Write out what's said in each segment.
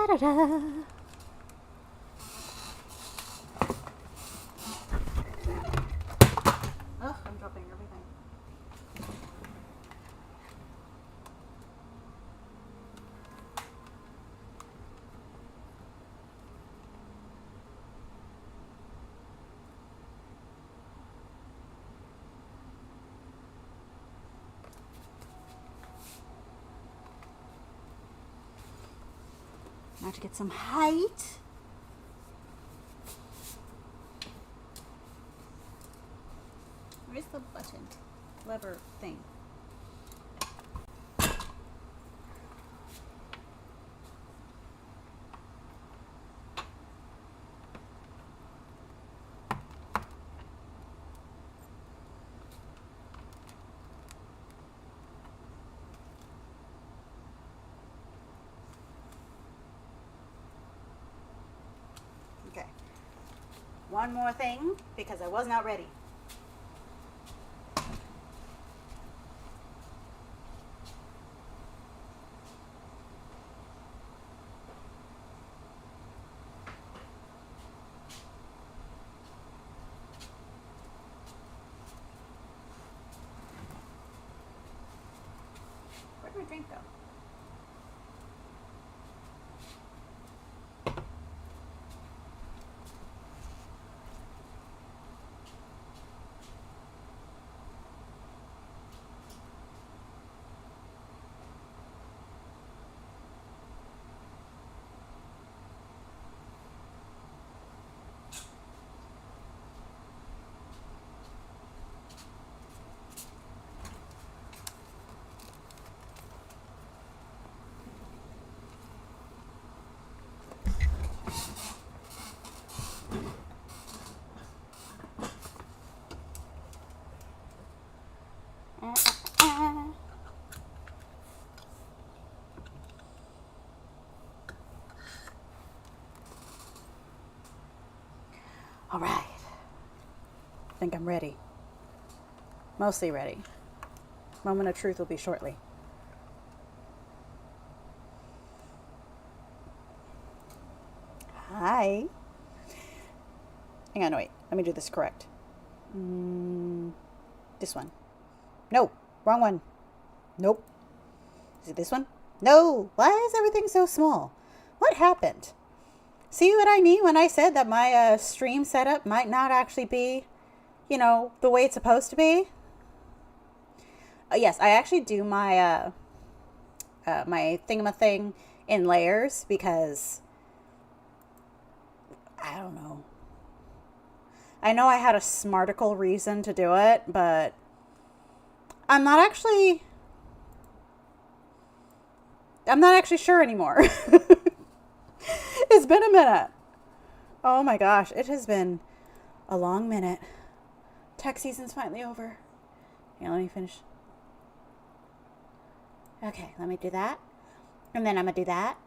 Da-da-da. Oh, I'm dropping everything. Now to get some height. Where's the button? Lever thing. Okay. One more thing because I was not ready. Where'd my drink go? All right. I think I'm ready. Mostly ready. Moment of truth will be shortly. Hi. Hang on, wait. Let me do this correct. This one. No, wrong one. Nope. Is it this one? No. Why is everything so small? What happened? See what I mean when I said that my stream setup might not actually be, the way it's supposed to be? Yes, I actually do my my thingamathing in layers because I don't know. I know I had a smarticle reason to do it, but I'm not actually sure anymore. It's been a minute. Oh my gosh, it has been a long minute. Tax season's finally over. Yeah, let me finish. Okay, let me do that. And then I'm going to do that.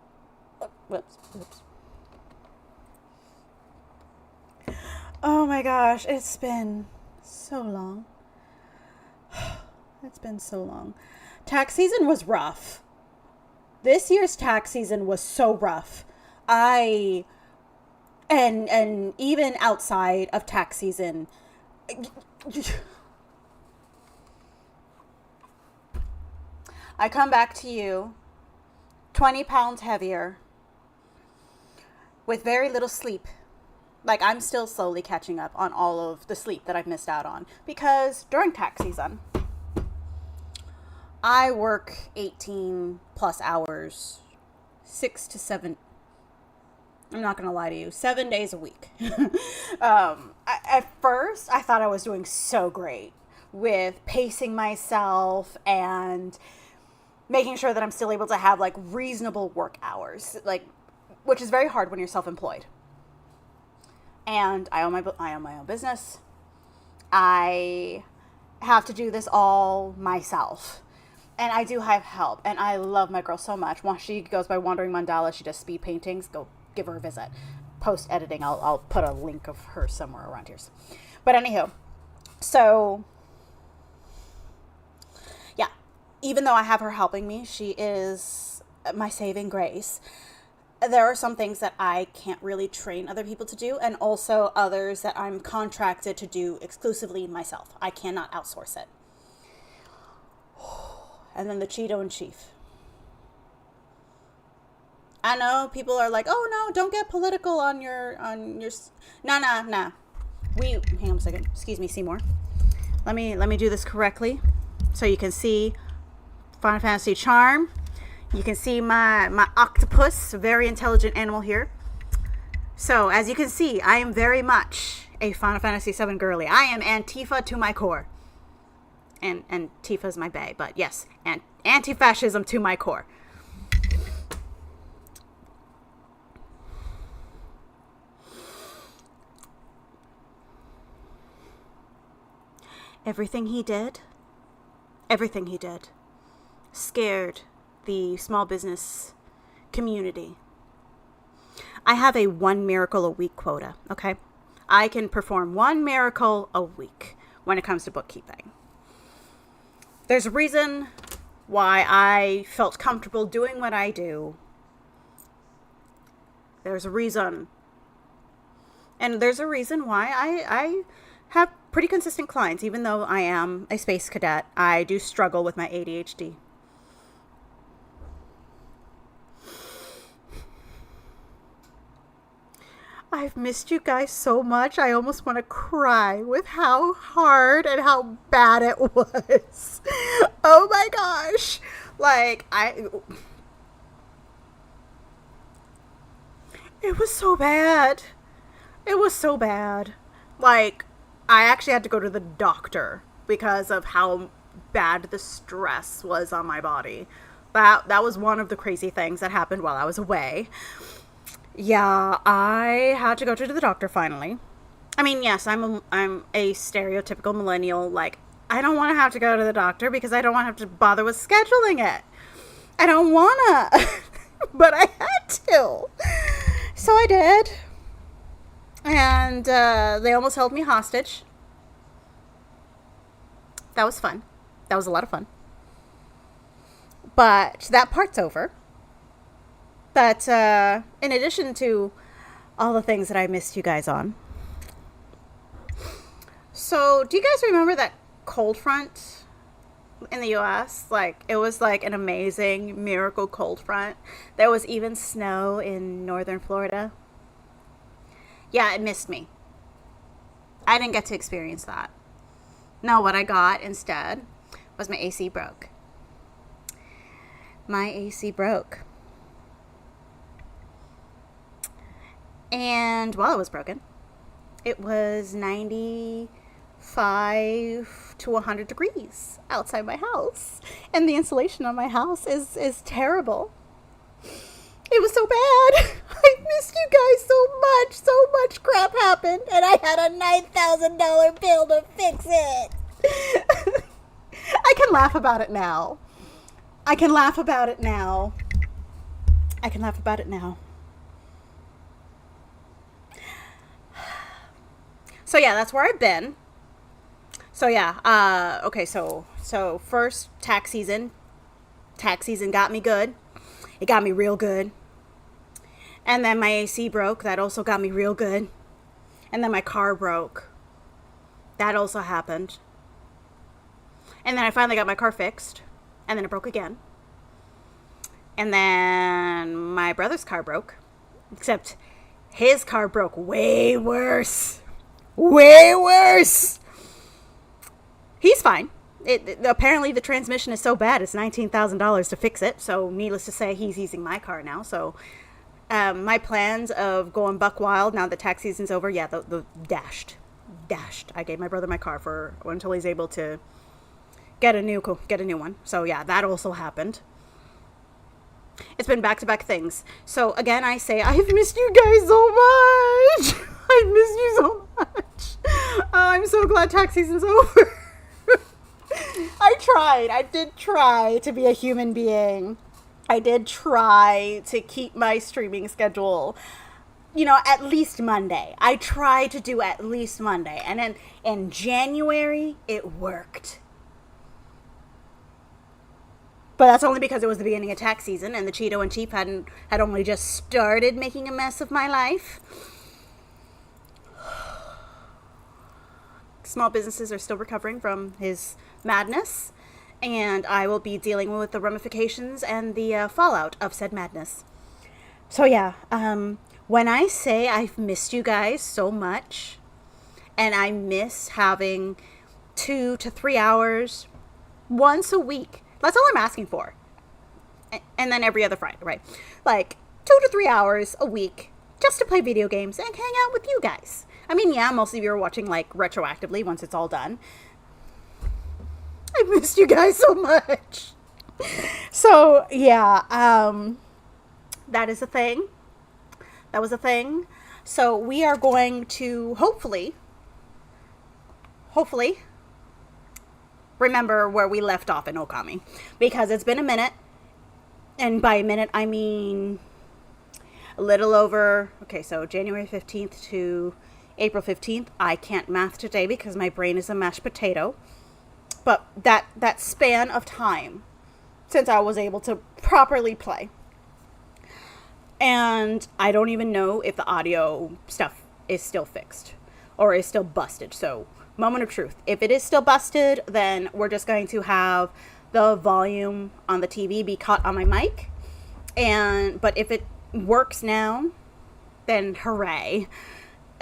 Whoops. Oh my gosh, it's been so long. It's been so long. Tax season was rough. This year's tax season was so rough. And even outside of tax season, I come back to you 20 pounds heavier with very little sleep. Like, I'm still slowly catching up on all of the sleep that I've missed out on because during tax season, I work 18 plus hours, 6 to 7. I'm not going to lie to you, 7 days a week. At first, I thought I was doing so great with pacing myself and making sure that I'm still able to have like reasonable work hours, like, which is very hard when you're self-employed. And I own my own business. I have to do this all myself. And I do have help. And I love my girl so much. Once she goes by Wandering Mandala, she does speed paintings. Go give her a visit. Post editing, I'll put a link of her somewhere around here. But anywho, so yeah, even though I have her helping me, she is my saving grace. there are some things that I can't really train other people to do, and also others that I'm contracted to do exclusively myself. I cannot outsource it. And then the Cheeto in chief. I know people are like, oh no, don't get political on your, nah. Hang on a second. Excuse me, Seymour. Let me do this correctly so you can see Final Fantasy Charm. You can see my octopus, a very intelligent animal here. So, as you can see, I am very much a Final Fantasy VII girly. I am Antifa to my core. And Tifa's my bae, but yes, and anti-fascism to my core. Everything he did, scared the small business community. I have a 1 miracle a week quota, okay? I can perform 1 miracle a week when it comes to bookkeeping. There's a reason why I felt comfortable doing what I do. There's a reason. And there's a reason why I have pretty consistent clients. Even though I am a space cadet, I do struggle with my ADHD. I've missed you guys so much. I almost want to cry with how hard and how bad it was. Oh my gosh. Like, it was so bad. It was so bad. Like, I actually had to go to the doctor because of how bad the stress was on my body. That was one of the crazy things that happened while I was away. Yeah, I had to go to the doctor finally. I mean, yes, I'm a stereotypical millennial. Like, I don't want to have to go to the doctor because I don't want to have to bother with scheduling it. I don't want to, but I had to. So I did. And they almost held me hostage. That was fun. That was a lot of fun. But that part's over. But in addition to all the things that I missed you guys on. So, do you guys remember that cold front in the US? Like, it was like an amazing miracle cold front. There was even snow in northern Florida. Yeah, it missed me. I didn't get to experience that. No, what I got instead was my AC broke. My AC broke. And while it was broken, it was 95 to 100 degrees outside my house. And the insulation on my house is terrible. It was so bad. I missed you guys so much. So much crap happened. And I had a $9,000 bill to fix it. I can laugh about it now. So yeah, that's where I've been. So yeah, okay, so first tax season got me good. It got me real good. And then my AC broke. That also got me real good. And then my car broke. That also happened. And then I finally got my car fixed. And then it broke again. And then my brother's car broke. Except his car broke way worse. Way worse. He's fine. Apparently the transmission is so bad it's $19,000 to fix it. So needless to say, he's using my car now. So my plans of going buck wild now that tax season's over, yeah, the dashed. I gave my brother my car for until he's able to get a new one. So yeah, that also happened. It's been back-to-back things. So again, I say I've missed you guys so much. I miss you so much. I'm so glad tax season's over. I did try to be a human being. I did try to keep my streaming schedule, at least Monday. I tried to do at least Monday. And then in January, it worked. But that's only because it was the beginning of tax season and the Cheeto and Chief had only just started making a mess of my life. Small businesses are still recovering from his madness, and I will be dealing with the ramifications and the fallout of said madness. So yeah, when I say I've missed you guys so much, and I miss having 2 to 3 hours once a week, that's all I'm asking for. And then every other Friday, right? Like 2 to 3 hours a week just to play video games and hang out with you guys. I mean, yeah, most of you are watching like retroactively once it's all done. I missed you guys so much. So yeah, that is a thing. That was a thing. So we are going to hopefully remember where we left off in Okami, because it's been a minute, and by a minute I mean a little over, okay, so January 15th to April 15th. I can't math today because my brain is a mashed potato, but that span of time since I was able to properly play. And I don't even know if the audio stuff is still fixed or is still busted. So moment of truth. If it is still busted, then we're just going to have the volume on the TV be caught on my mic. But if it works now, then hooray.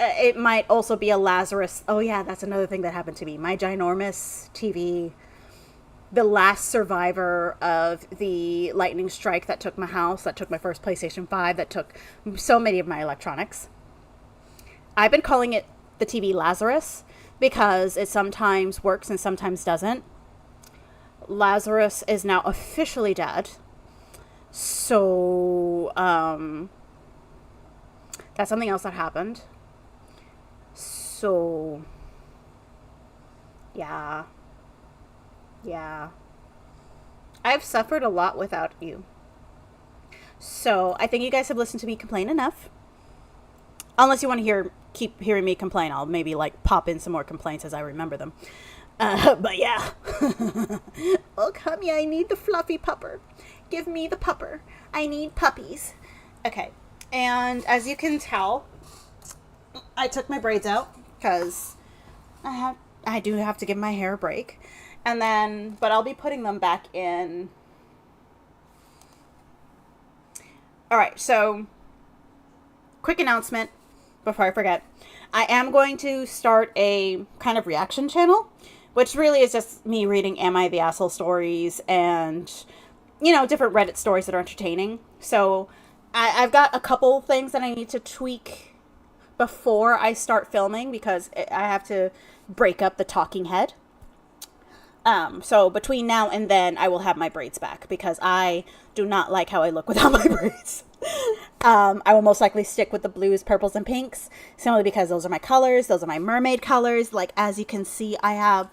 It might also be a Lazarus. Oh yeah, that's another thing that happened to me. My ginormous TV, the last survivor of the lightning strike that took my house, that took my first PlayStation 5, that took so many of my electronics. I've been calling it the TV Lazarus because it sometimes works and sometimes doesn't. Lazarus is now officially dead. So, that's something else that happened. So, yeah. I've suffered a lot without you. So, I think you guys have listened to me complain enough. Unless you want to keep hearing me complain, I'll maybe like pop in some more complaints as I remember them. But yeah. Okami, I need the fluffy pupper. Give me the pupper. I need puppies. Okay. And as you can tell, I took my braids out because I do have to give my hair a break. And then, but I'll be putting them back in. All right. So quick announcement before I forget. I am going to start a kind of reaction channel, which really is just me reading Am I the Asshole stories and, you know, different Reddit stories that are entertaining. So I've got a couple things that I need to tweak before I start filming because I have to break up the talking head. So between now and then I will have my braids back because I do not like how I look without my braids. I will most likely stick with the blues, purples, and pinks simply because those are my colors. Those are my mermaid colors. Like, as you can see, I have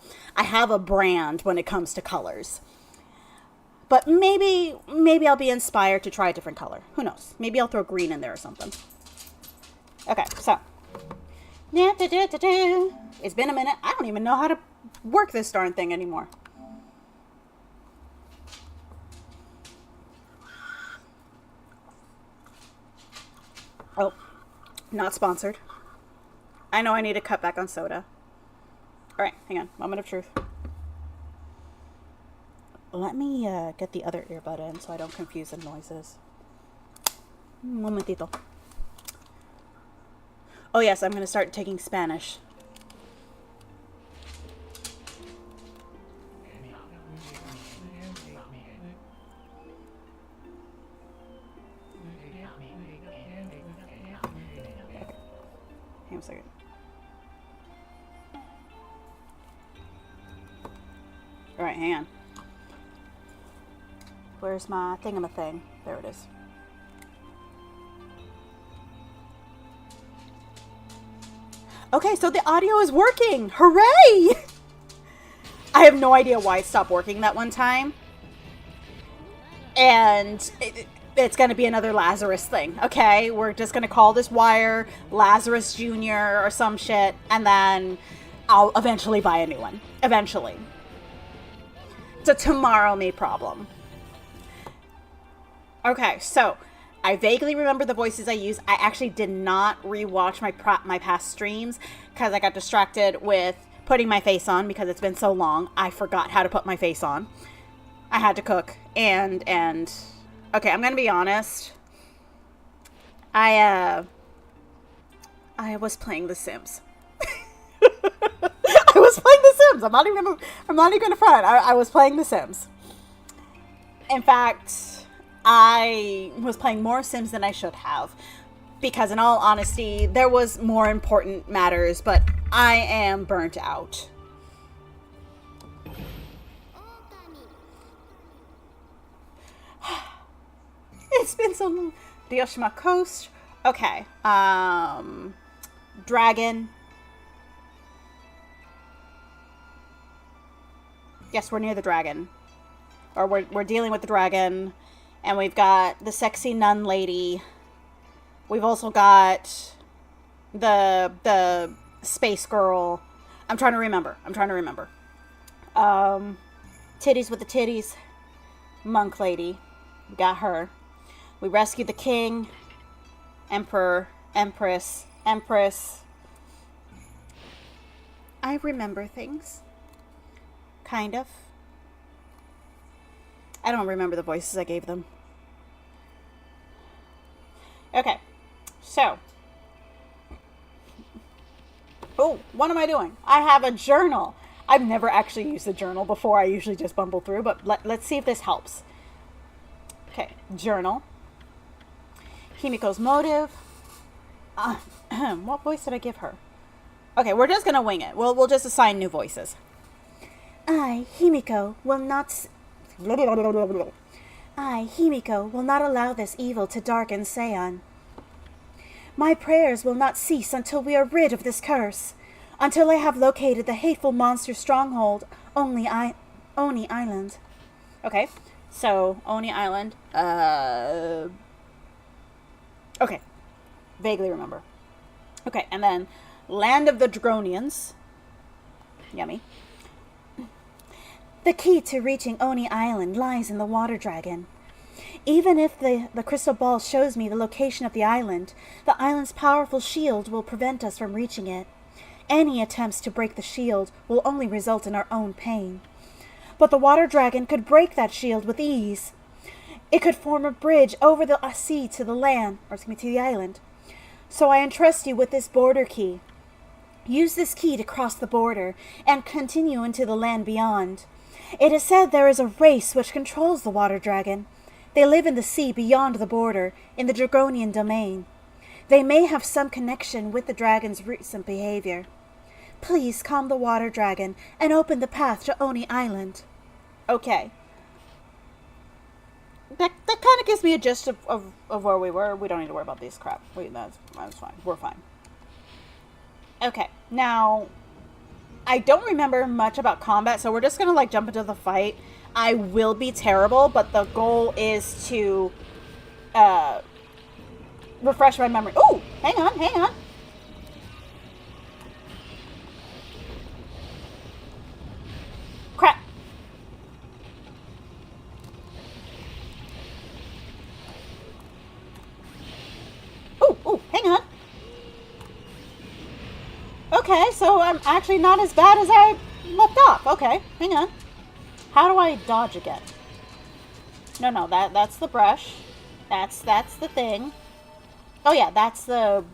a brand when it comes to colors. But maybe I'll be inspired to try a different color. Who knows? Maybe I'll throw green in there or something. Okay, so. It's been a minute. I don't even know how to work this darn thing anymore. Oh, not sponsored. I know I need to cut back on soda. All right, hang on. Moment of truth. Let me get the other earbud in so I don't confuse the noises. Momentito. Oh yes, I'm going to start taking Spanish. Hang on a second. All right, hang on. Where's my thingamathing? There it is. Okay, so the audio is working. Hooray! I have no idea why it stopped working that one time. And it's going to be another Lazarus thing, okay? We're just going to call this wire Lazarus Jr. or some shit, and then I'll eventually buy a new one. Eventually. It's a tomorrow me problem. Okay, so I vaguely remember the voices I used. I actually did not rewatch my past streams because I got distracted with putting my face on because it's been so long. I forgot how to put my face on. I had to cook and okay, I'm gonna be honest. I was playing The Sims. I was playing The Sims. I'm not even gonna front. I was playing The Sims. In fact, I was playing more Sims than I should have. Because in all honesty, there was more important matters, but I am burnt out. It's been so long. Ryoshima Coast. Okay. Dragon. Yes, we're near the dragon. Or we're dealing with the dragon. And we've got the sexy nun lady. We've also got the space girl. I'm trying to remember. Titties with the titties. Monk lady. We got her. We rescued the king. Emperor. Empress. I remember things. Kind of. I don't remember the voices I gave them. Okay. So. Oh, what am I doing? I have a journal. I've never actually used a journal before. I usually just bumble through, but let's see if this helps. Okay, journal. Himiko's motive. What voice did I give her? Okay, we're just gonna wing it. We'll just assign new voices. I, Himiko, will not allow this evil to darken Seion. My prayers will not cease until we are rid of this curse. Until I have located the hateful monster stronghold, Oni Island. Okay, so Oni Island. Okay, vaguely remember. Okay, and then Land of the Dragonians. Yummy. The key to reaching Oni Island lies in the water dragon. Even if the crystal ball shows me the location of the island's powerful shield will prevent us from reaching it. Any attempts to break the shield will only result in our own pain. But the water dragon could break that shield with ease. It could form a bridge over the sea to the island. So I entrust you with this border key. Use this key to cross the border and continue into the land beyond. It is said there is a race which controls the water dragon. They live in the sea beyond the border, in the Dragonian domain. They may have some connection with the dragon's recent behavior. Please calm the water dragon and open the path to Oni Island. Okay. That kind of gives me a gist of where we were. We don't need to worry about this crap. That's fine. We're fine. Okay, now, I don't remember much about combat, so we're just going to, jump into the fight. I will be terrible, but the goal is to, refresh my memory. Oh, hang on. Crap. Oh, hang on. Okay, so I'm actually not as bad as I left off. Okay, hang on. How do I dodge again? No, that's the brush. That's the thing. Oh yeah, that's the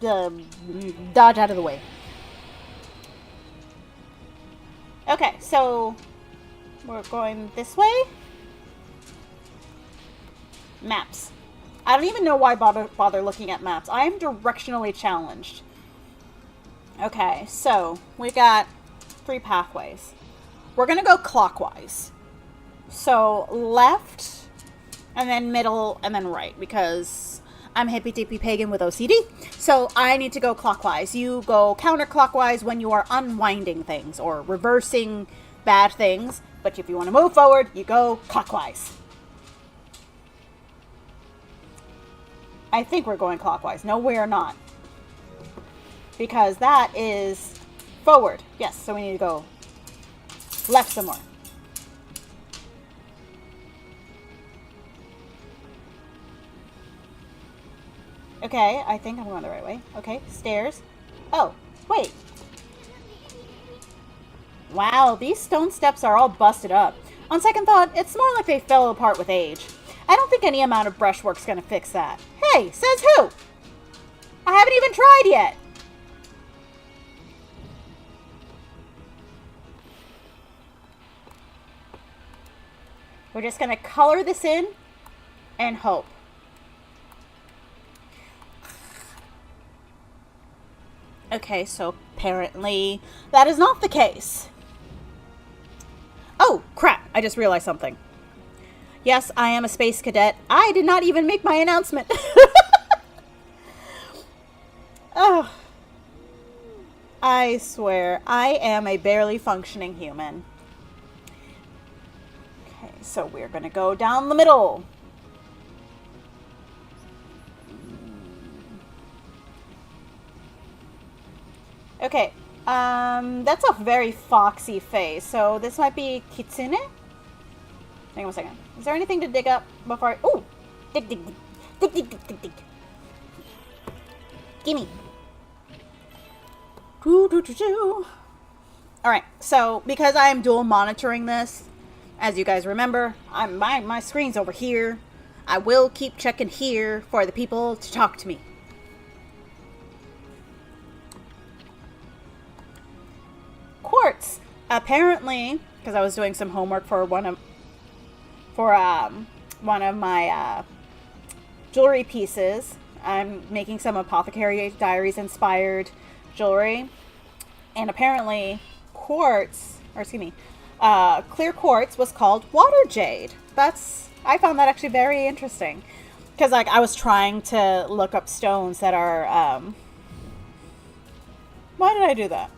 dodge out of the way. Okay, so we're going this way. Maps. I don't even know why bother looking at maps. I am directionally challenged. Okay, so we got 3 pathways. We're gonna go clockwise. So left, and then middle, and then right, because I'm hippy-dippy pagan with OCD. So I need to go clockwise. You go counterclockwise when you are unwinding things or reversing bad things. But if you want to move forward, you go clockwise. I think we're going clockwise. No, we're not. Because that is forward. Yes, so we need to go left some more. Okay, I think I'm going the right way. Okay, stairs. Oh, wait. Wow, these stone steps are all busted up. On second thought, it's more like they fell apart with age. I don't think any amount of brushwork's gonna fix that. Hey, says who? I haven't even tried yet. We're just gonna color this in and hope. Okay, so apparently that is not the case. Oh, crap. I just realized something. Yes, I am a space cadet. I did not even make my announcement. Oh, I swear, I am a barely functioning human. Okay, so we're going to go down the middle. Okay, that's a very foxy face, so this might be Kitsune? Hang on a second. Is there anything to dig up before I... Ooh! Dig, dig, dig. Dig, dig, dig, dig, dig. Gimme. Alright, so because I am dual monitoring this, as you guys remember, my screen's over here. I will keep checking here for the people to talk to me. Quartz. Apparently, because I was doing some homework for one of my jewelry pieces. I'm making some Apothecary Diaries inspired jewelry, and apparently quartz, or excuse me, clear quartz was called water jade. I found that actually very interesting, because like I was trying to look up stones that are why did I do that?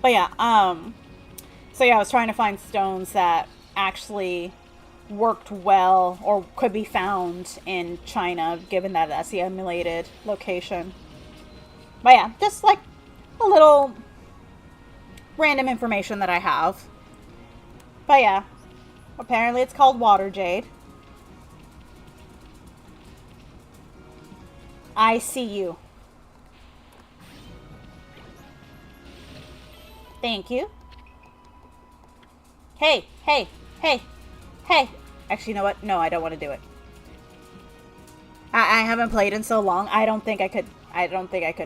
But yeah, so yeah, I was trying to find stones that actually worked well or could be found in China, given that that's the emulated location. But yeah, just like a little random information that I have. But yeah, apparently it's called water jade. I see you. Thank you. Hey, hey, hey, hey. Actually, you know what? No, I don't want to do it. I haven't played in so long. I don't think I could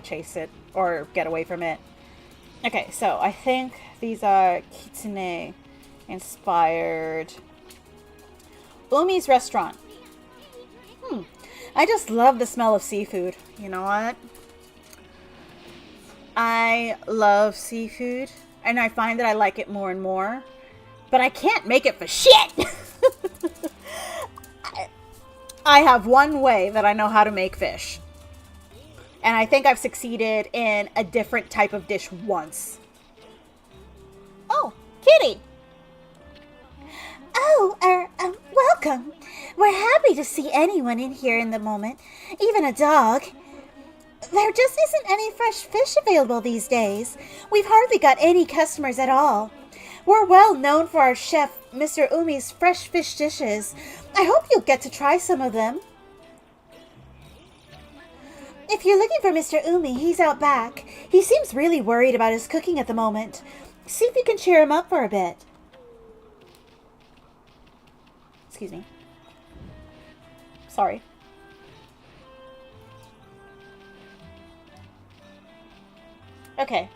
chase it or get away from it. Okay, so I think these are Kitsune inspired. Umi's restaurant. I just love the smell of seafood. You know what? I love seafood, and I find that I like it more and more, but I can't make it for shit. I have one way that I know how to make fish, and I think I've succeeded in a different type of dish once. Oh, kitty. Oh, welcome. We're happy to see anyone in here in the moment, even a dog. There just isn't any fresh fish available these days. We've hardly got any customers at all. We're well known for our chef, Mr. Umi's fresh fish dishes. I hope you'll get to try some of them. If you're looking for Mr. Umi, he's out back. He seems really worried about his cooking at the moment. See if you can cheer him up for a bit. Excuse me. Sorry. Okay.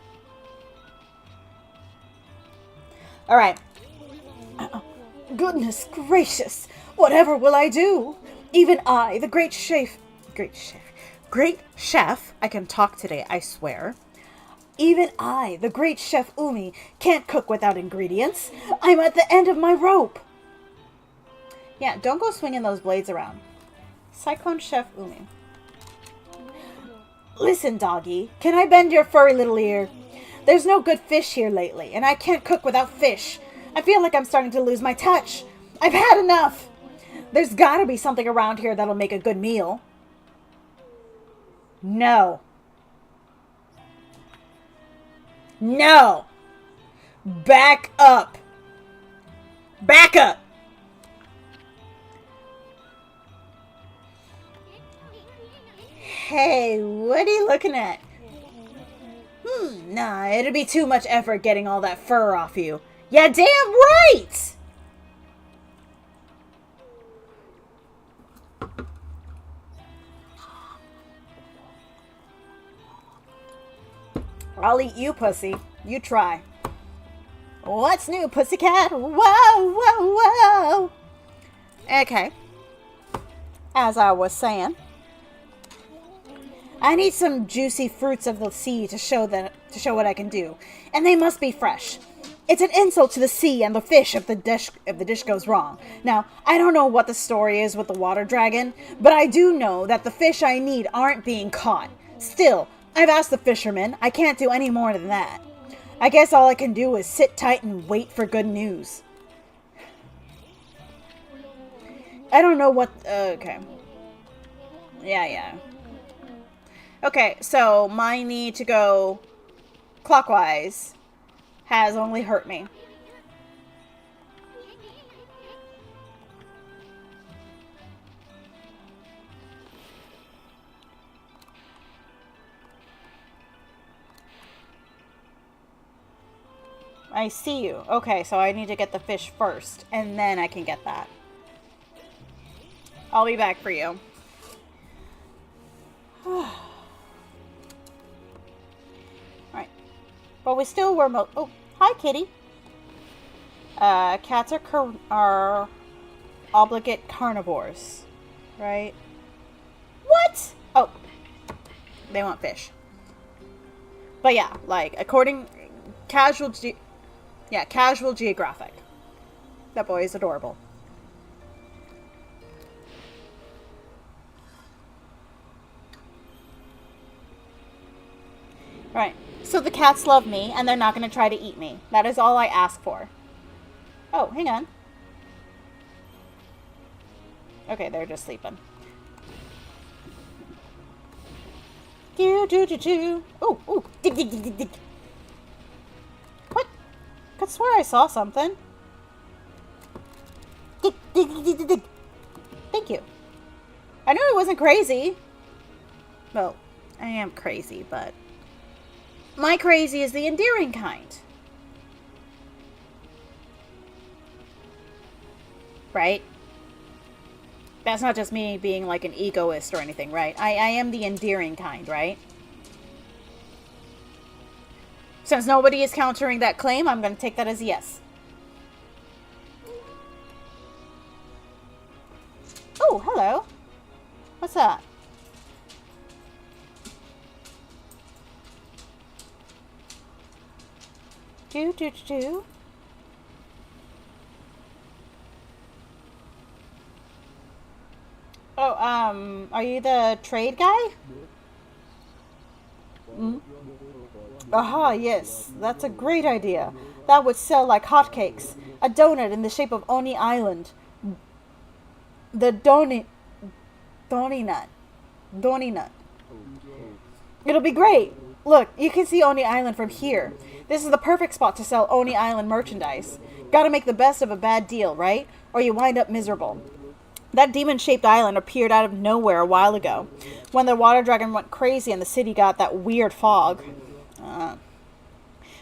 Alright. Goodness gracious! Whatever will I do? Even I, the great chef, I can talk today, I swear. Even I, the great chef Umi, can't cook without ingredients. I'm at the end of my rope. Yeah, don't go swinging those blades around. Cyclone Chef Umi. Listen, doggy, can I bend your furry little ear? There's no good fish here lately, and I can't cook without fish. I feel like I'm starting to lose my touch. I've had enough. There's gotta be something around here that'll make a good meal. No. No. Back up. Back up. Hey, what are you looking at? Nah, it'd be too much effort getting all that fur off you. Yeah, damn right! I'll eat you, pussy. You try. What's new, pussycat? Whoa, whoa, whoa! Okay. As I was saying, I need some juicy fruits of the sea to show what I can do, and they must be fresh. It's an insult to the sea and the fish if the dish goes wrong. Now, I don't know what the story is with the water dragon, but I do know that the fish I need aren't being caught. Still, I've asked the fisherman. I can't do any more than that. I guess all I can do is sit tight and wait for good news. I don't know what... okay. Yeah. Okay, so my need to go clockwise has only hurt me. I see you. Okay, so I need to get the fish first, and then I can get that. I'll be back for you. Alright. But we still were oh, hi, kitty. Cats are obligate carnivores, right? What? Oh. They want fish. But yeah, like, according... Casual Geographic. That boy is adorable. Right. So the cats love me, and they're not going to try to eat me. That is all I ask for. Oh, hang on. Okay, they're just sleeping. Ooh, ooh. Dig, dig, dig, dig, dig. What? I could swear I saw something. Dig, dig, dig, dig, dig. Thank you. I knew I wasn't crazy. Well, I am crazy, but... my crazy is the endearing kind. Right? That's not just me being like an egoist or anything, right? I am the endearing kind, right? Since nobody is countering that claim, I'm going to take that as a yes. Oh, hello. What's that? Do. Oh, are you the trade guy? Mm? Aha, yes. That's a great idea. That would sell like hotcakes. A donut in the shape of Oni Island. The Doni nut. It'll be great. Look, you can see Oni Island from here. This is the perfect spot to sell Oni Island merchandise. Gotta make the best of a bad deal, right? Or you wind up miserable. That demon-shaped island appeared out of nowhere a while ago, when the water dragon went crazy and the city got that weird fog.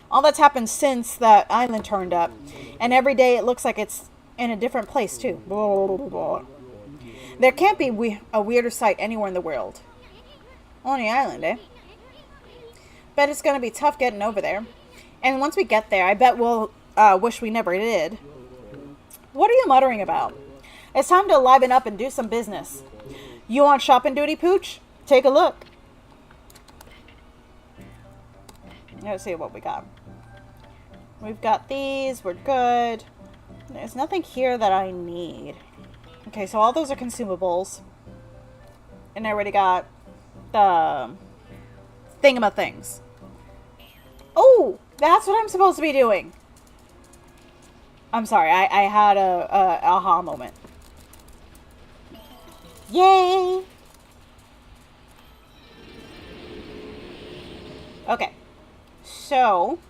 All that's happened since that island turned up, and every day it looks like it's in a different place, too. There can't be a weirder sight anywhere in the world. Oni Island, eh? Bet it's gonna be tough getting over there. And once we get there, I bet we'll wish we never did. What are you muttering about? It's time to liven up and do some business. You want shopping duty, Pooch? Take a look. Let's see what we got. We've got these. We're good. There's nothing here that I need. Okay, so all those are consumables. And I already got the thingamathings. Oh, that's what I'm supposed to be doing. I'm sorry, I had a aha moment. Yay! Okay, so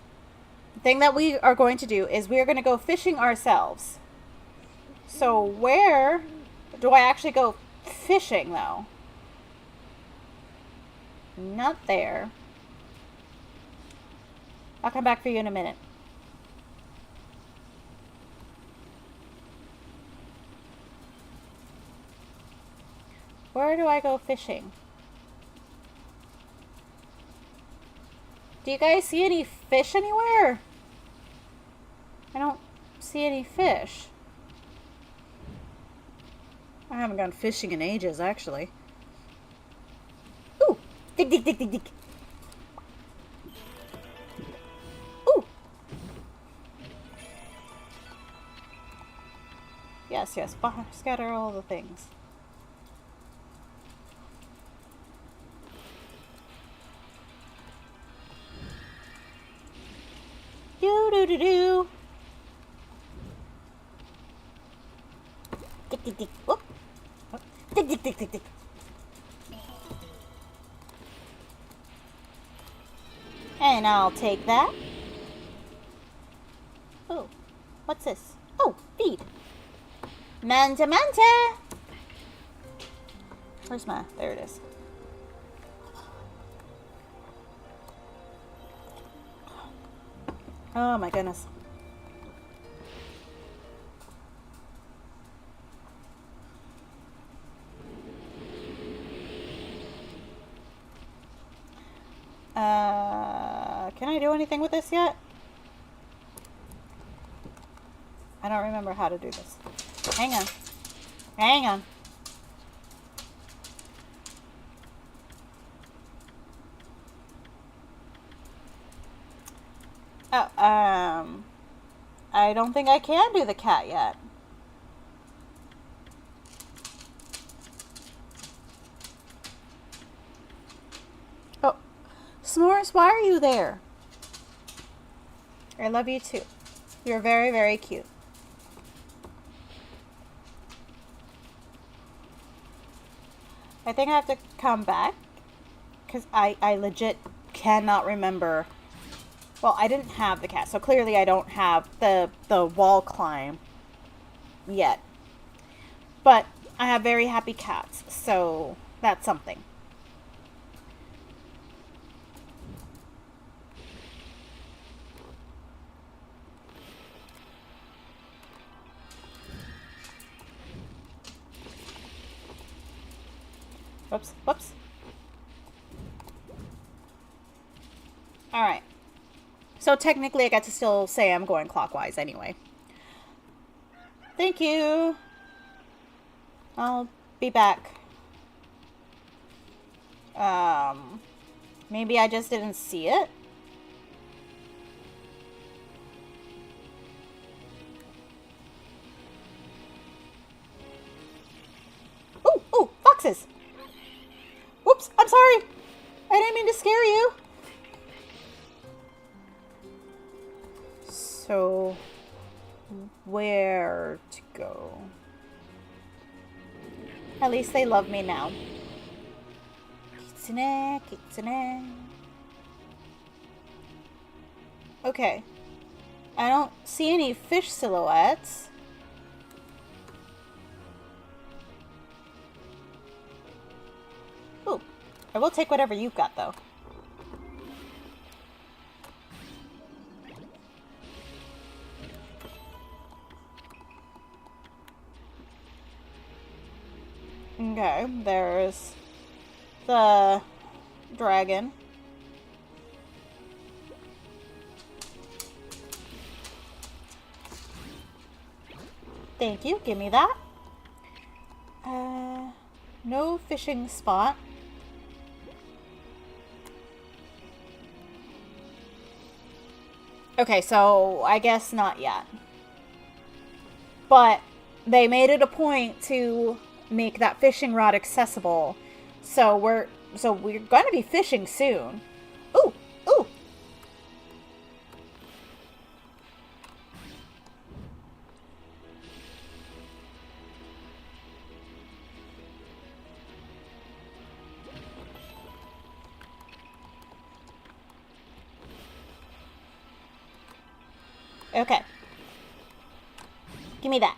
the thing that we are going to do is we are going to go fishing ourselves. So where do I actually go fishing, though? Not there. I'll come back for you in a minute. Where do I go fishing? Do you guys see any fish anywhere? I don't see any fish. I haven't gone fishing in ages, actually. Ooh! Dig, dig, dig, dig, dig. Ooh! Yes, yes. Scatter all the things. Do-do-do-do. Dig, dig, dig. Whoop. Dig, dig, dig, dig, dig. And I'll take that. Oh, what's this? Oh, feed. Manta, manta. Where's my? There it is. Oh my goodness. Can I do anything with this yet? I don't remember how to do this. Hang on. Hang on. Oh, I don't think I can do the cat yet. Oh, S'mores, why are you there? I love you too. You're very, very cute. I think I have to come back because I legit cannot remember. Well, I didn't have the cat, so clearly I don't have the wall climb yet. But I have very happy cats, so that's something. Whoops, whoops. Alright. So technically I get to still say I'm going clockwise anyway. Thank you. I'll be back. Maybe I just didn't see it. Ooh, ooh, foxes. Whoops, I'm sorry. I didn't mean to scare you. So, where to go? At least they love me now. Kitsune, kitsune. Okay. I don't see any fish silhouettes. Ooh. I will take whatever you've got, though. Okay, there's the dragon. Thank you, give me that. No fishing spot. Okay, so I guess not yet. But they made it a point to make that fishing rod accessible. So we're going to be fishing soon. Ooh, ooh. Okay. Give me that.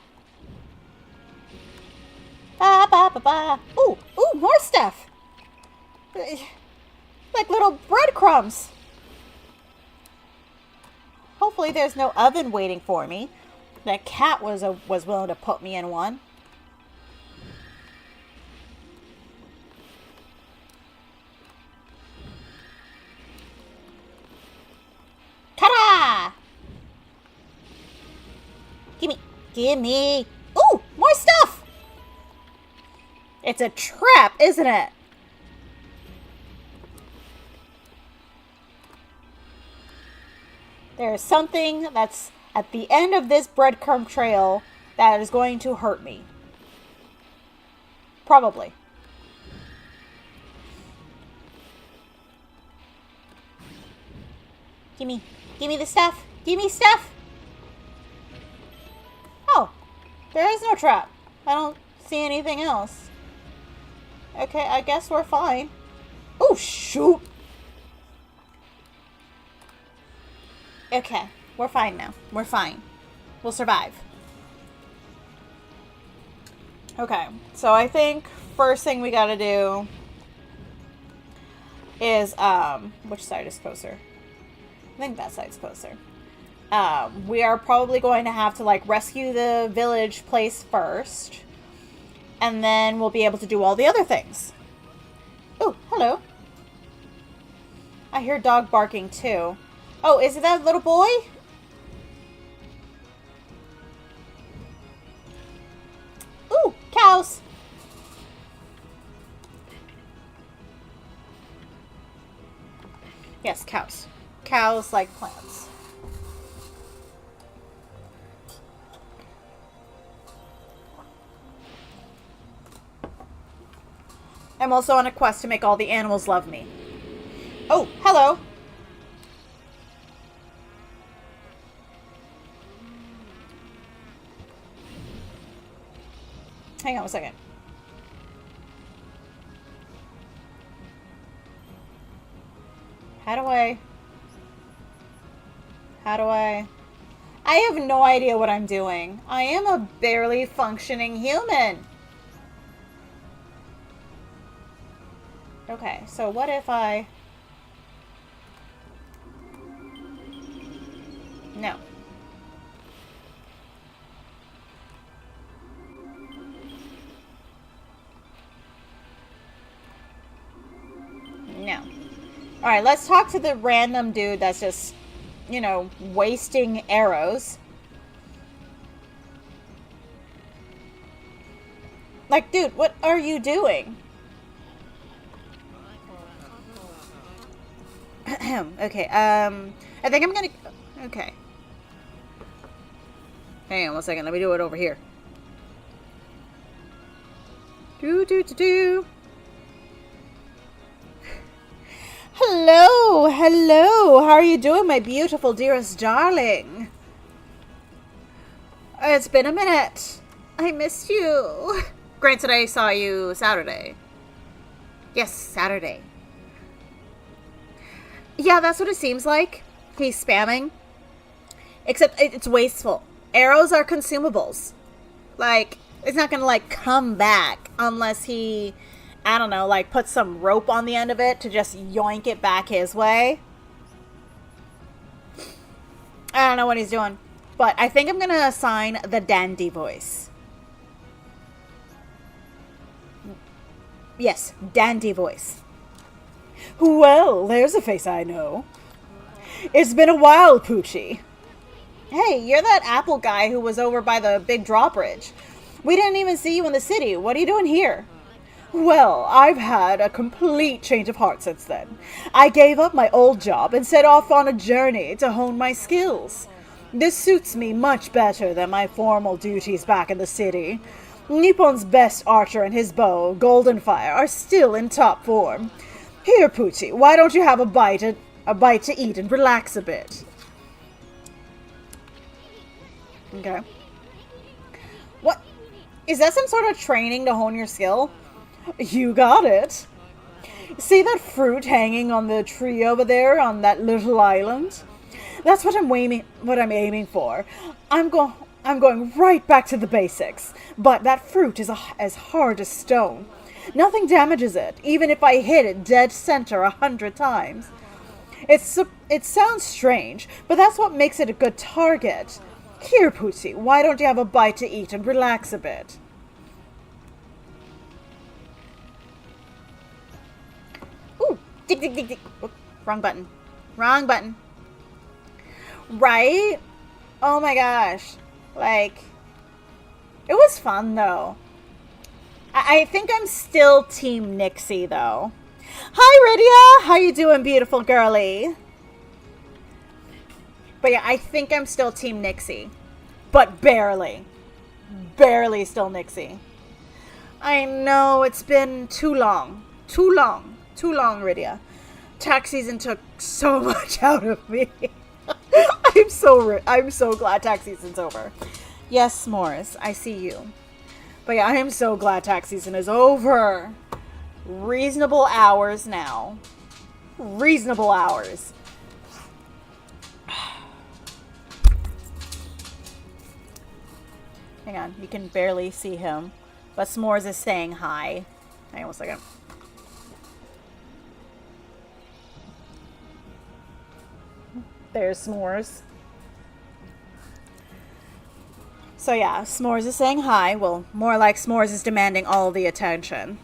Ba, ba, ba, ba. Ooh, ooh, more stuff. Like little breadcrumbs. Hopefully there's no oven waiting for me. That cat was willing to put me in one. Ta-da! Gimme. Ooh, more stuff! It's a trap, isn't it? There is something that's at the end of this breadcrumb trail that is going to hurt me. Probably. Gimme the stuff. Gimme stuff. Oh, there is no trap. I don't see anything else. Okay, I guess we're fine. Oh, shoot. Okay, we're fine now. We're fine. We'll survive. Okay, so I think first thing we gotta do is, which side is closer? I think that side's closer. We are probably going to have to, like, rescue the village place first. And then we'll be able to do all the other things. Oh, hello. I hear dog barking, too. Oh, is it that little boy? Ooh, cows. Yes, cows. Cows like plants. I'm also on a quest to make all the animals love me. Oh, hello. Hang on a second. How do I have no idea what I'm doing. I am a barely functioning human. Okay, so what if I... No. No. Alright, let's talk to the random dude that's just, you know, wasting arrows. Like, dude, what are you doing? Okay, I think I'm gonna... Okay. Hang on one second, let me do it over here. Do. Hello, how are you doing, my beautiful, dearest darling? It's been a minute. I missed you. Granted, I saw you Saturday. Yes, Saturday. Yeah, that's what it seems like. He's spamming. Except it's wasteful. Arrows are consumables. Like, it's not gonna, like, come back unless he... I don't know, like, put some rope on the end of it to just yoink it back his way. I don't know what he's doing. But I think I'm going to assign the dandy voice. Yes, dandy voice. Well, there's a face I know. It's been a while, Poochie. Hey, you're that Apple guy who was over by the big drawbridge. We didn't even see you in the city. What are you doing here? Well, I've had a complete change of heart since then. I gave up my old job and set off on a journey to hone my skills. This suits me much better than my formal duties back in the city. Nippon's best archer and his bow, Goldenfire, are still in top form. Here, Poochie, why don't you have a bite to eat and relax a bit? Okay. What? Is that some sort of training to hone your skill? You got it. See that fruit hanging on the tree over there on that little island? That's what I'm aiming for. I'm going right back to the basics, but that fruit is as hard as stone. Nothing damages it, even if I hit it dead center 100 times. It sounds strange, but that's what makes it a good target. Here, Poochie, why don't you have a bite to eat and relax a bit? Ooh, dig, dig, dig, dig. Oop, wrong button. Wrong button. Right? Oh my gosh. Like, it was fun, though. I think I'm still Team Nixie, though. Hi, Rydia! How you doing, beautiful girly? But yeah, I think I'm still Team Nixie. But barely. Barely still Nixie. I know, it's been too long. Too long. Too long, Rydia. Tax season took so much out of me. I'm so glad tax season's over. Yes, s'mores, I see you. But yeah, I am so glad tax season is over. Reasonable hours now. Reasonable hours. Hang on, you can barely see him. But S'mores is saying hi. Hang on 1 second. There's S'mores. So yeah, S'mores is saying hi. Well, more like S'mores is demanding all the attention.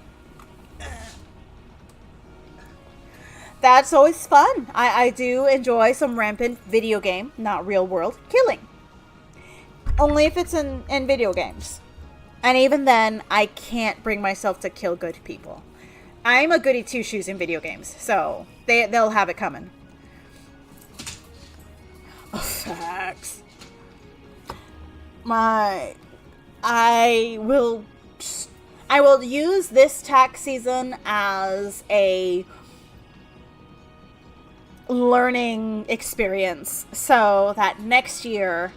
That's always fun. I do enjoy some rampant video game, not real world, killing. Only if it's in video games. And even then, I can't bring myself to kill good people. I'm a goody two-shoes in video games, so they'll have it coming. Oh, facts. I will use this tax season as a learning experience so that next year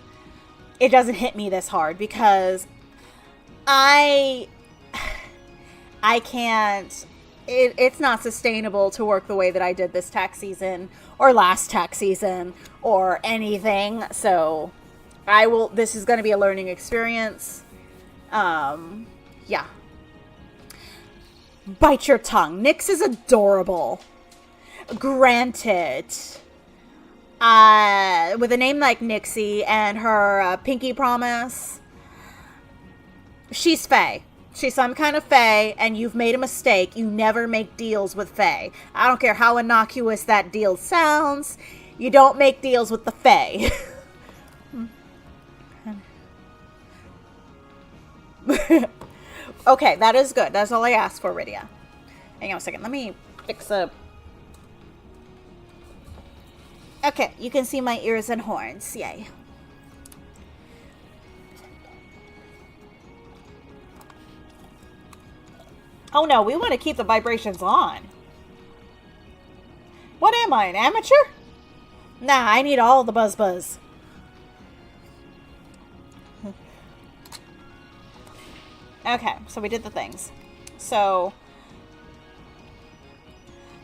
it doesn't hit me this hard, because I can't, it's not sustainable to work the way that I did this tax season or last tax season or anything. So this is going to be a learning experience. Yeah. Bite your tongue. Nyx is adorable. Granted, with a name like Nixie and her pinky promise, she's Fae. She's some kind of Fae, and you've made a mistake. You never make deals with Fae. I don't care how innocuous that deal sounds. You don't make deals with the Fae. Okay, that is good. That's all I asked for, Rydia. Hang on a second. Let me fix up. Okay, you can see my ears and horns. Yay. Oh no, we want to keep the vibrations on. What am I, an amateur? Nah, I need all the buzz. Okay, so we did the things. So,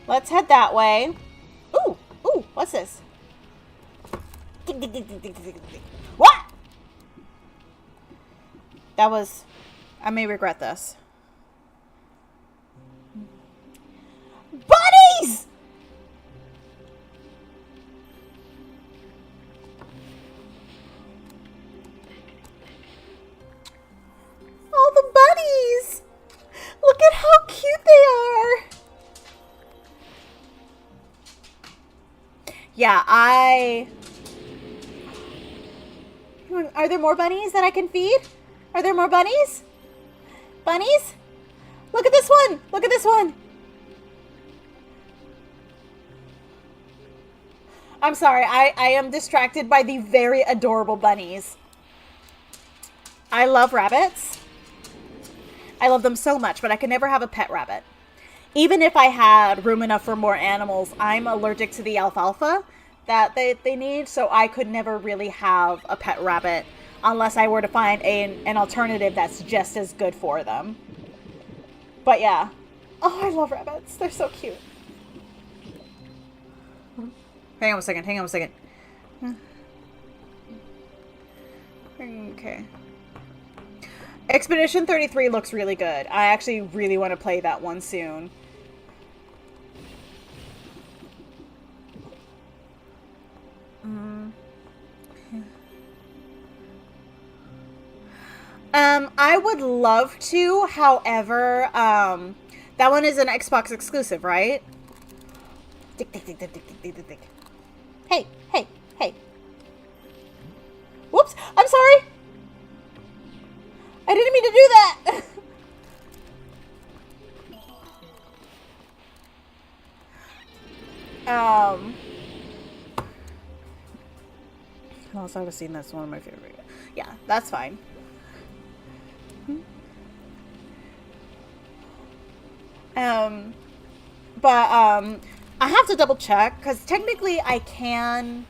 let's head that way. Ooh, what's this? What? That was, I may regret this. Bunnies! All the bunnies! Look at how cute they are! Yeah, Are there more bunnies that I can feed? Are there more bunnies? Bunnies? Look at this one! Look at this one! I'm sorry, I am distracted by the very adorable bunnies. I love rabbits. I love them so much, but I could never have a pet rabbit. Even if I had room enough for more animals, I'm allergic to the alfalfa that they need, so I could never really have a pet rabbit unless I were to find an alternative that's just as good for them. But yeah. Oh, I love rabbits. They're so cute. Hang on a second. Okay. Expedition 33 looks really good. I actually really want to play that one soon. I would love to, however, that one is an Xbox exclusive, right? Dick, dick, dick, dick, dick, dick, dick, dick. Hey, hey, hey. Whoops, I'm sorry. I didn't mean to do that. Also, I've seen that's one of my favorite. Yeah, that's fine. I have to double check because technically I can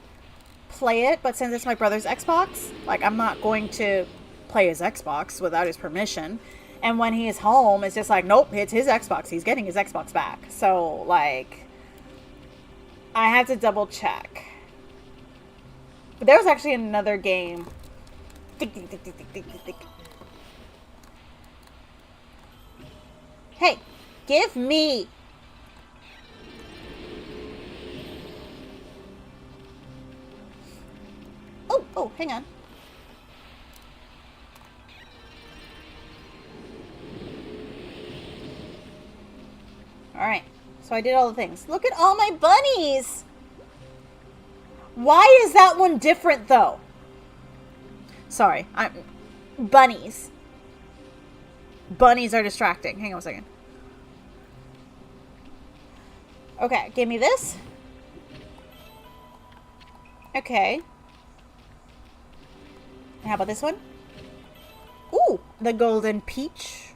play it, but since it's my brother's Xbox, like I'm not going to play his Xbox without his permission. And when he is home, it's just like, nope, it's his Xbox. He's getting his Xbox back. So like, I have to double check. But there was actually another game. Hey, give me. Oh, hang on. Alright, so I did all the things. Look at all my bunnies! Why is that one different, though? Sorry, bunnies. Bunnies are distracting. Hang on a second. Okay, give me this. Okay. How about this one? Ooh, the golden peach.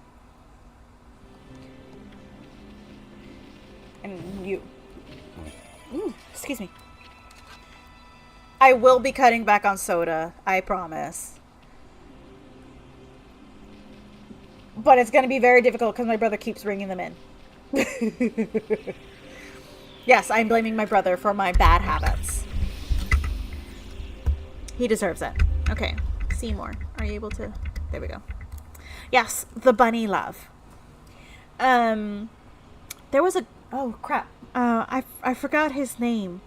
And you. Ooh, excuse me. I will be cutting back on soda. I promise. But it's going to be very difficult because my brother keeps bringing them in. Yes, I'm blaming my brother for my bad habits. He deserves it. Okay. Seymour, are you able to? There we go. Yes, the bunny love. There was a, oh crap, I forgot his name.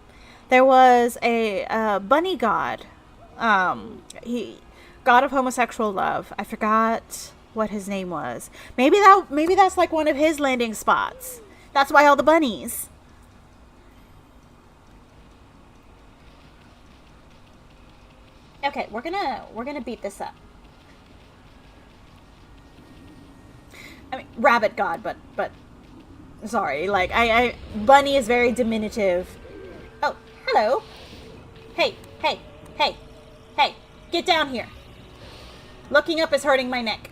There was a bunny god, god of homosexual love. I forgot what his name was. Maybe that's like one of his landing spots. That's why all the bunnies. Okay, we're gonna beat this up. I mean, rabbit god, but sorry, like bunny is very diminutive. Oh, hello. Hey, hey, hey, hey, get down here. Looking up is hurting my neck.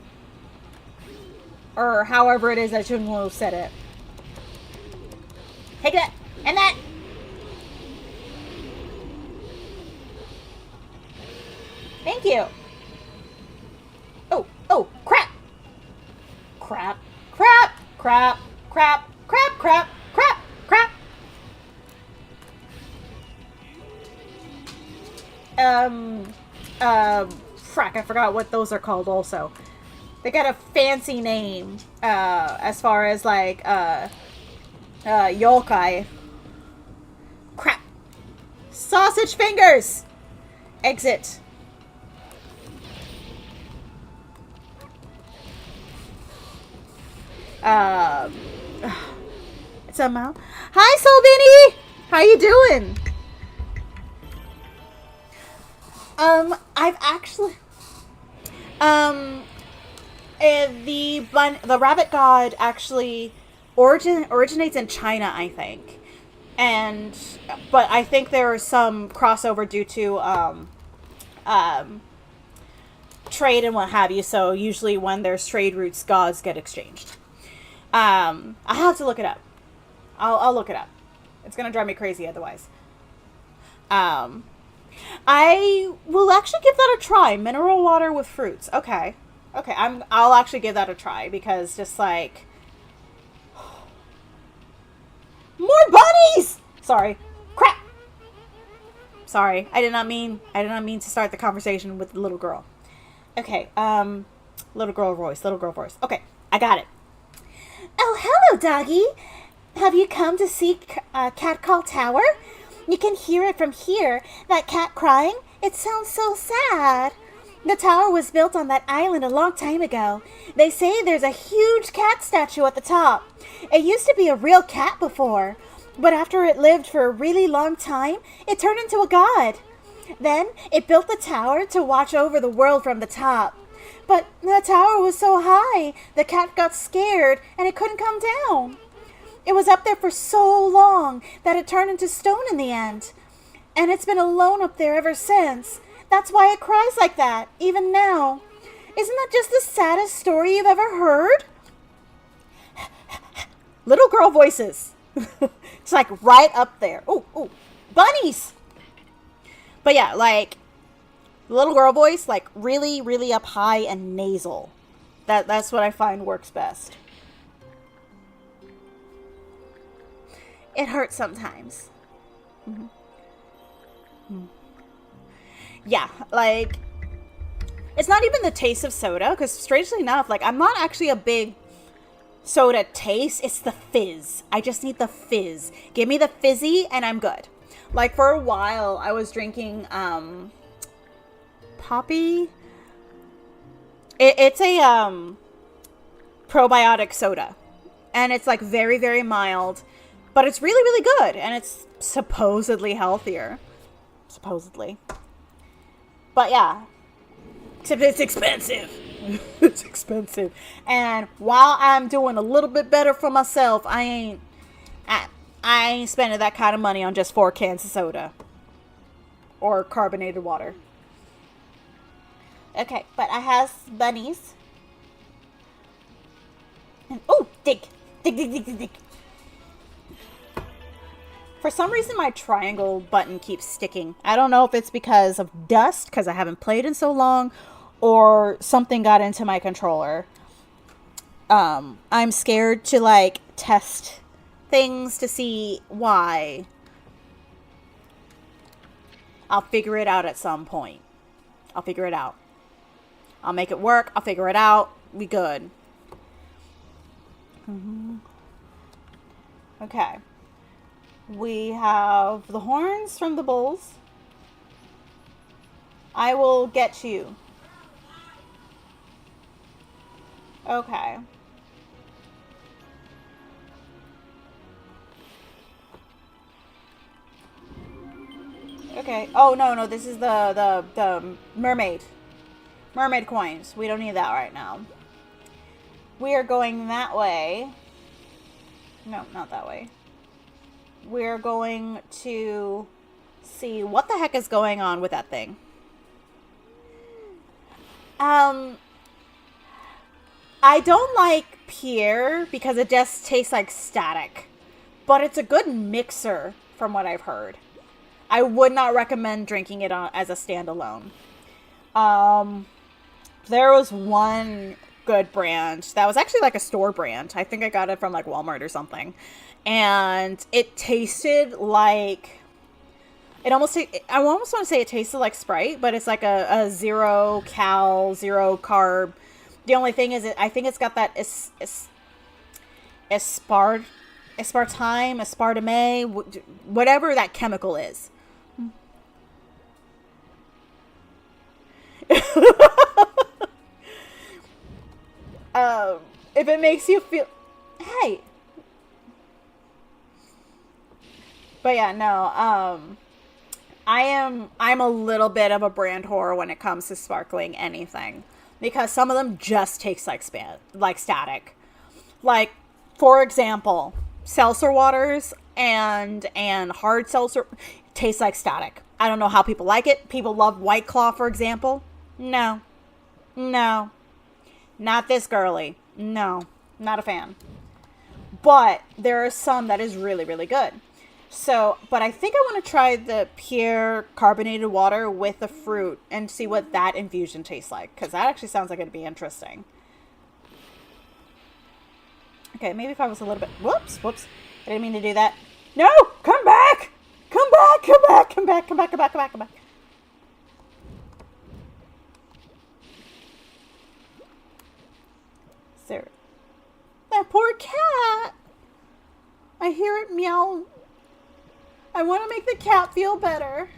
Or however it is that Junwo said it. Take that and that. Thank you. Oh, crap. Crap, crap, crap, crap, crap, crap, crap, crap. Frack, I forgot what those are called also. They got a fancy name, as far as like, yokai. Crap. Sausage fingers! Exit. Somehow. Hi, Soul Benny! How you doing? I've actually, the rabbit god actually originates in China, I think. But I think there is some crossover due to, trade and what have you, so usually when there's trade routes, gods get exchanged. I have to look it up. I'll look it up. It's gonna drive me crazy otherwise. I will actually give that a try. Mineral water with fruits. Okay. I'll actually give that a try because just like more bunnies. Sorry. Crap. Sorry. I did not mean to start the conversation with the little girl. Okay. Little girl voice, little girl voice. Okay, I got it. Oh, hello, doggy. Have you come to see Cat Call Tower? You can hear it from here. That cat crying, it sounds so sad. The tower was built on that island a long time ago. They say there's a huge cat statue at the top. It used to be a real cat before, but after it lived for a really long time, it turned into a god. Then it built the tower to watch over the world from the top. But the tower was so high, the cat got scared and it couldn't come down. It was up there for so long that it turned into stone in the end. And it's been alone up there ever since. That's why it cries like that, even now. Isn't that just the saddest story you've ever heard? Little girl voices. It's like right up there. Ooh, ooh, bunnies. But yeah, like little girl voice, like really, really up high and nasal. That's what I find works best. It hurts sometimes. Mm-hmm. Mm. Yeah, like, it's not even the taste of soda, because strangely enough, like, I'm not actually a big soda taste. It's the fizz. I just need the fizz. Give me the fizzy, and I'm good. Like, for a while, I was drinking, Poppy. It's a, probiotic soda. And it's, like, very, very mild. But it's really, really good. And it's supposedly healthier. Supposedly. But yeah. Except it's expensive. It's expensive. And while I'm doing a little bit better for myself, I ain't spending that kind of money on just 4 cans of soda. Or carbonated water. Okay, but I have bunnies. And, oh, dig. Dig, dig, dig, dig, dig. For some reason, my triangle button keeps sticking. I don't know if it's because of dust, because I haven't played in so long, or something got into my controller. I'm scared to, like, test things to see why. I'll figure it out at some point. I'll figure it out. I'll make it work. I'll figure it out. We good. Mm-hmm. Okay. We have the horns from the bulls. I will get you. Okay. Okay. Oh, no. This is the mermaid. Mermaid coins. We don't need that right now. We are going that way. No, not that way. We're going to see what the heck is going on with that thing. I don't like Pierre because it just tastes like static. But it's a good mixer from what I've heard. I would not recommend drinking it as a standalone. There was one good brand that was actually like a store brand. I think I got it from like Walmart or something. And it tasted like, I almost want to say it tasted like Sprite, but it's like a 0 cal, 0 carb. The only thing is, I think it's got that aspartame, whatever that chemical is. If it makes you feel, hey. But yeah, no, I'm a little bit of a brand whore when it comes to sparkling anything, because some of them just taste like static. Like, for example, seltzer waters and hard seltzer taste like static. I don't know how people like it. People love White Claw, for example. No, not this girly. No, not a fan. But there are some that is really, really good. So, but I think I want to try the Pierre carbonated water with the fruit and see what that infusion tastes like, because that actually sounds like it'd be interesting. Okay, maybe if I was a little bit, whoops, I didn't mean to do that. No, come back, come back. That poor cat. I hear it meow. I want to make the cat feel better.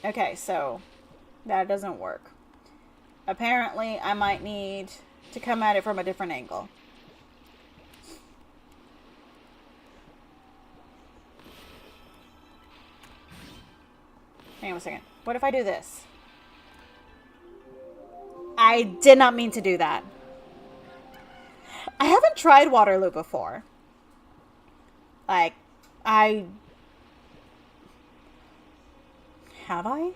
Okay, so that doesn't work. Apparently, I might need to come at it from a different angle. Hang on a second. What if I do this? I did not mean to do that. I haven't tried Waterloo before. Like, have I?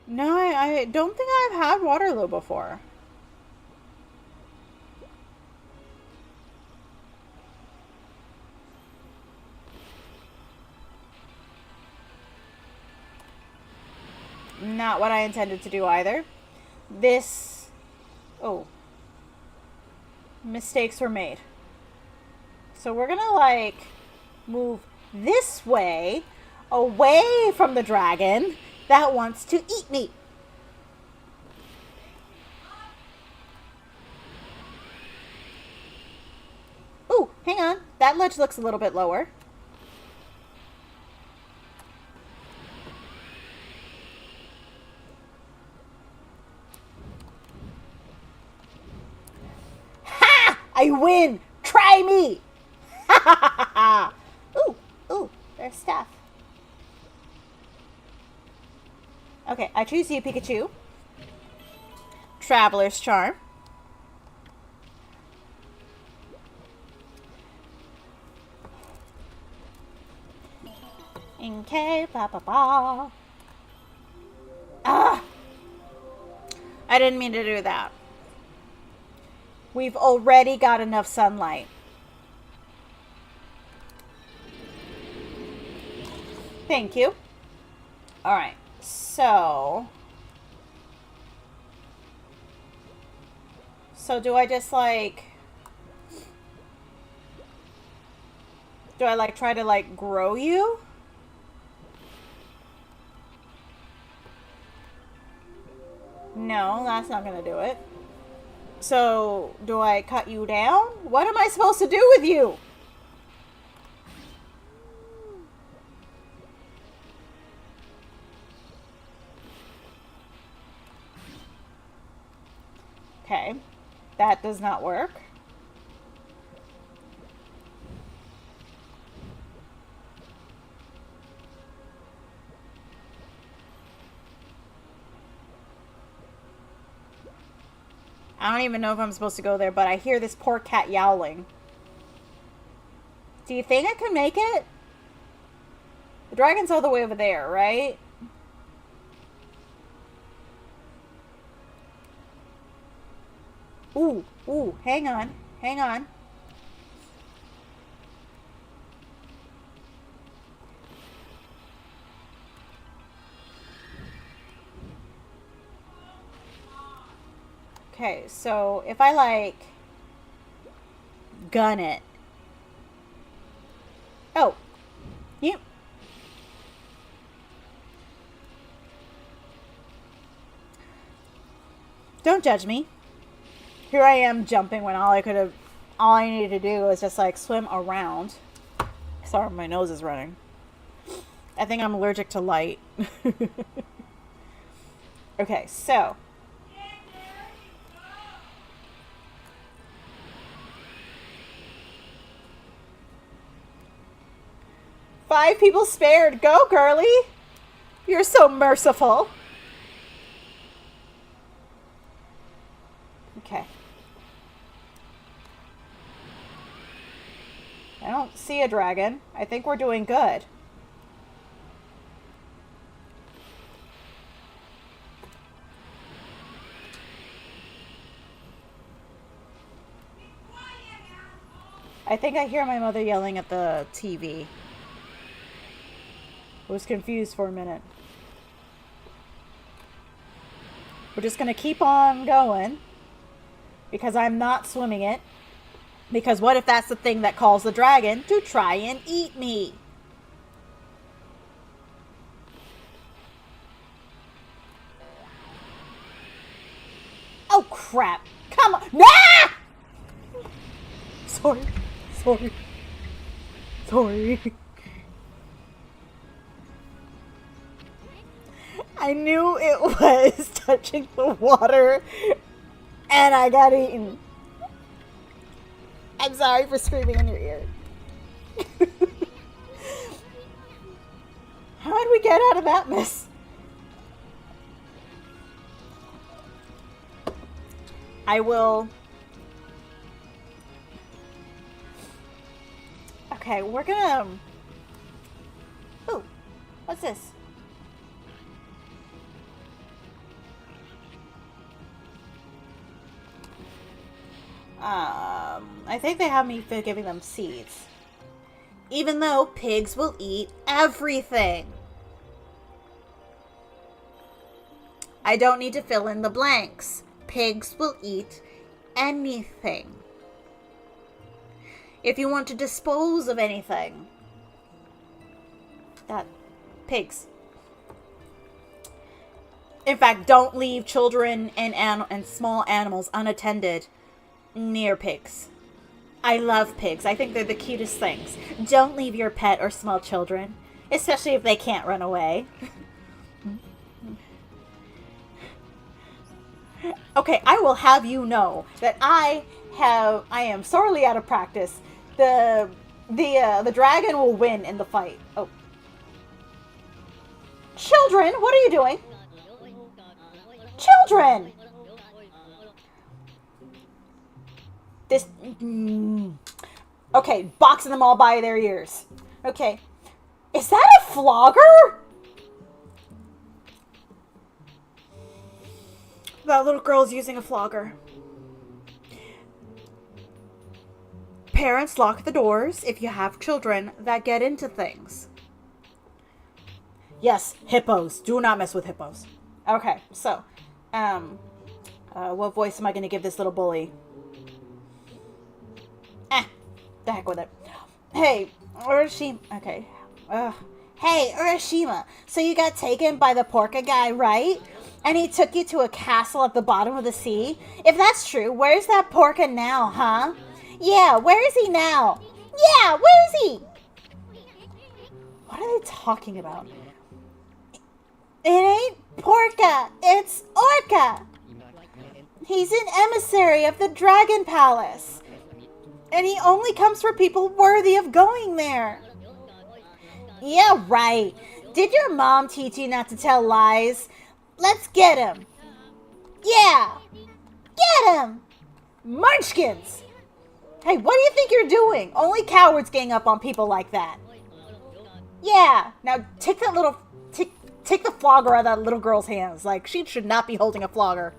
No, I don't think I've had Waterloo before. Not what I intended to do either. Oh. Mistakes were made. So we're gonna, like, move this way, away from the dragon that wants to eat me. Ooh, hang on. That ledge looks a little bit lower. Ha! I win! Try me! Ha ha ha ha! Ooh, there's stuff. Okay, I choose you, Pikachu. Traveler's Charm. Okay, blah, blah, blah. Ah! I didn't mean to do that. We've already got enough sunlight. Thank you. Alright, so do I just, like, do I, like, try to, like, grow you? No, that's not gonna do it. So, do I cut you down? What am I supposed to do with you? Okay, that does not work. I don't even know if I'm supposed to go there, but I hear this poor cat yowling. Do you think I could make it? The dragon's all the way over there, right? Ooh, hang on. Okay, so if I, like, gun it. Oh. You. Don't judge me. Here I am jumping when all I needed to do was just, like, swim around. Sorry, my nose is running. I think I'm allergic to light. Okay, so. Five people spared. Go, girly. You're so merciful. Okay. I don't see a dragon. I think we're doing good. I think I hear my mother yelling at the TV. I was confused for a minute. We're just going to keep on going. Because I'm not swimming it. Because what if that's the thing that calls the dragon to try and eat me? Oh, crap. Come on. Nah! Sorry. Sorry. Sorry. I knew it was touching the water, and I got eaten. I'm sorry for screaming in your ear. How did we get out of that mess? I will... Okay, we're gonna... Ooh, what's this? I think they have me giving them seeds. Even though pigs will eat everything. I don't need to fill in the blanks. Pigs will eat anything. If you want to dispose of anything, pigs. In fact, don't leave children and small animals unattended near pigs. I love pigs. I think they're the cutest things. Don't leave your pet or small children, especially if they can't run away. Okay, I will have you know that I am sorely out of practice. The dragon will win in the fight. Oh. Children, what are you doing? Children! This... Okay, boxing them all by their ears. Okay. Is that a flogger? That little girl's using a flogger. Parents, lock the doors if you have children that get into things. Yes, hippos. Do not mess with hippos. Okay, so, what voice am I going to give this little bully? The heck with it. Hey, Urashima. Okay. Hey, Urashima. So you got taken by the porca guy, right? And he took you to a castle at the bottom of the sea? If that's true, where's that porca now, huh? Yeah, where is he now? Yeah, where is he? What are they talking about? It ain't porca, it's orca. He's an emissary of the Dragon Palace. And he only comes for people worthy of going there. Yeah, right. Did your mom teach you not to tell lies? Let's get him. Yeah. Get him. Munchkins. Hey, what do you think you're doing? Only cowards gang up on people like that. Yeah. Now take that little... Take the flogger out of that little girl's hands. Like, she should not be holding a flogger.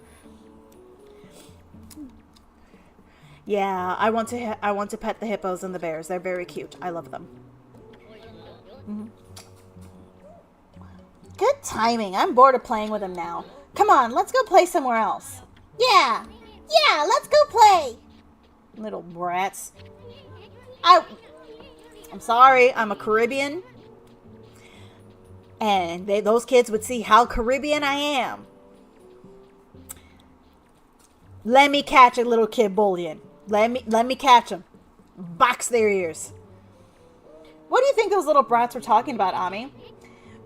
Yeah, I want to pet the hippos and the bears. They're very cute. I love them. Mm-hmm. Good timing. I'm bored of playing with him now. Come on, let's go play somewhere else. Yeah. Yeah, let's go play. Little brats. I'm sorry. I'm a Caribbean. And those kids would see how Caribbean I am. Let me catch a little kid bullying. Let me catch them. Box their ears. What do you think those little brats were talking about, Ami?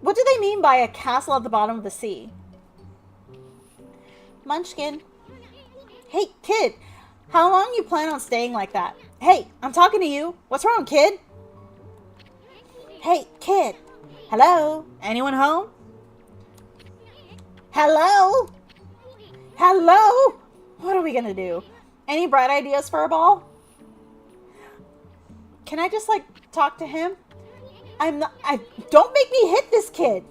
What do they mean by a castle at the bottom of the sea? Munchkin. Hey, kid. How long you plan on staying like that? Hey, I'm talking to you. What's wrong, kid? Hey, kid. Hello? Anyone home? Hello? Hello? What are we gonna do? Any bright ideas for a ball? Can I just, like, talk to him? Don't make me hit this kid.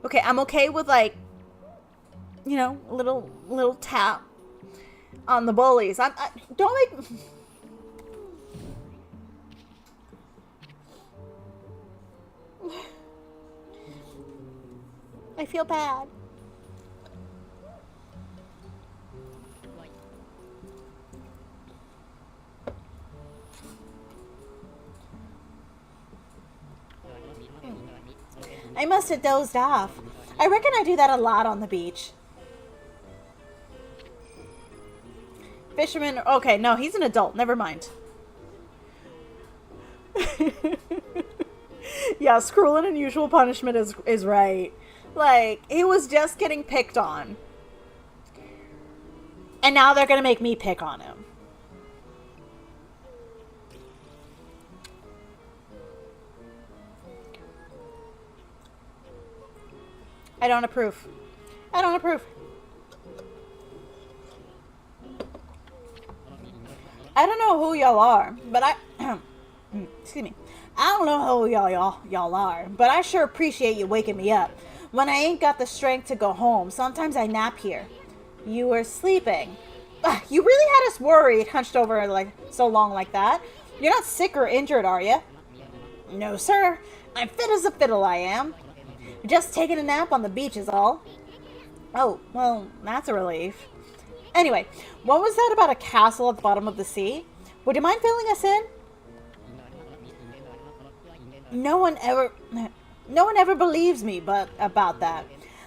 Okay, I'm okay with, like, you know, a little tap on the bullies. Don't make... I feel bad. I must have dozed off. I reckon I do that a lot on the beach. Fisherman. Okay, no, he's an adult. Never mind. Yes, cruel and unusual punishment is right. Like, he was just getting picked on. And now they're gonna make me pick on him. I don't approve. I don't approve. I don't know who y'all are, but excuse me. I don't know who y'all are, but I sure appreciate you waking me up. When I ain't got the strength to go home, sometimes I nap here. You were sleeping. Ugh, you really had us worried, hunched over like so long like that. You're not sick or injured, are you? No, sir. I'm fit as a fiddle, I am. Just taking a nap on the beach is all. Oh, well, that's a relief. Anyway, what was that about a castle at the bottom of the sea? Would you mind filling us in? No one ever believes me about that.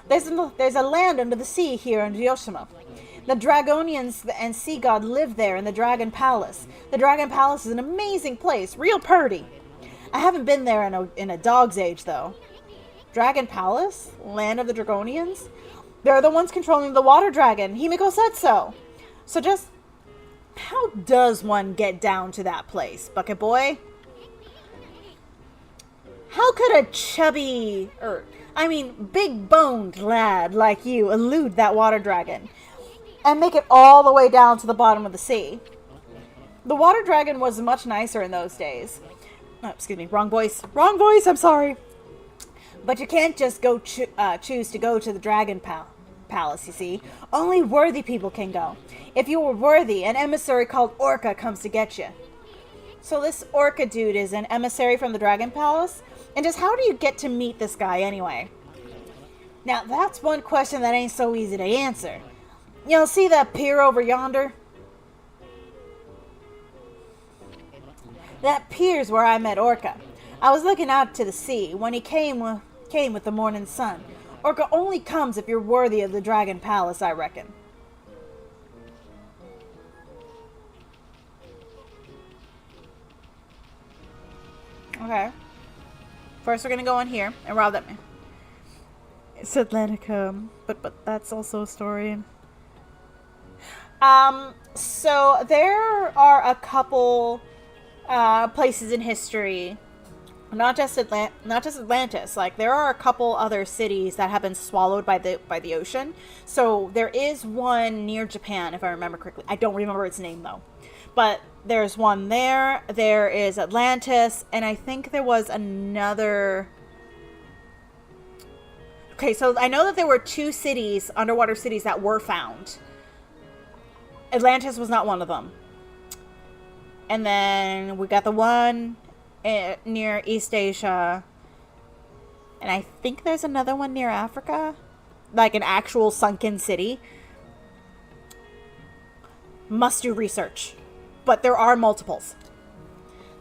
There's a land under the sea here in Yoshima. The Dragonians and Sea God live there in the Dragon Palace. The Dragon Palace is an amazing place, real purty. I haven't been there in a dog's age, though. Dragon Palace? Land of the Dragonians? They're the ones controlling the water dragon. Himiko said so. So just, how does one get down to that place, Bucket Boy? How could a chubby, big-boned lad like you elude that water dragon and make it all the way down to the bottom of the sea? The water dragon was much nicer in those days. Oh, excuse me, wrong voice. Wrong voice, I'm sorry. But you can't just go choose to go to the Dragon Palace, you see. Only worthy people can go. If you were worthy, an emissary called Orca comes to get you. So this Orca dude is an emissary from the Dragon Palace? And just how do you get to meet this guy anyway? Now, that's one question that ain't so easy to answer. You'll see that pier over yonder? That pier's where I met Orca. I was looking out to the sea when he came with the morning sun. Orca only comes if you're worthy of the Dragon Palace, I reckon. Okay. First we're gonna go in here and rob that man. It's Atlantica, but that's also a story. So there are a couple places in history, not just Atlantis. Like, there are a couple other cities that have been swallowed by the ocean. So there is one near Japan, if I remember correctly. I don't remember its name though, but there's one there. There is Atlantis, and I think there was another. Okay, so I know that there were two cities, underwater cities, that were found. Atlantis was not one of them. And then we got the one near East Asia. And I think there's another one near Africa. Like an actual sunken city. Must do research. But there are multiples.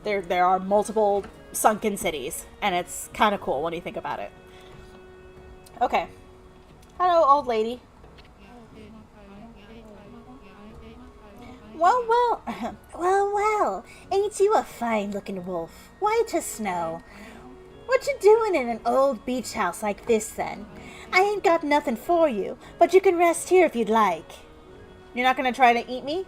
There are multiple sunken cities. And it's kind of cool when you think about it. Okay. Hello, old lady. Well, ain't you a fine-looking wolf? White as snow. What you doing in an old beach house like this, then? I ain't got nothing for you, but you can rest here if you'd like. You're not gonna try to eat me?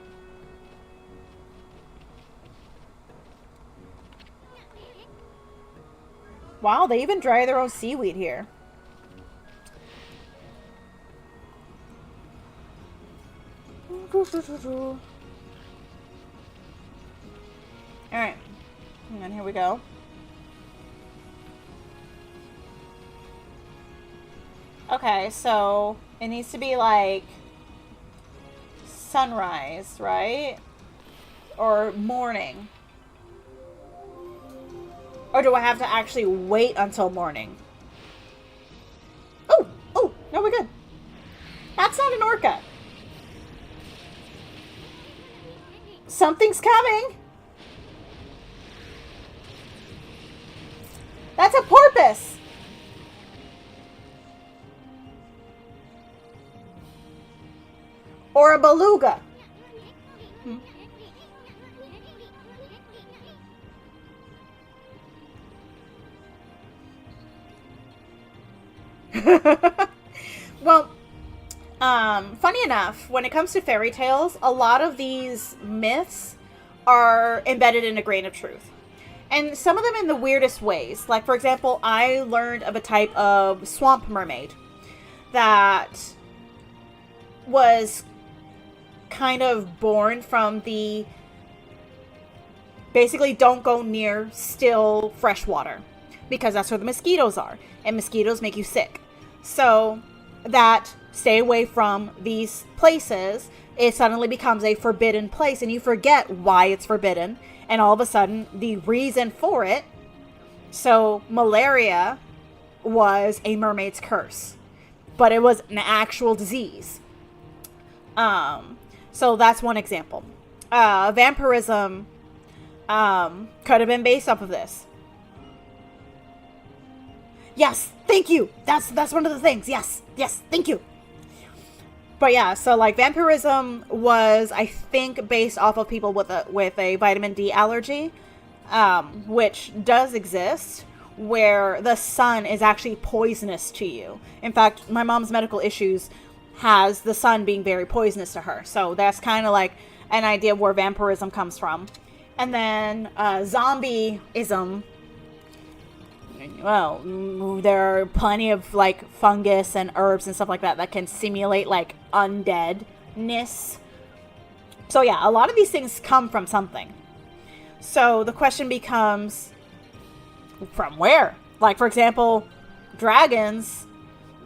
Wow, they even dry their own seaweed here. Alright. And then here we go. Okay, so it needs to be like sunrise, right? Or morning. Or do I have to actually wait until morning? Oh, no, we're good. That's not an orca. Something's coming. That's a porpoise. Or a beluga. Well, funny enough, when it comes to fairy tales, a lot of these myths are embedded in a grain of truth. And some of them in the weirdest ways. Like, for example, I learned of a type of swamp mermaid that was kind of born from the basically don't go near still fresh water because that's where the mosquitoes are, and mosquitoes make you sick. So that stay away from these places, it suddenly becomes a forbidden place, and you forget why it's forbidden, and all of a sudden the reason for it. So malaria was a mermaid's curse, but it was an actual disease. So that's one example. Vampirism could have been based off of this. Yes, thank you. That's one of the things. Yes, thank you. But yeah, so like vampirism was, I think, based off of people with a vitamin D allergy, which does exist, where the sun is actually poisonous to you. In fact, my mom's medical issues has the sun being very poisonous to her. So that's kind of like an idea of where vampirism comes from. And then zombieism. Well, there are plenty of like fungus and herbs and stuff like that can simulate like undeadness. So yeah, a lot of these things come from something. So the question becomes, from where? Like, for example, dragons.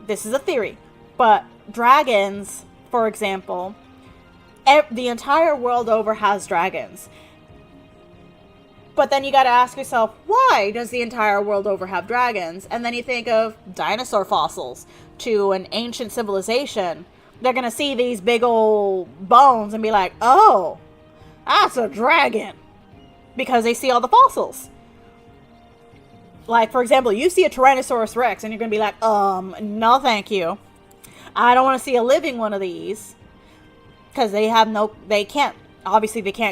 This is a theory, but dragons, for example, the entire world over has dragons. But then you got to ask yourself, why does the entire world over have dragons? And then you think of dinosaur fossils to an ancient civilization. They're going to see these big old bones and be like, oh, that's a dragon. Because they see all the fossils. Like, for example, you see a Tyrannosaurus Rex and you're going to be like, no thank you. I don't want to see a living one of these. Because they can't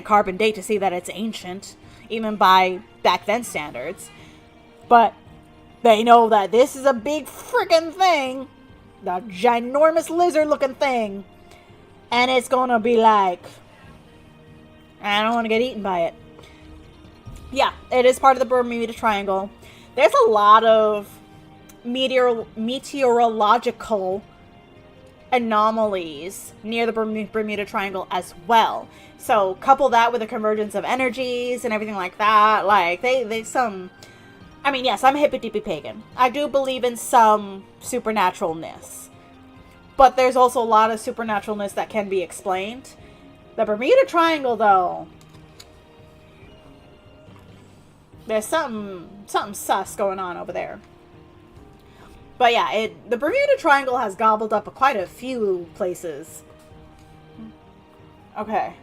carbon date to see that it's ancient. Even by back then standards. But they know that this is a big freaking thing. The ginormous lizard looking thing. And it's gonna be like, I don't want to get eaten by it. Yeah, it is part of the Bermuda Triangle. There's a lot of meteorological anomalies near the Bermuda Triangle as well. So couple that with the convergence of energies and everything like that. Like they some, I mean, yes, I'm a hippy-dippy pagan. I do believe in some supernaturalness, but there's also a lot of supernaturalness that can be explained. The Bermuda Triangle, though, there's something sus going on over there. But yeah, the Bermuda Triangle has gobbled up quite a few places. Okay.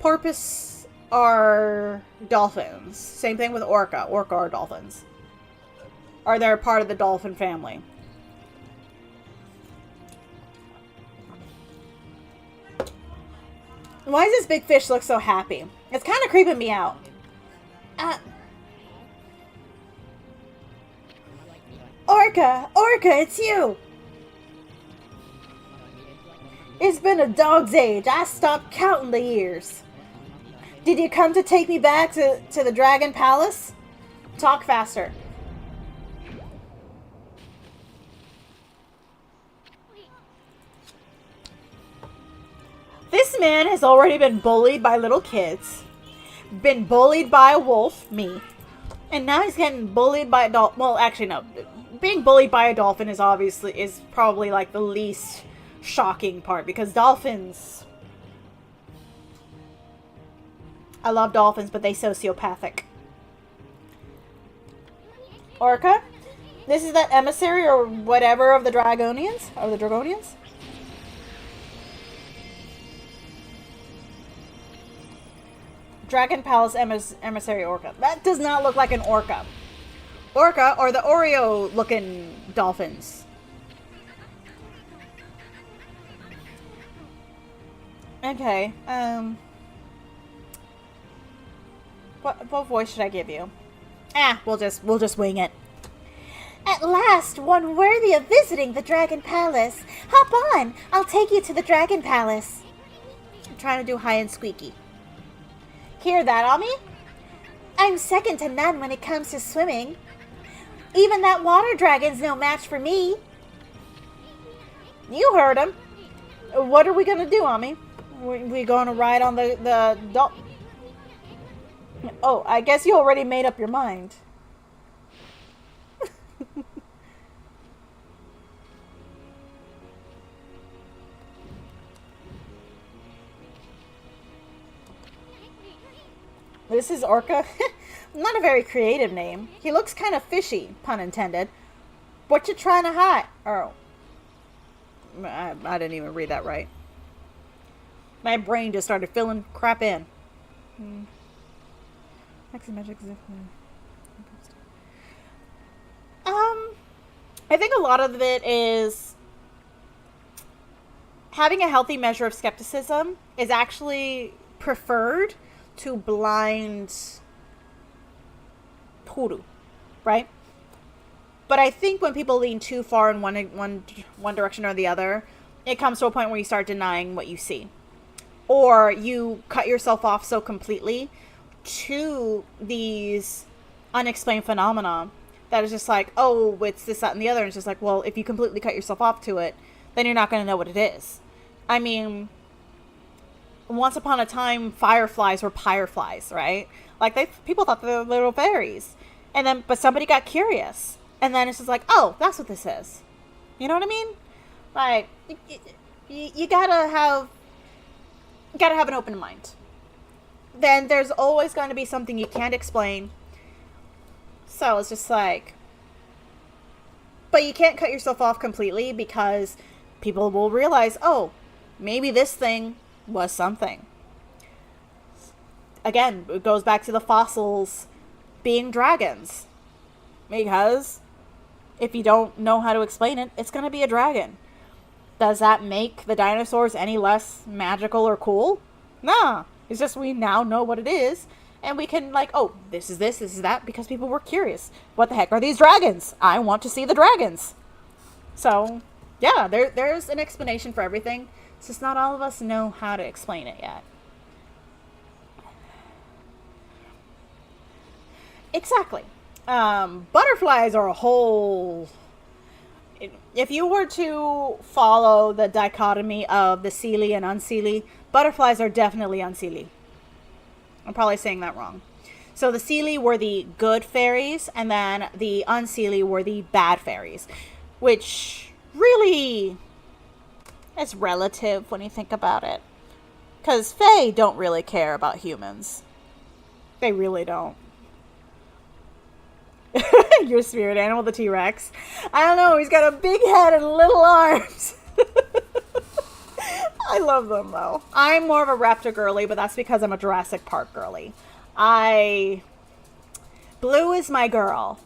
Porpoise are dolphins. Same thing with orca. Orca are dolphins. Or they're part of the dolphin family. Why does this big fish look so happy? It's kind of creeping me out. Orca, it's you! It's been a dog's age. I stopped counting the years. Did you come to take me back to the Dragon Palace? Talk faster. This man has already been bullied by little kids. Been bullied by a wolf, me. And now he's getting bullied by a dolphin. Well, actually, no. Being bullied by a dolphin is probably like the least shocking part, because dolphins, I love dolphins, but they sociopathic. Orca, this is that emissary or whatever of the Dragonians, Dragon Palace emissary orca. That does not look like an orca. Orca or the Oreo looking dolphins. Okay. What voice should I give you? We'll just wing it. At last, one worthy of visiting the Dragon Palace. Hop on, I'll take you to the Dragon Palace. I'm trying to do high and squeaky. Hear that, Ami? I'm second to none when it comes to swimming. Even that water dragon's no match for me. You heard him. What are we gonna do, Ami? We gonna ride on the doll? Oh, I guess you already made up your mind. This is Orca. Not a very creative name. He looks kind of fishy, pun intended. What you trying to hide? Oh. I didn't even read that right. My brain just started filling crap in. I think a lot of it is having a healthy measure of skepticism is actually preferred to blind Toru, right? But I think when people lean too far in one direction or the other, it comes to a point where you start denying what you see. Or you cut yourself off so completely to these unexplained phenomena that is just like, oh, it's this, that, and the other. And it's just like, well, if you completely cut yourself off to it, then you're not going to know what it is. I mean, once upon a time, fireflies were pyreflies, right? Like, people thought they were little fairies. But somebody got curious. And then it's just like, oh, that's what this is. You know what I mean? Like, you gotta have an open mind. Then there's always going to be something you can't explain. So it's just like, but you can't cut yourself off completely because people will realize, oh, maybe this thing was something. Again, it goes back to the fossils being dragons. Because if you don't know how to explain it, it's going to be a dragon. Does that make the dinosaurs any less magical or cool? Nah. It's just we now know what it is. And we can like, oh, this is that, because people were curious. What the heck are these dragons? I want to see the dragons. So, yeah, there's an explanation for everything. It's just not all of us know how to explain it yet. Exactly. Butterflies are a whole... If you were to follow the dichotomy of the Seelie and Unseelie, butterflies are definitely Unseelie. I'm probably saying that wrong. So the Seelie were the good fairies, and then the Unseelie were the bad fairies. Which really is relative when you think about it. Because Fae don't really care about humans. They really don't. Your spirit animal, the T-Rex. I don't know, he's got a big head and little arms. I love them, though. I'm more of a raptor girly, but that's because I'm a Jurassic Park girly. Blue is my girl.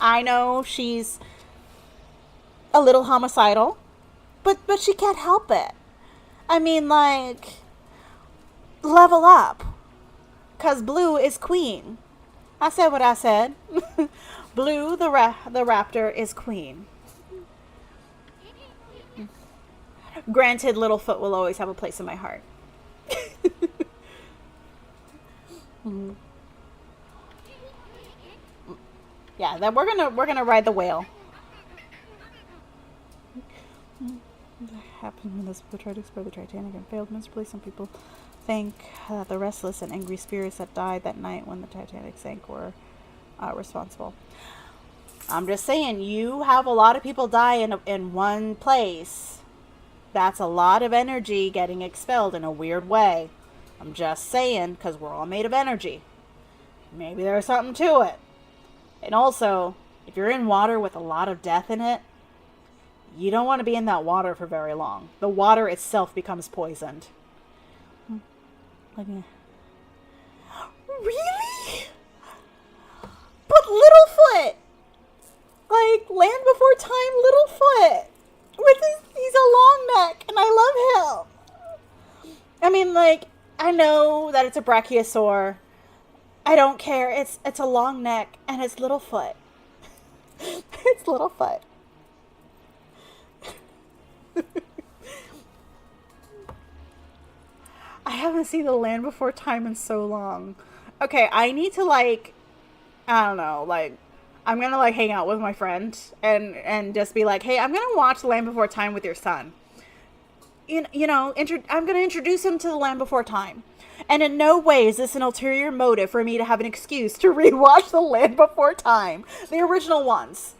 I know she's a little homicidal, but she can't help it. I mean, like, level up. Because Blue is queen. I said what I said. Blue, the raptor, is queen. Granted, Littlefoot will always have a place in my heart. Yeah, then we're gonna ride the whale. What happened when this boat tried to explore the Titanic and failed miserably? Some people think that the restless and angry spirits that died that night when the Titanic sank were responsible. I'm just saying, you have a lot of people die in one place. That's a lot of energy getting expelled in a weird way. I'm just saying, because we're all made of energy. Maybe there's something to it. And also, if you're in water with a lot of death in it, you don't want to be in that water for very long. The water itself becomes poisoned. Really? But Littlefoot! Like, Land Before Time Littlefoot! He's a long neck, and I love him! I mean, like, I know that it's a brachiosaur. I don't care. It's a long neck and it's little foot. It's little foot. I haven't seen The Land Before Time in so long. Okay, I need to like, I don't know, like, I'm gonna like hang out with my friend and just be like, hey, I'm gonna watch The Land Before Time with your son. I'm gonna introduce him to The Land Before Time. And in no way is this an ulterior motive for me to have an excuse to rewatch The Land Before Time, the original ones.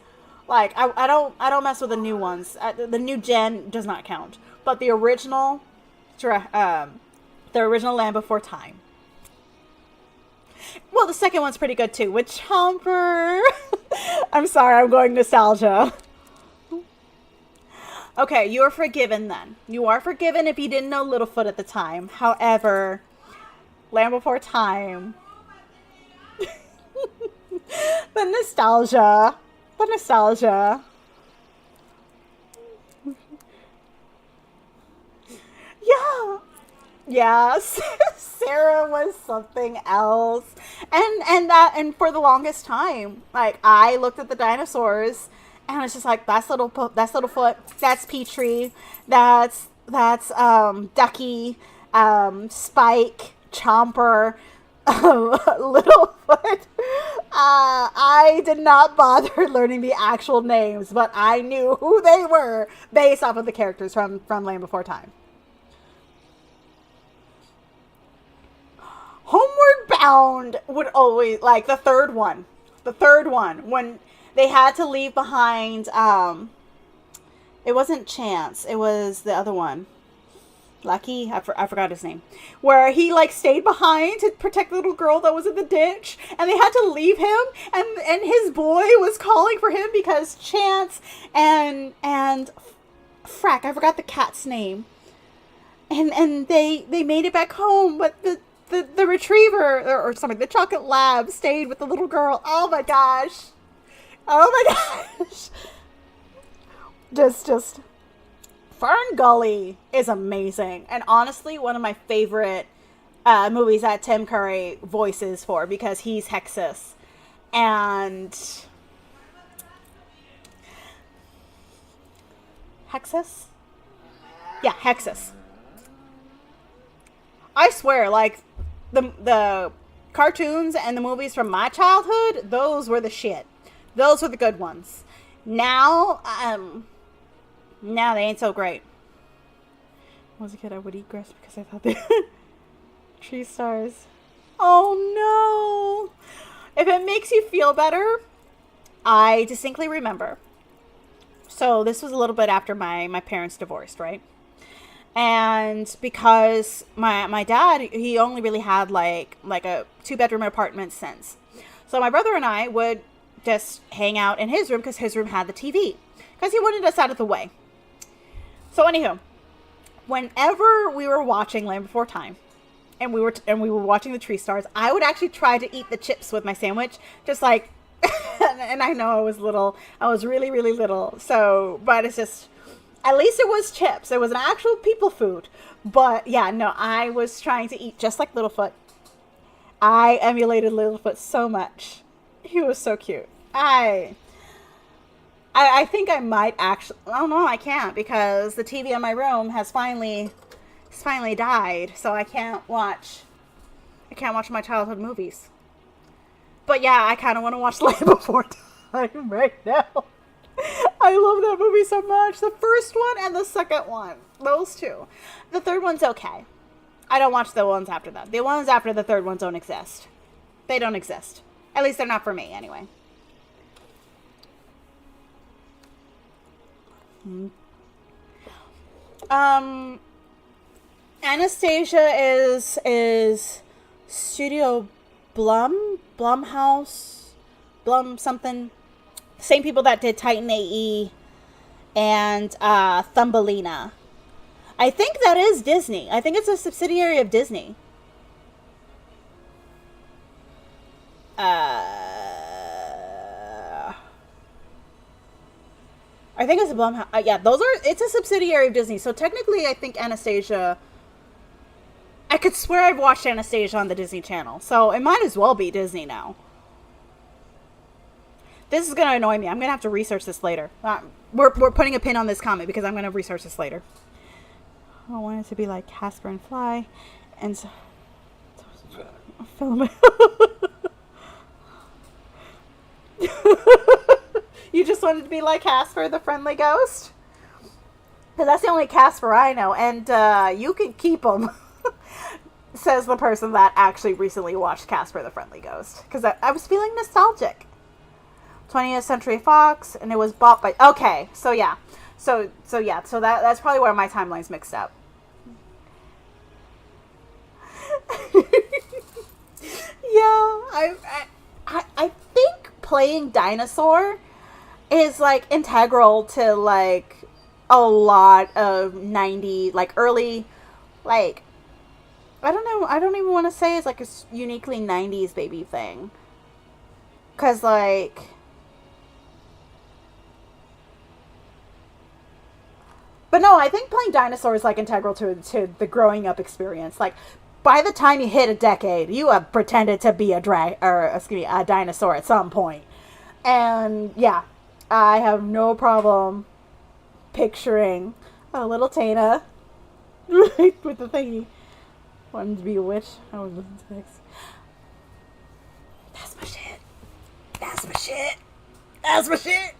Like I don't mess with the new ones. The new gen does not count, but the original Land Before Time. Well, the second one's pretty good too with Chomper. I'm sorry, I'm going nostalgia. Okay, you are forgiven then. You are forgiven if you didn't know Littlefoot at the time. However, Land Before Time. The nostalgia. The nostalgia. Yeah. Yes. Sarah was something else. And for the longest time, like I looked at the dinosaurs and it's just like that's Littlefoot, that's Petrie, that's Ducky, Spike, Chomper, Littlefoot. I did not bother learning the actual names, but I knew who they were based off of the characters from Land Before Time. Homeward Bound would always, like the third one when they had to leave behind, it wasn't Chance, it was the other one. Lucky, I forgot his name. Where he like stayed behind to protect the little girl that was in the ditch, and they had to leave him, and his boy was calling for him because Chance and frack, I forgot the cat's name. And they made it back home, but the retriever or something, the chocolate lab stayed with the little girl. Oh my gosh. Oh my gosh. Just Fern Gully is amazing. And honestly, one of my favorite movies that Tim Curry voices for because he's Hexus. And Hexus? Yeah, Hexus. I swear, like, the cartoons and the movies from my childhood, those were the shit. Those were the good ones. Now they ain't so great. When I was a kid, I would eat grass because I thought they tree stars. Oh no! If it makes you feel better, I distinctly remember. So this was a little bit after my parents divorced, right? And because my dad, he only really had like a 2-bedroom apartment since. So my brother and I would just hang out in his room because his room had the TV. Because he wanted us out of the way. So anywho, whenever we were watching Land Before Time, and we were watching the tree stars, I would actually try to eat the chips with my sandwich, just like, and I know I was little, I was really, really little. So, but it's just, at least it was chips. It was an actual people food. But yeah, no, I was trying to eat just like Littlefoot. I emulated Littlefoot so much. He was so cute. I think I might actually, oh no, I can't because the TV in my room has finally died. So I can't watch my childhood movies. But yeah, I kind of want to watch Land Before Time right now. I love that movie so much. The first one and the second one. Those two. The third one's okay. I don't watch the ones after that. The ones after the third ones don't exist. They don't exist. At least they're not for me, anyway. Anastasia is Studio Blumhouse, Blum something. Same people that did Titan AE and Thumbelina. I think that is Disney. I think it's a subsidiary of Disney. I think it's a Blumhouse. Yeah, it's a subsidiary of Disney. So technically, I think Anastasia I could swear I've watched Anastasia on the Disney Channel, so it might as well be Disney now. This is going to annoy me. I'm going to have to research this later. We're putting a pin on this comment because I'm going to research this later. I want it to be like Casper and Fly. And so... You just wanted to be like Casper, the friendly ghost? Because that's the only Casper I know. And you can keep him. Says the person that actually recently watched Casper, the Friendly Ghost. Because I was feeling nostalgic. 20th Century Fox, and it was bought by... Okay, so yeah. So that's probably where my timeline's mixed up. Yeah, I think playing dinosaur is, like, integral to, like, a lot of 90s, like, early, like... I don't know. I don't even want to say it's like a uniquely 90s baby thing. Because, like... But no, I think playing dinosaur is, like, integral to the growing up experience. Like, by the time you hit a decade, you have pretended to be a dinosaur at some point. And, yeah, I have no problem picturing a little Tana with the thingy. Wanted to be a witch. I was listening to this. That's my shit. That's my shit. That's my shit.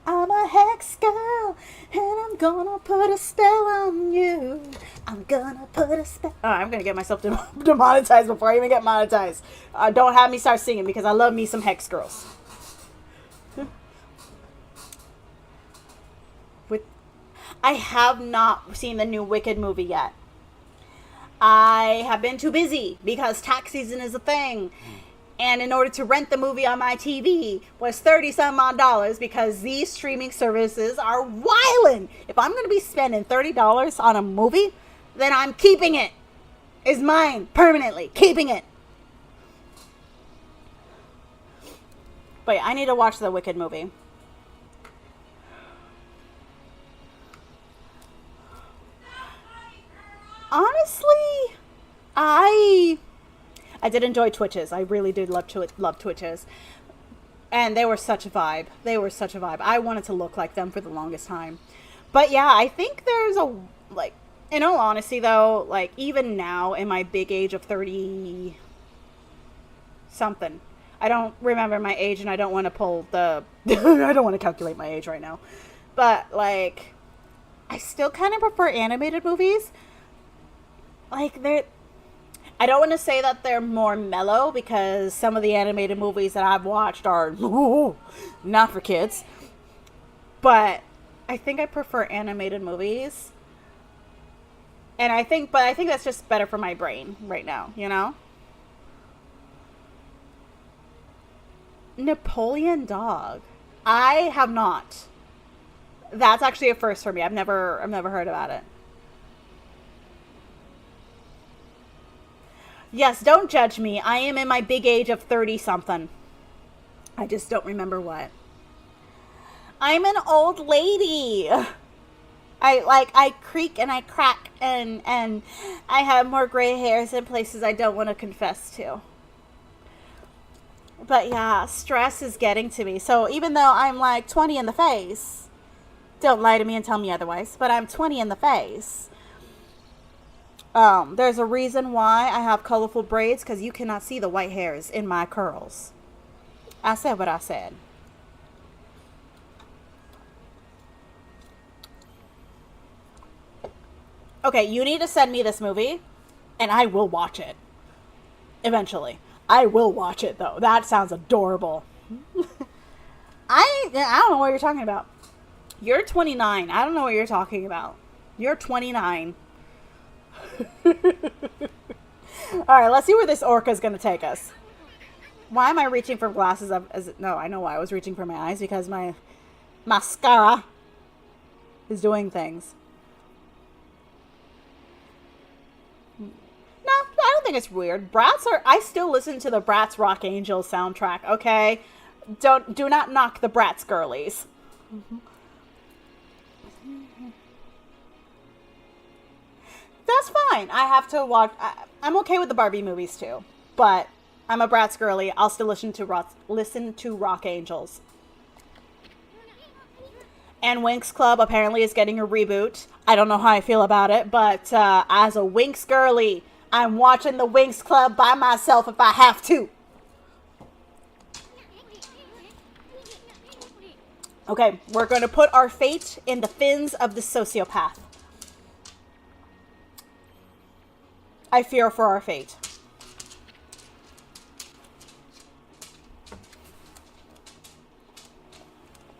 I'm a hex girl, and I'm gonna put a spell on you. I'm gonna put a spell. Oh, I'm gonna get myself demonetized before I even get monetized. Don't have me start singing because I love me some hex girls. I have not seen the new Wicked movie yet. I have been too busy because tax season is a thing. And in order to rent the movie on my TV was $30-some odd because these streaming services are wildin'. If I'm going to be spending $30 on a movie, then I'm keeping it. It's mine permanently. Keeping it. But yeah, I need to watch the Wicked movie. Honestly, I did enjoy Twitches. I really did love Twitches. And they were such a vibe. I wanted to look like them for the longest time. But yeah, I think there's like, in all honesty though, like, even now in my big age of 30 something, I don't remember my age and I don't want to pull the, I don't want to calculate my age right now. But, like, I still kind of prefer animated movies. Like, I don't want to say that they're more mellow because some of the animated movies that I've watched are not for kids. But I think I prefer animated movies. And I think that's just better for my brain right now, you know? Napoleon Dog. I have not. That's actually a first for me. I've never heard about it. Yes, don't judge me. I am in my big age of 30-something. I just don't remember what. I'm an old lady. I creak and I crack and I have more gray hairs in places I don't want to confess to. But yeah, stress is getting to me. So even though I'm like 20 in the face, don't lie to me and tell me otherwise, but I'm 20 in the face. There's a reason why I have colorful braids, because you cannot see the white hairs in my curls. I said what I said. Okay, you need to send me this movie, and I will watch it. Eventually. I will watch it, though. That sounds adorable. I don't know what you're talking about. You're 29. I don't know what you're talking about. You're 29. Alright, let's see where this orca is going to take us. Why am I reaching for glasses? No, I know why I was reaching for my eyes. Because my mascara is doing things. No, I don't think it's weird. I still listen to the Bratz Rock Angels soundtrack, okay? Do not knock the Bratz girlies. that's fine. I have to watch. I'm okay with the Barbie movies too, but I'm a Bratz girly. I'll still listen to Rock Angels. And Winx Club apparently is getting a reboot. I don't know how I feel about it, but as a Winx girly, I'm watching the Winx Club by myself if I have to. Okay, we're going to put our fate in the fins of the sociopath. I fear for our fate.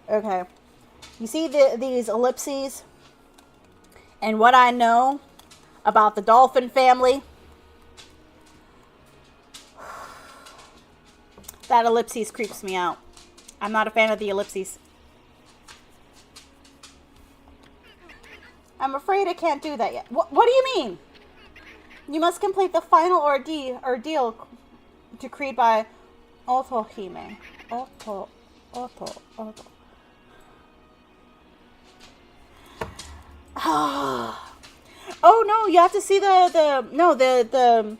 Okay. You see these ellipses? And what I know about the dolphin family? That ellipses creeps me out. I'm not a fan of the ellipses. I'm afraid I can't do that yet. What do you mean? You must complete the final ordeal decreed by Otohime. Oto. Oh no, you have to see the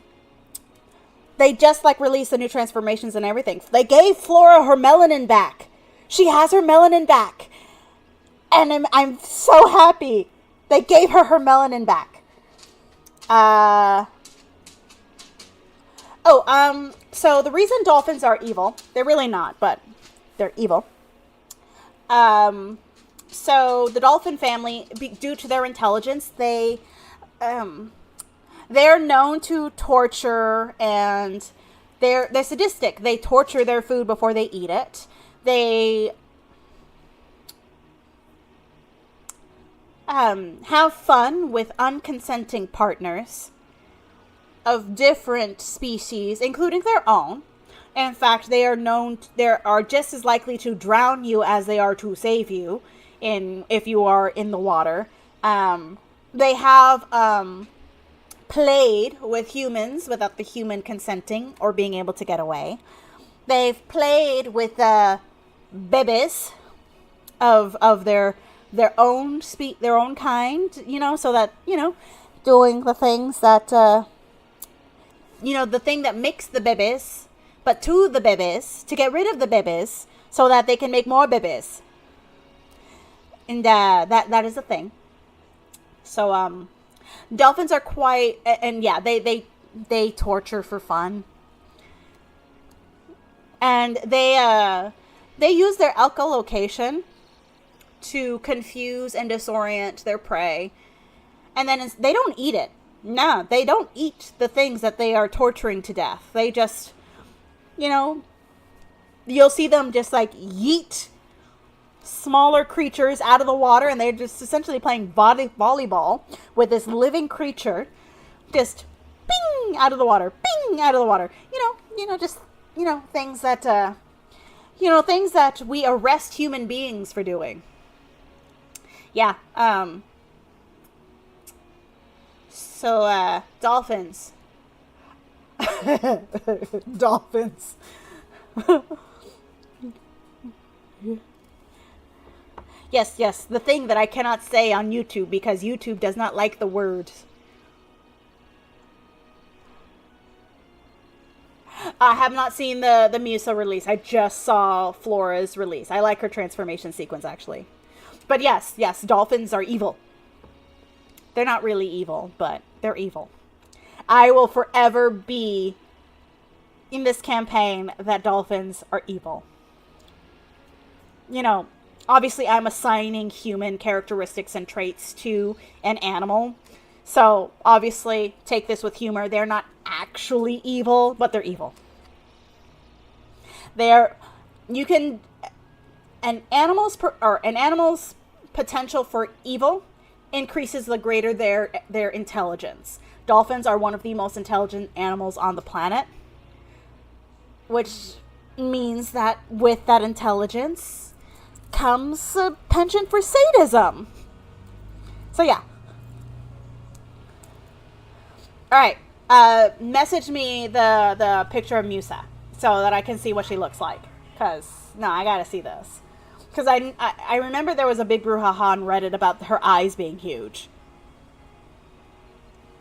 they just like released the new transformations and everything. They gave Flora her melanin back. She has her melanin back. And I'm so happy. They gave her melanin back. So the reason dolphins are evil, they're really not, but they're evil. So the dolphin family, due to their intelligence, they're known to torture, and they're sadistic. They torture their food before they eat it. They have fun with unconsenting partners of different species, including their own. In fact, they are just as likely to drown you as they are to save you if you are in the water. They have played with humans without the human consenting or being able to get away. They've played with babies of their own their own kind, so that, doing the things that, the thing that makes the babies, but to the babies, to get rid of the babies, so that they can make more babies. And that is a thing. So, dolphins are quite, and yeah, they torture for fun. And they use their echolocation to confuse and disorient their prey. And then they don't eat it. No, they don't eat the things that they are torturing to death. They just, you'll see them just like yeet smaller creatures out of the water, and they're just essentially playing volleyball with this living creature, just bing out of the water, bing out of the water. Things that, things that we arrest human beings for doing. Yeah. So, dolphins. Dolphins. Yes, the thing that I cannot say on YouTube because YouTube does not like the words. I have not seen the Musa release. I just saw Flora's release. I like her transformation sequence, actually. But yes, dolphins are evil. They're not really evil, but they're evil. I will forever be in this campaign that dolphins are evil. Obviously I'm assigning human characteristics and traits to an animal. So, obviously, take this with humor. They're not actually evil, but they're evil. An animal's potential for evil increases the greater their intelligence. Dolphins are one of the most intelligent animals on the planet, which means that with that intelligence comes a penchant for sadism. So yeah. Alright, message me the picture of Musa so that I can see what she looks like. Because, no, I gotta see this. Because I remember there was a big brouhaha on Reddit about her eyes being huge.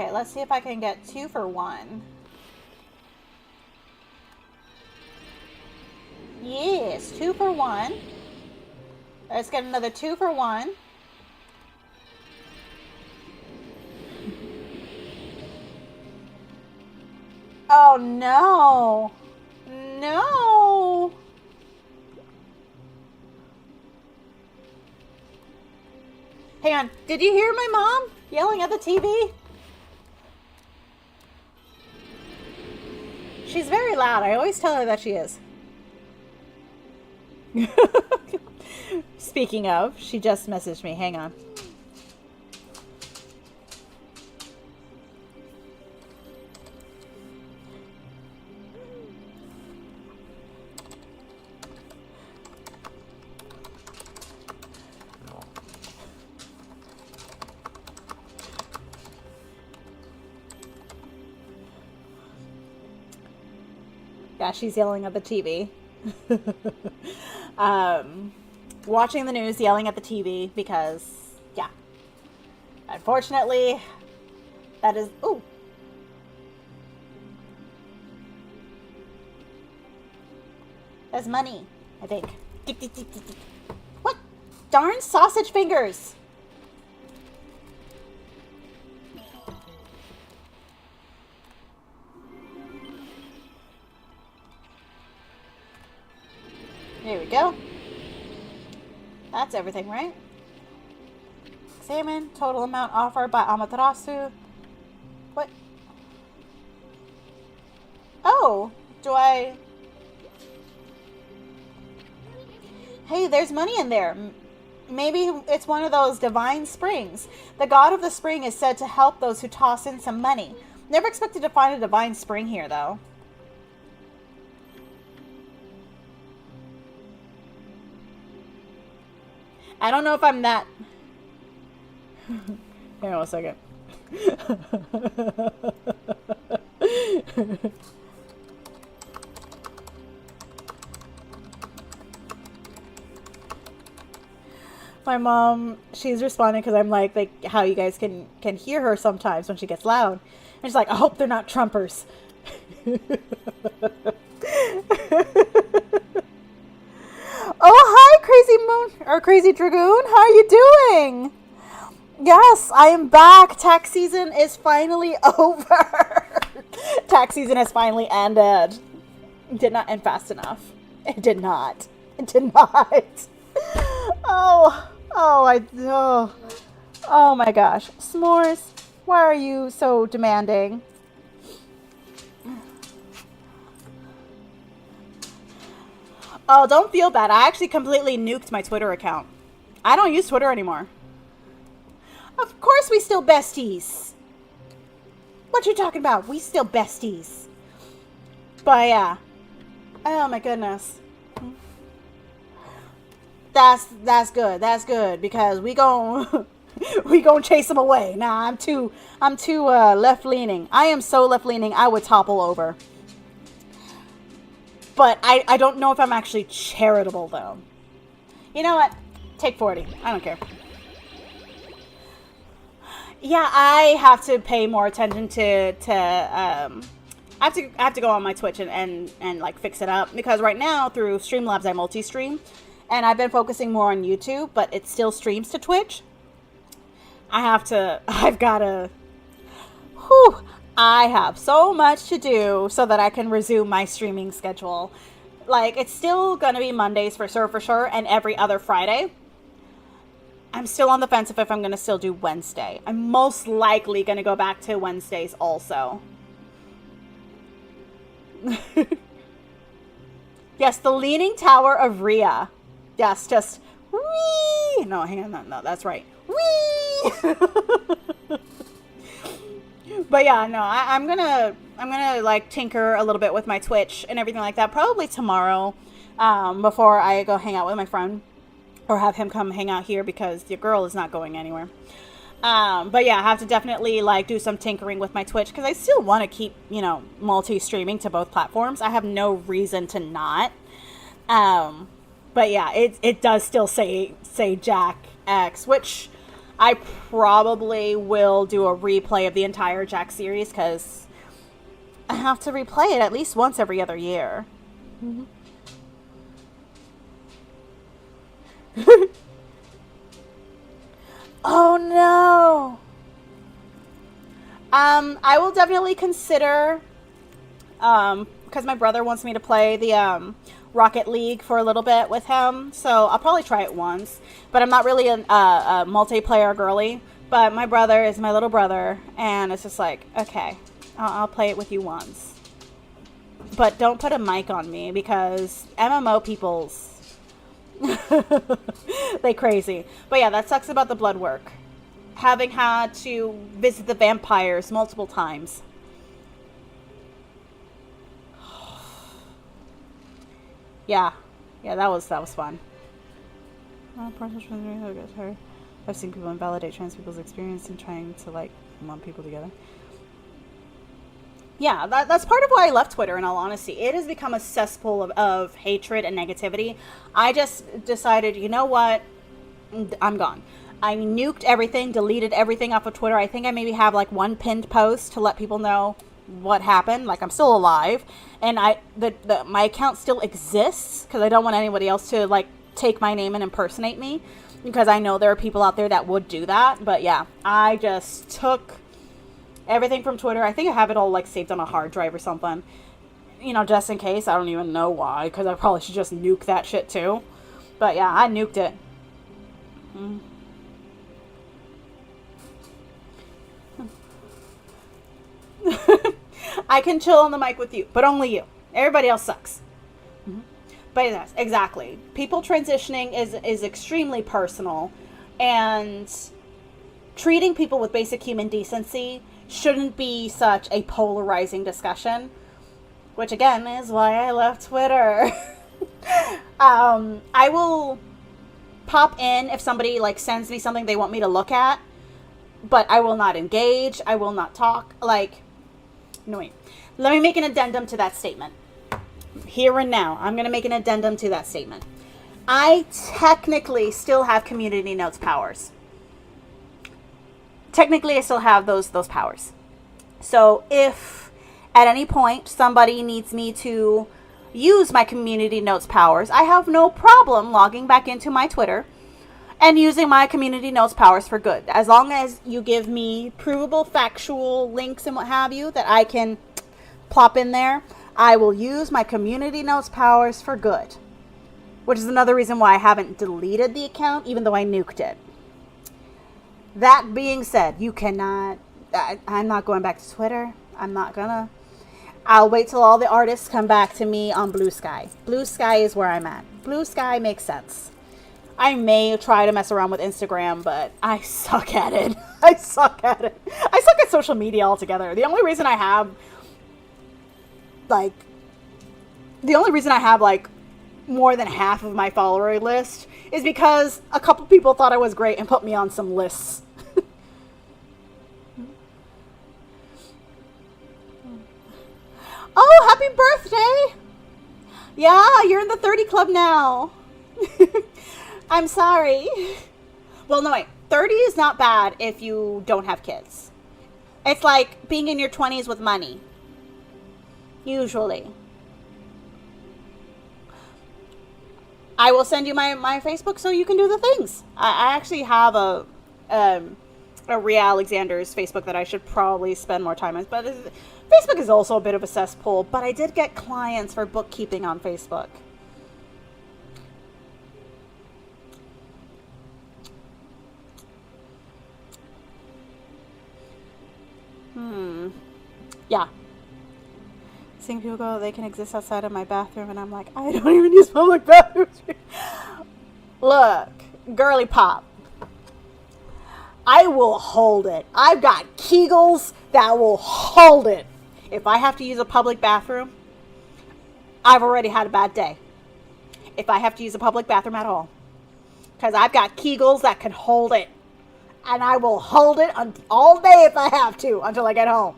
Okay, let's see if I can get 2 for 1. Yes, 2 for 1. Let's get another 2 for 1. Oh no. No. Hang on. Did you hear my mom yelling at the TV? She's very loud. I always tell her that she is. Speaking of, she just messaged me. Hang on. Yeah, she's yelling at the TV. Watching the news, yelling at the TV because, yeah. Unfortunately, that is... Ooh. That's money, I think. What? Darn sausage fingers! There we go. That's everything, right? Examine total amount offered by Amaterasu. What? Oh, do I... Hey, there's money in there. Maybe it's one of those divine springs. The god of the spring is said to help those who toss in some money. Never expected to find a divine spring here, though. I don't know if I'm that... Hang on a second. My mom, she's responding because I'm like how you guys can hear her sometimes when she gets loud. And she's like, I hope they're not Trumpers. Oh, hi, Crazy Moon, or Crazy Dragoon. How are you doing? Yes, I am back. Tax season is finally over. Tax season has finally ended. It did not end fast enough. It did not. It did not. Oh my gosh. S'mores, why are you so demanding? Oh, don't feel bad. I actually completely nuked my Twitter account. I don't use Twitter anymore. Of course we still besties. What you talking about? We still besties. But yeah. Oh my goodness. That's good. That's good because we gon' we gon' chase them away. Nah, I'm too left leaning. I am so left leaning. I would topple over. But I don't know if I'm actually charitable, though. You know what? Take 40. I don't care. Yeah, I have to pay more attention to I have to go on my Twitch and like fix it up. Because right now, through Streamlabs, I multi-stream. And I've been focusing more on YouTube, but it still streams to Twitch. I have so much to do so that I can resume my streaming schedule. Like, it's still going to be Mondays for sure, and every other Friday. I'm still on the fence if I'm going to still do Wednesday. I'm most likely going to go back to Wednesdays also. Yes, the Leaning Tower of Rhea. Yes, just... Whee! No, hang on. No, that's right. Whee! But yeah, no, I'm gonna like tinker a little bit with my Twitch and everything like that. Probably tomorrow, before I go hang out with my friend, or have him come hang out here because your girl is not going anywhere. But yeah, I have to definitely like do some tinkering with my Twitch because I still want to keep, you know, multi-streaming to both platforms. I have no reason to not. But yeah, it does still say Jack X, which I probably will do a replay of the entire Jack series because I have to replay it at least once every other year. Mm-hmm. Oh no. I will definitely consider, because my brother wants me to play the Rocket League for a little bit with him, so I'll probably try it once. But I'm not really a multiplayer girly. But my brother is my little brother, and it's just like, okay, I'll play it with you once. But don't put a mic on me because MMO people's they crazy. But yeah, that sucks about the blood work. Having had to visit the vampires multiple times. Yeah, that was fun. I've seen people invalidate trans people's experience and trying to like lump people together. Yeah, that's part of why I left Twitter, in all honesty. It has become a cesspool of hatred and negativity. I just decided, you know what? I'm gone. I nuked everything, deleted everything off of Twitter. I think I maybe have like one pinned post to let people know what happened. Like, I'm still alive. And my account still exists because I don't want anybody else to like take my name and impersonate me, because I know there are people out there that would do that. But yeah, I just took everything from Twitter. I think I have it all like saved on a hard drive or something, you know, just in case. I don't even know why, because I probably should just nuke that shit too. But yeah, I nuked it. I can chill on the mic with you, but only you. Everybody else sucks. But yes, exactly. People transitioning is extremely personal, and treating people with basic human decency shouldn't be such a polarizing discussion, which again is why I left Twitter. I will pop in if somebody like sends me something they want me to look at, but I will not engage. I will not talk. Like, no, wait. Let me make an addendum to that statement. Here and now, I'm going to make an addendum to that statement. I technically still have community notes powers. Technically, I still have those powers. So if at any point somebody needs me to use my community notes powers, I have no problem logging back into my Twitter and using my community notes powers for good. As long as you give me provable, factual links and what have you that I can plop in there, I will use my community notes powers for good. Which is another reason why I haven't deleted the account, even though I nuked it. That being said, you cannot... I'm not going back to Twitter. I'm not gonna. I'll wait till all the artists come back to me on Blue Sky. Blue Sky is where I'm at. Blue Sky makes sense. I may try to mess around with Instagram, but I suck at it. I suck at social media altogether. The only reason I have more than half of my follower list is because a couple people thought I was great and put me on some lists. Oh, happy birthday! Yeah, you're in the 30 club now. I'm sorry. Well, no, wait. 30 is not bad if you don't have kids. It's like being in your 20s with money. Usually. I will send you my Facebook so you can do the things. I actually have a Rhea Alexander's Facebook that I should probably spend more time on. But Facebook is also a bit of a cesspool. But I did get clients for bookkeeping on Facebook. Yeah. Seeing people go, they can exist outside of my bathroom, and I'm like, I don't even use public bathrooms. Look, girly pop. I will hold it. I've got Kegels that will hold it. If I have to use a public bathroom, I've already had a bad day. If I have to use a public bathroom at all. Because I've got Kegels that can hold it. And I will hold it all day if I have to, until I get home.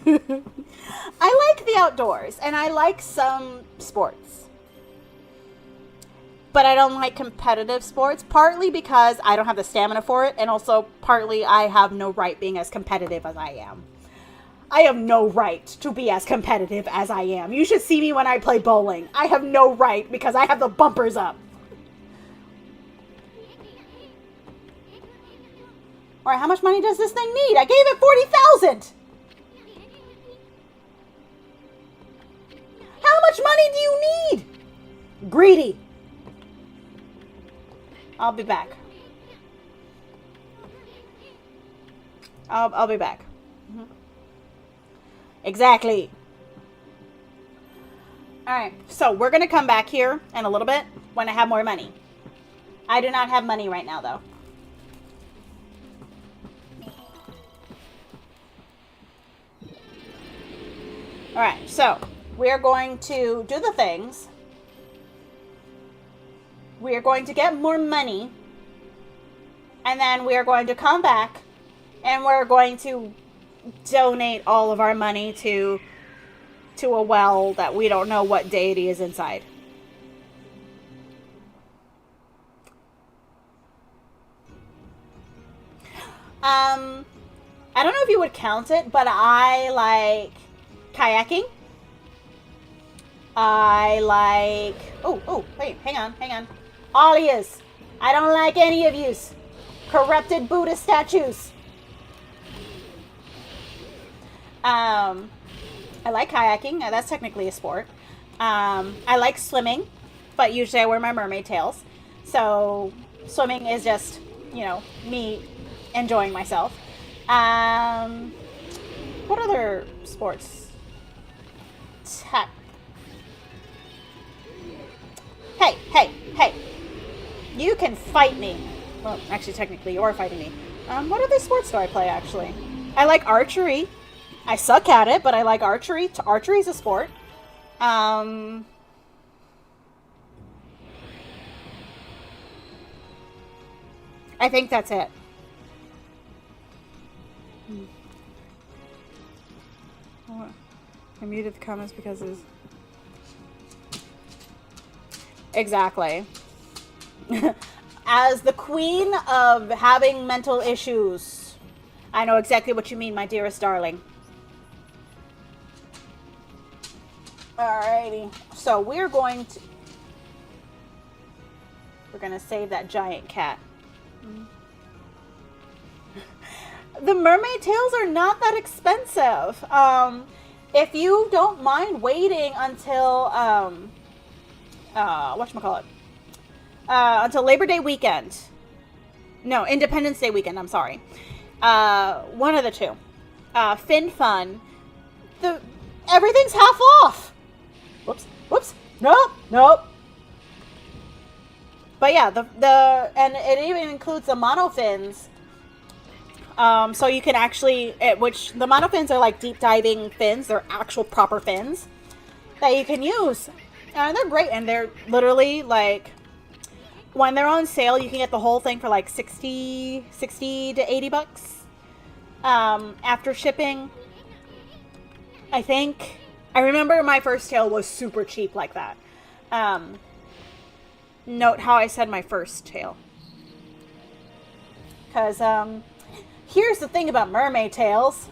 I like the the outdoors, and I like some sports. But I don't like competitive sports, partly because I don't have the stamina for it, and also partly I have no right being as competitive as I am. I have no right to be as competitive as I am. You should see me when I play bowling. I have no right because I have the bumpers up. Alright, how much money does this thing need? I gave it 40,000! How much money do you need? Greedy. I'll be back. I'll be back. Mm-hmm. Exactly. Alright, so we're going to come back here in a little bit when I have more money. I do not have money right now, though. Alright, so we're going to do the things. We are going to get more money. And then we are going to come back. And we're going to donate all of our money to a well that we don't know what deity is inside. I don't know if you would count it, but I like kayaking. I like... Oh, wait, hang on. All yous. I don't like any of yous. Corrupted Buddha statues. I like kayaking. That's technically a sport. I like swimming, but usually I wear my mermaid tails. So swimming is just, me enjoying myself. What other sports? Hey. You can fight me. Well, actually, technically, you're fighting me. What other sports do I play, actually? I like archery. I suck at it, but I like archery. Archery is a sport. I think that's it. I muted the comments because it's... Exactly. As the queen of having mental issues, I know exactly what you mean, my dearest darling. Alrighty. So we're going to save that giant cat. The mermaid tails are not that expensive. If you don't mind waiting until whatchamacallit? Until Labor Day weekend. No, Independence Day weekend, I'm sorry. One of the two. Fin Fun. Everything's half off. Whoops. Nope. But yeah, and it even includes the monofins. So you can actually, which the monofins are like deep diving fins. They're actual proper fins that you can use. They're great, and they're literally like, when they're on sale, you can get the whole thing for like 60 to 80 bucks. After shipping, I think. I remember my first tail was super cheap like that. Note how I said my first tail. Because, here's the thing about mermaid tails.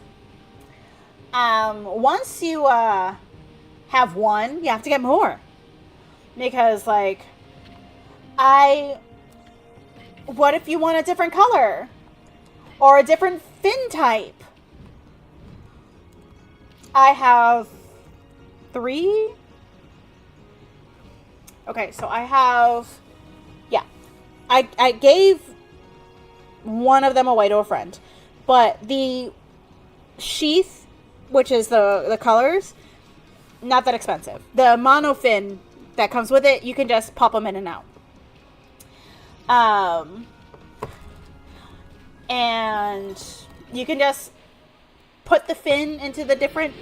Once you have one, you have to get more. Because, like, what if you want a different color? Or a different fin type? I have 3. Okay, so I have... Yeah. I gave one of them away to a friend. But the sheath, which is the colors, not that expensive. The monofin that comes with it, you can just pop them in and out. And you can just put the fin into the different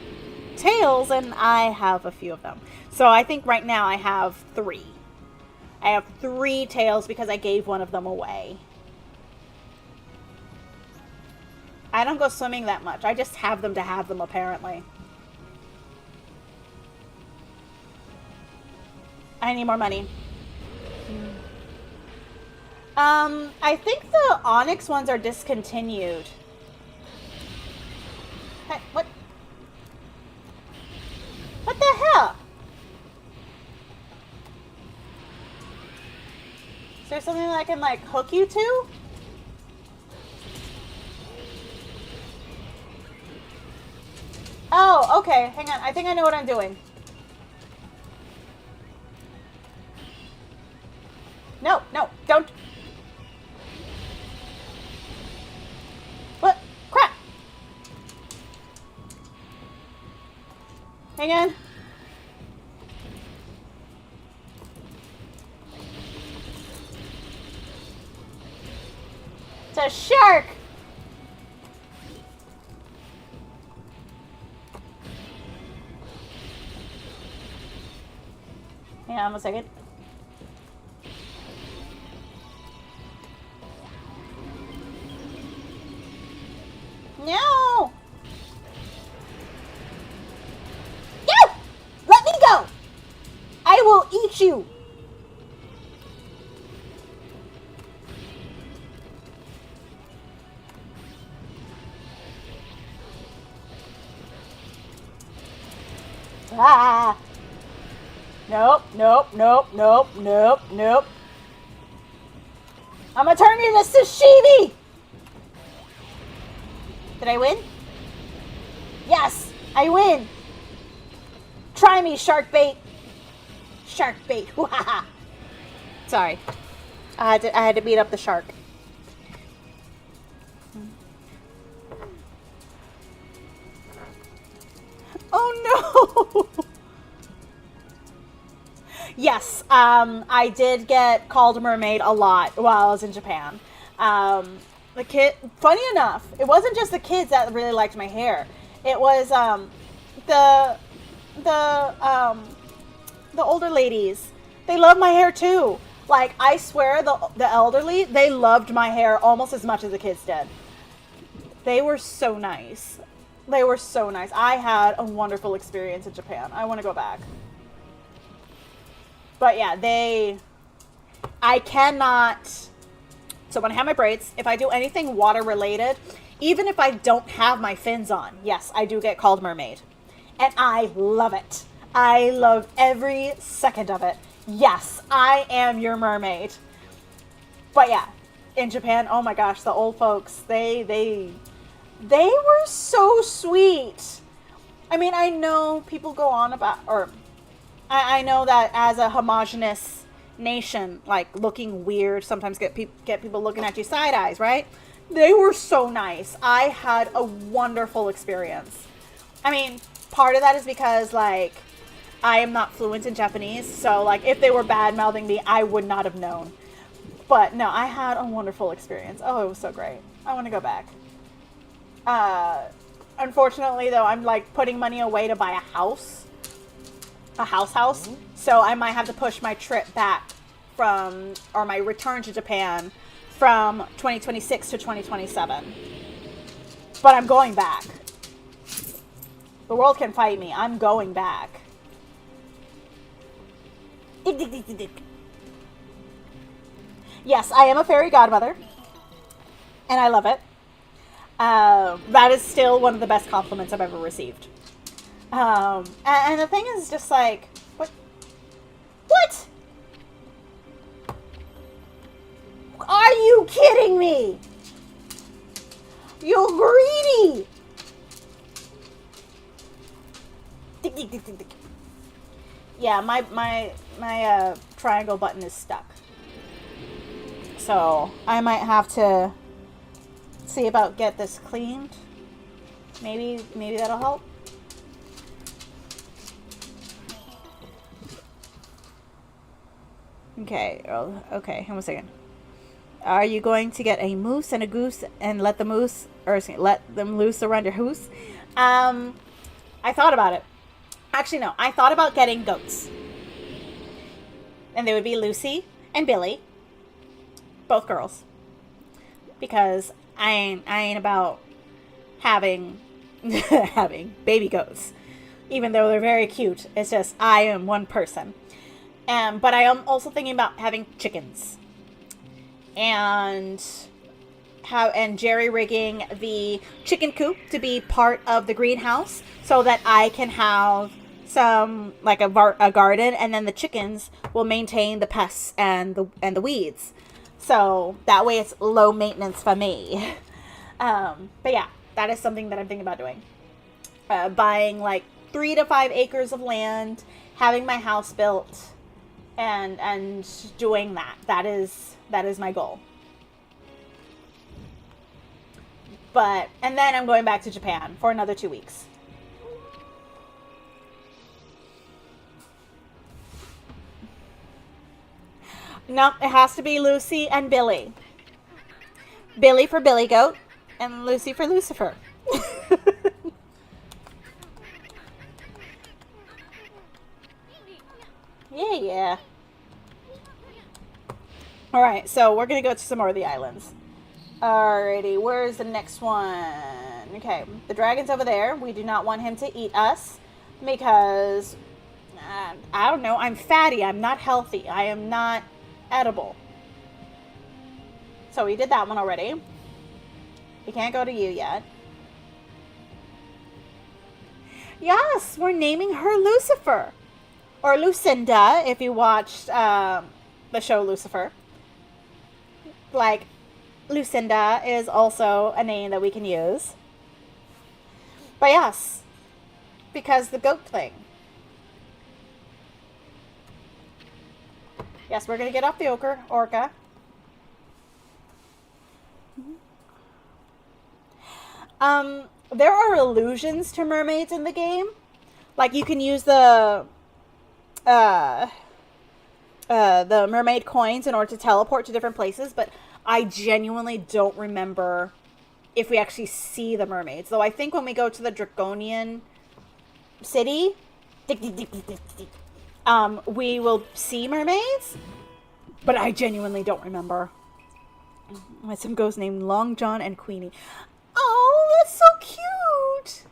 tails, and I have a few of them. So I think right now I have 3. I have 3 tails because I gave one of them away. I don't go swimming that much. I just have them to have them, apparently. I need more money. I think the Onyx ones are discontinued. Hey, what? What the hell? Is there something that I can, like, hook you to? Oh, okay. Hang on. I think I know what I'm doing. No, no, don't. What? Crap. Hang on. It's a shark. Hang on 1 second. No! No! Let me go! I will eat you! Ah! Nope, nope, nope, nope, nope, nope. I'm gonna turn you into sashimi! Did I win? Yes, I win. Try me, shark bait. Shark bait. Sorry. I had to beat up the shark. Oh no! Yes, I did get called mermaid a lot while I was in Japan. The kid, funny enough, it wasn't just the kids that really liked my hair. It was the older ladies. They love my hair too. Like, I swear, the elderly, they loved my hair almost as much as the kids did. They were so nice. They were so nice. I had a wonderful experience in Japan. I want to go back. But yeah, I cannot. So when I have my braids, if I do anything water related, even if I don't have my fins on, yes, I do get called mermaid. And I love it. I love every second of it. Yes, I am your mermaid. But yeah, in Japan, oh my gosh, the old folks, they were so sweet. I mean, I know people go on about, or I know that as a homogenous nation, like, looking weird sometimes get people looking at you side eyes, right? They were so nice. I had a wonderful experience. I mean, part of that is because, like, I am not fluent in Japanese, so, like, if they were bad-mouthing me, I would not have known. But no, I had a wonderful experience. Oh, it was so great. I want to go back. Unfortunately, though, I'm, like, putting money away to buy a house. A house. So I might have to push my trip back or my return to Japan from 2026 to 2027. But I'm going back. The world can fight me. I'm going back. Yes, I am a fairy godmother. And I love it. That is still one of the best compliments I've ever received. And the thing is just like, what? Are you kidding me? You're greedy. Yeah, my triangle button is stuck. So I might have to see about get this cleaned. Maybe that'll help. Okay, okay, hang on a second. Are you going to get a moose and a goose and let them loose around your house? I thought about it. Actually, no, I thought about getting goats. And they would be Lucy and Billy. Both girls. Because I ain't about having baby goats. Even though they're very cute. It's just, I am one person. But I am also thinking about having chickens. And jerry rigging the chicken coop to be part of the greenhouse so that I can have some like a garden, and then the chickens will maintain the pests and the weeds. So that way it's low maintenance for me. But yeah, that is something that I'm thinking about doing. Buying like 3 to 5 acres of land, having my house built, and doing that. That is my goal. And then I'm going back to Japan for another 2 weeks. Nope, it has to be Lucy and Billy. Billy for Billy Goat, and Lucy for Lucifer. Yeah. Alright, so we're gonna go to some more of the islands. Alrighty, where's the next one? Okay, the dragon's over there. We do not want him to eat us because, I don't know, I'm fatty. I'm not healthy. I am not edible. So we did that one already. We can't go to you yet. Yes, we're naming her Lucifer. Or Lucinda, if you watched the show Lucifer. Like, Lucinda is also a name that we can use. But yes, because the goat thing. Yes, we're going to get off the orca. There are allusions to mermaids in the game. Like, you can use the mermaid coins in order to teleport to different places, but I genuinely don't remember if we actually see the mermaids. Though I think when we go to the Draconian city, we will see mermaids, but I genuinely don't remember. My sim goes named Long John and Queenie. Oh, that's so cute.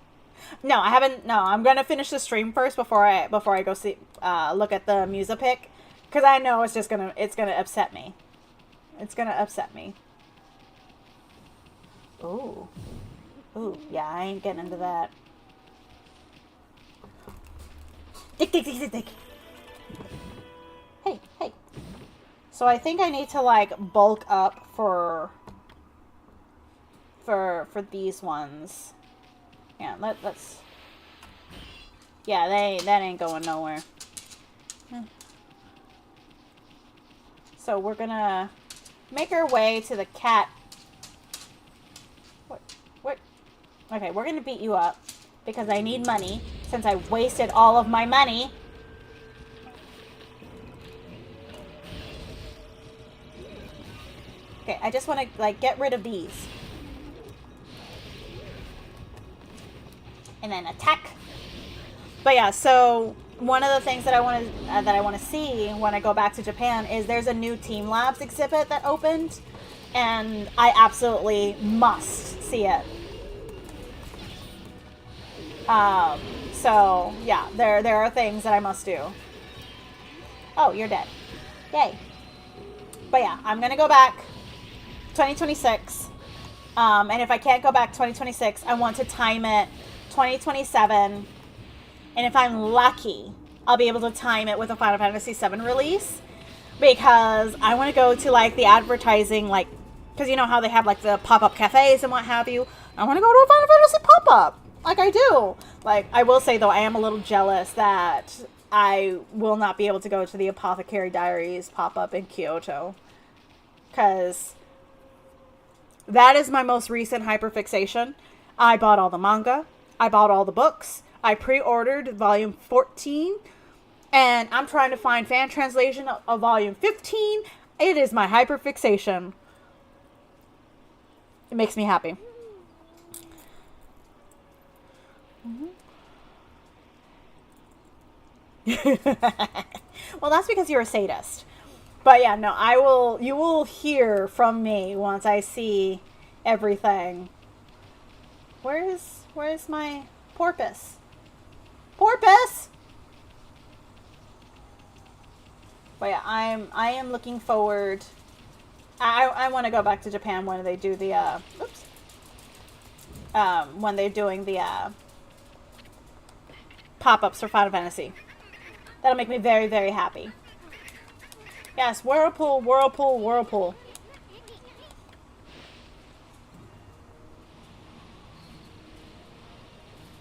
No, I haven't. No, I'm gonna finish the stream first before I go see look at the Musapic, because I know it's gonna upset me. It's gonna upset me. Ooh, yeah, I ain't getting into that. Dick. Hey. So I think I need to like bulk up for these ones. Yeah, let's. Yeah, that ain't going nowhere. So we're gonna make our way to the cat. What? Okay, we're gonna beat you up because I need money since I wasted all of my money. Okay, I just want to like get rid of these. And then attack. But yeah, so one of the things that I want to see when I go back to Japan is there's a new Team Labs exhibit that opened, and I absolutely must see it. So yeah, there are things that I must do. Oh, you're dead. Yay. But yeah, I'm gonna go back 2026. And if I can't go back 2026, I want to time it 2027, and if I'm lucky, I'll be able to time it with a Final Fantasy VII release, because I want to go to like the advertising, like, because you know how they have like the pop-up cafes and what have you. I want to go to a Final Fantasy pop-up, like I do. Like, I will say though, I am a little jealous that I will not be able to go to the Apothecary Diaries pop-up in Kyoto, because that is my most recent hyperfixation. I bought all the manga. I bought all the books. I pre-ordered volume 14. And I'm trying to find fan translation of volume 15. It is my hyperfixation. It makes me happy. Well, that's because you're a sadist. But yeah, no, you will hear from me once I see everything. Where's my porpoise? Porpoise! But yeah, I am looking forward. I want to go back to Japan when they do the oops. When they're doing the pop-ups for Final Fantasy. That'll make me very, very happy. Yes, whirlpool, whirlpool, whirlpool.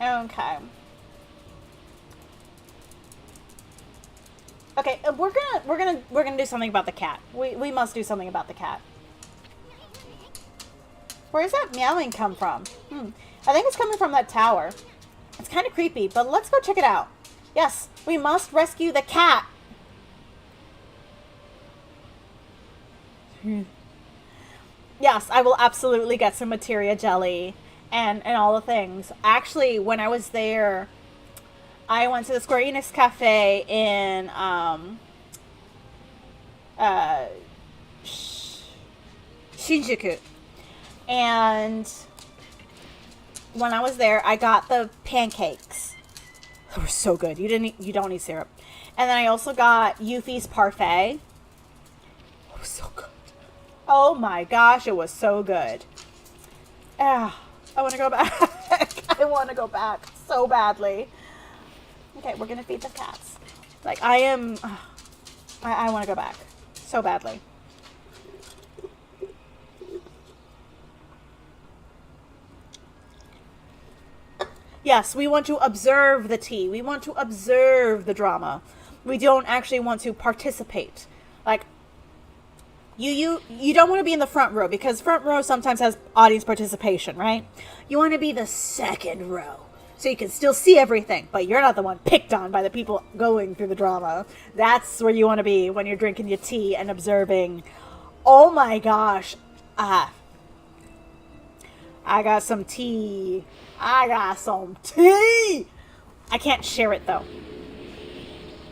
Okay. Okay, we're gonna do something about the cat. We must do something about the cat. Where does that meowing come from? I think it's coming from that tower. It's kind of creepy, but let's go check it out. Yes, we must rescue the cat. Yes, I will absolutely get some materia jelly and all the things. Actually, when I was there, I went to the Square Enix Cafe in Shinjuku. And when I was there, I got the pancakes. They were so good. You don't need syrup. And then I also got Yuffie's parfait. It was so good. Oh my gosh, it was so good. Ah, I want to go back. I want to go back so badly. Okay, we're gonna feed the cats. Like I want to go back so badly. Yes, we want to observe the tea. We want to observe the drama. We don't actually want to participate. Like, you don't want to be in the front row because front row sometimes has audience participation, right? You want to be the second row so you can still see everything, but you're not the one picked on by the people going through the drama. That's where you want to be when you're drinking your tea and observing. Oh my gosh. I got some tea. I got some tea. I can't share it though.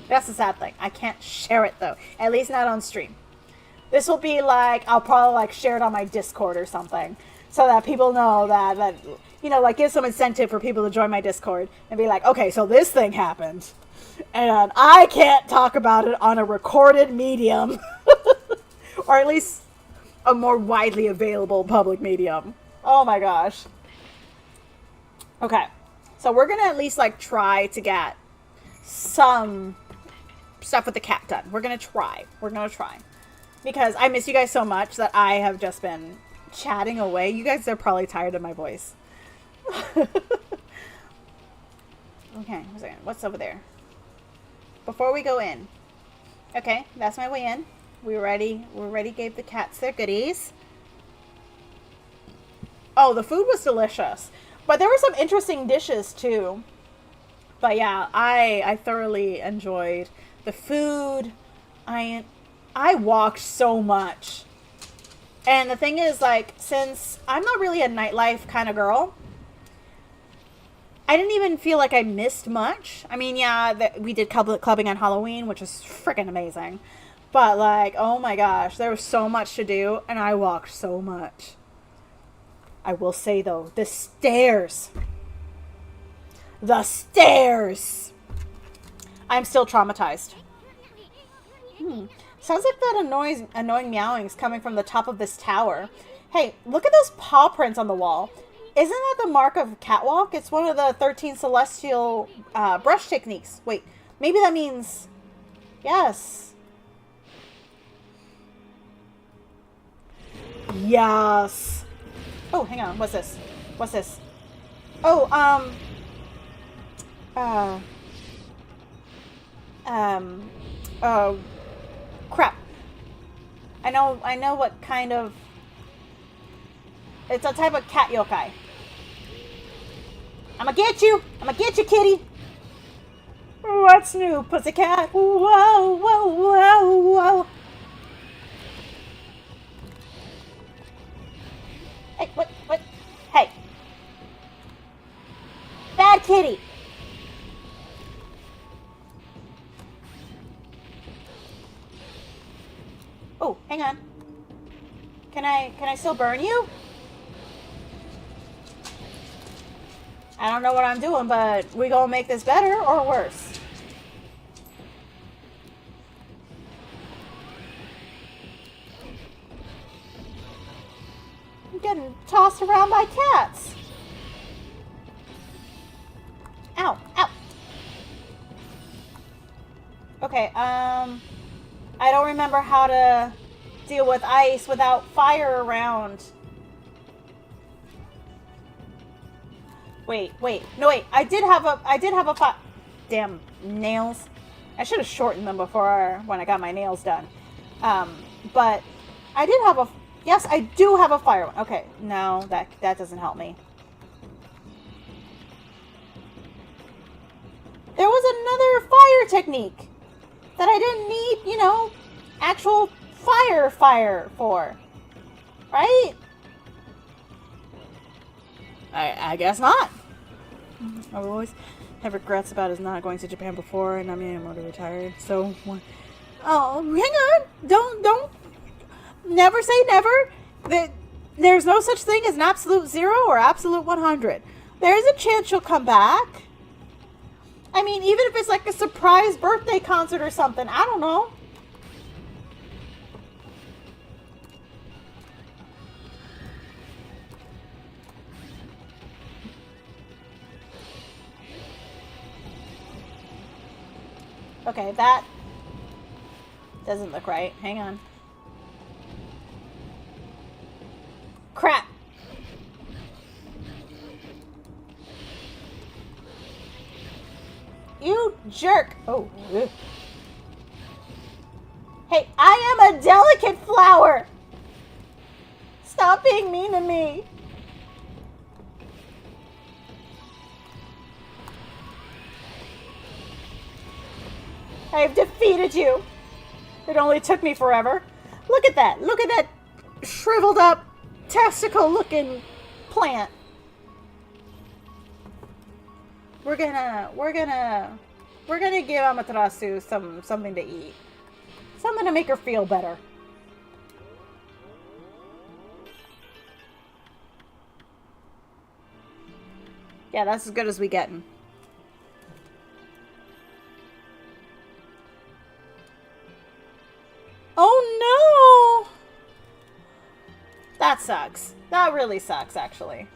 That's the sad thing. I can't share it though. At least not on stream. This will be like, I'll probably like share it on my Discord or something. So that people know that you know, like give some incentive for people to join my Discord. And be like, okay, so this thing happened. And I can't talk about it on a recorded medium. Or at least a more widely available public medium. Oh my gosh. Okay. So we're going to at least like try to get some stuff with the cat done. We're going to try. We're going to try. Because I miss you guys so much that I have just been chatting away. You guys are probably tired of my voice. Okay, one second. What's over there? Before we go in. Okay, that's my way in. We're ready gave the cats their goodies. Oh, the food was delicious. But there were some interesting dishes too. But yeah, I thoroughly enjoyed the food. I walked so much. And the thing is, like, since I'm not really a nightlife kind of girl, I didn't even feel like I missed much. I mean, yeah, we did clubbing on Halloween, which was freaking amazing. But, like, oh my gosh, there was so much to do, and I walked so much. I will say, though, the stairs. The stairs! I'm still traumatized. Sounds like that annoying meowing is coming from the top of this tower. Hey, look at those paw prints on the wall. Isn't that the mark of catwalk? It's one of the 13 celestial brush techniques. Wait, maybe that means... Yes. Yes. Oh, hang on. What's this? What's this? Oh, crap. I know what kind of... It's a type of cat yokai. I'ma get you, kitty! What's new, pussycat? Whoa, whoa, whoa, whoa. Hey, what? Hey. Bad kitty! Oh, hang on. Can I still burn you? I don't know what I'm doing, but we gonna make this better or worse? tossed around by cats. Ow, ow. Okay, I don't remember how to deal with ice without fire around. Wait. No, wait. I did have a fire. Damn nails. I should have shortened them before when I got my nails done. But I did have a... Yes, I do have a fire one. Okay, no, that doesn't help me. There was another fire technique that I didn't need, you know, actual fire for. Right? I guess not. I always have regrets about his not going to Japan before, and I'm retired. So, oh, hang on. Don't. Never say never. There's no such thing as an absolute 0 or absolute 100. There's a chance you'll come back. I mean, even if it's like a surprise birthday concert or something. I don't know. Okay, that doesn't look right. Hang on. Crap. You jerk. Oh. Ugh. Hey, I am a delicate flower. Stop being mean to me. I've defeated you. It only took me forever. Look at that. Look at that shriveled up testicle looking plant. We're gonna give Amaterasu something to eat. Something to make her feel better. Yeah, that's as good as we getting. Oh no! That sucks. That really sucks, actually.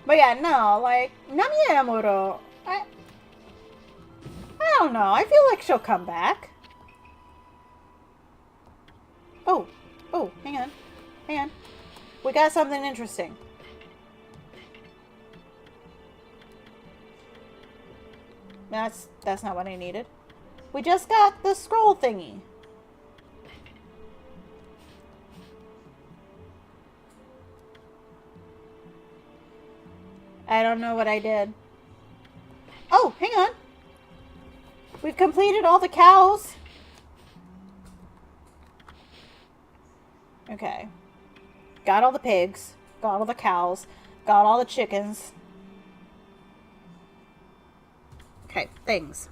But yeah, no, like, Namiya Amuro, I don't know. I feel like she'll come back. Oh, hang on. We got something interesting. That's not what I needed. We just got the scroll thingy. I don't know what I did. Oh, hang on. We've completed all the cows. Okay. Got all the pigs. Got all the cows. Got all the chickens. Okay, things.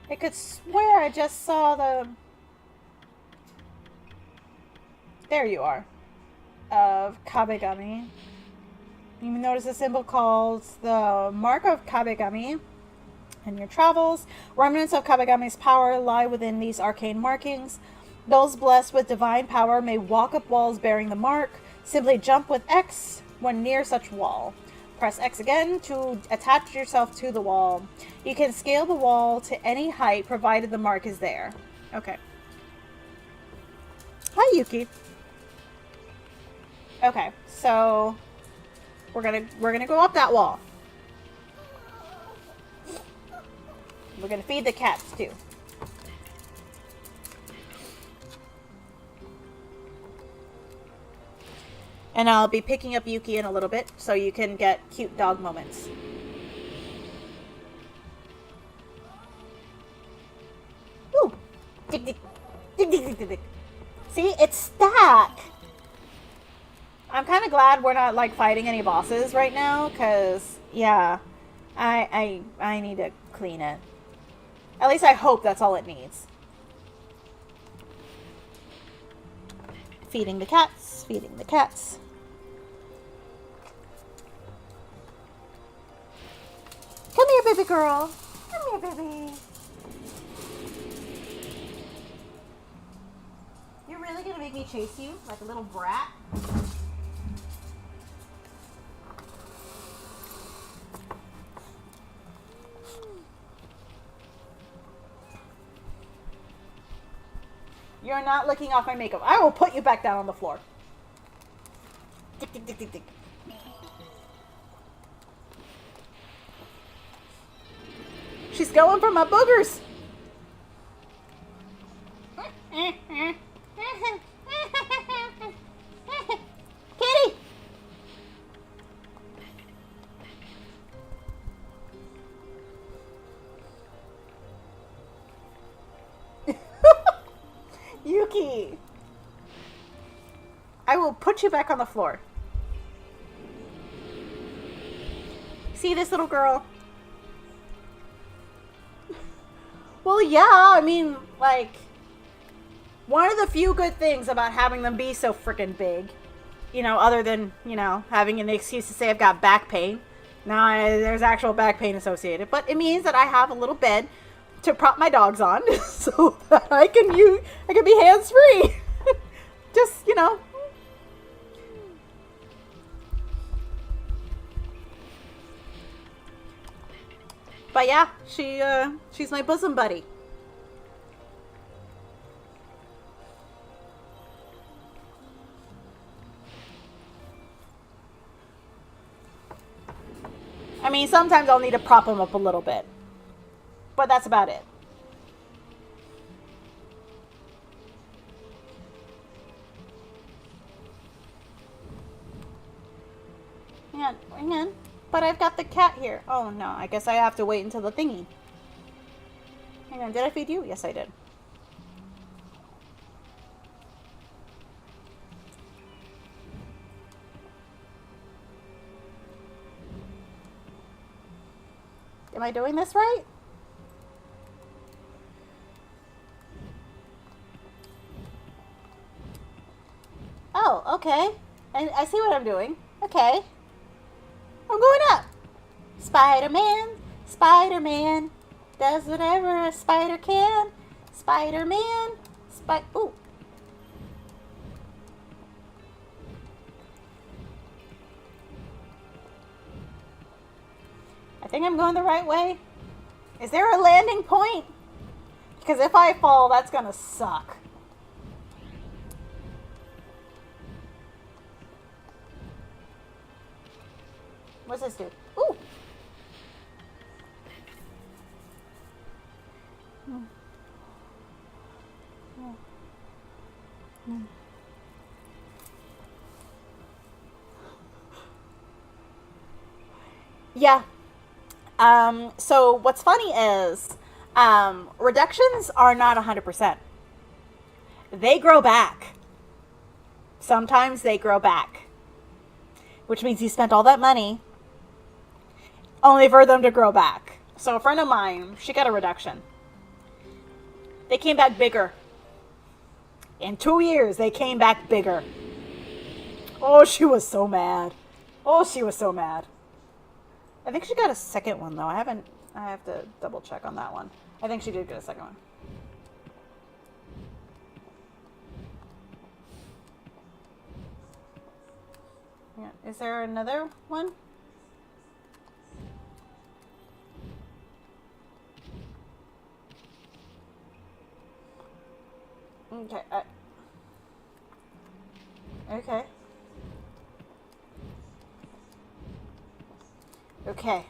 I could swear I just saw the... There you are. Of Kabegami. You notice a symbol called the Mark of Kabegami. In your travels, remnants of Kabegami's power lie within these arcane markings. Those blessed with divine power may walk up walls bearing the mark. Simply jump with X when near such wall. Press X again to attach yourself to the wall. You can scale the wall to any height provided the mark is there. Okay. Hi, Yuki. Okay, so we're gonna go up that wall. We're gonna feed the cats too. And I'll be picking up Yuki in a little bit so you can get cute dog moments. Ooh! Dig, dig. Dig, dig, dig, dig, dig. See? It's stack! I'm kind of glad we're not, like, fighting any bosses right now, because, yeah, I need to clean it. At least I hope that's all it needs. Feeding the cats, feeding the cats. Come here, baby girl. Come here, baby. gonna make me chase you like a little brat? You're not licking off my makeup. I will put you back down on the floor. Tick, tick, tick, tick, tick. She's going for my boogers. Kitty. Yuki. I will put you back on the floor. See this little girl? Well, yeah, I mean, like, one of the few good things about having them be so freaking big, you know, other than, you know, having an excuse to say I've got back pain. Now, there's actual back pain associated, but it means that I have a little bed to prop my dogs on so that I can be hands-free. Just, you know. But yeah, she's my bosom buddy. I mean, sometimes I'll need to prop him up a little bit. But that's about it. Hang on. But I've got the cat here. Oh no, I guess I have to wait until the thingy. Hang on, did I feed you? Yes, I did. Am I doing this right? Oh, okay. I see what I'm doing. Okay. I'm going up. Spider-Man, Spider-Man, does whatever a spider can. Spider-Man, ooh. I think I'm going the right way. Is there a landing point? Because if I fall, that's gonna suck. What's this do? Ooh! Yeah. So what's funny is, reductions are not 100%. They grow back. Sometimes they grow back. Which means you spent all that money only for them to grow back. So a friend of mine, she got a reduction. They came back bigger. In 2 years, they came back bigger. Oh, she was so mad. Oh, she was so mad. I think she got a second one, though. I have to double check on that one. I think she did get a second one. Yeah. Is there another one? Okay. Okay. Okay.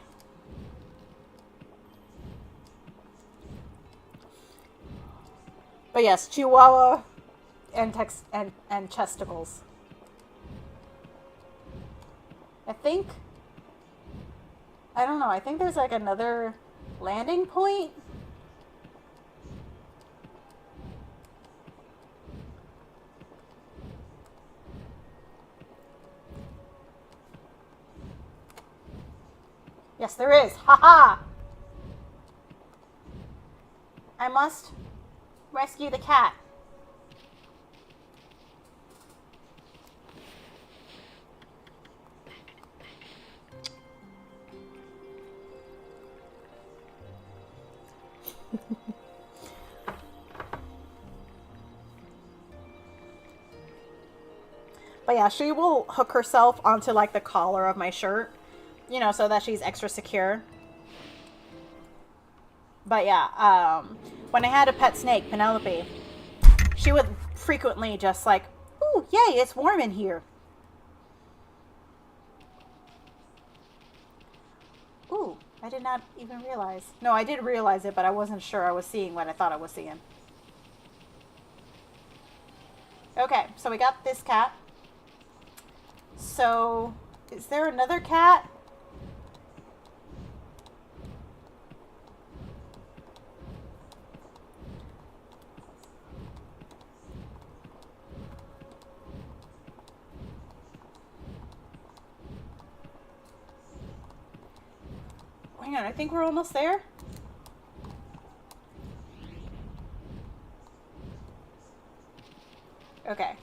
But yes, Chihuahua and chesticles. I don't know, I think there's like another landing point. Yes, there is. Haha! I must rescue the cat. But yeah, she will hook herself onto like the collar of my shirt, you know, so that she's extra secure. But yeah, when I had a pet snake, Penelope, she would frequently just like, ooh, yay, it's warm in here. Ooh, I did not even realize. No, I did realize it, but I wasn't sure I was seeing what I thought I was seeing. Okay, so we got this cat. So, is there another cat? Hang on, I think we're almost there. Okay.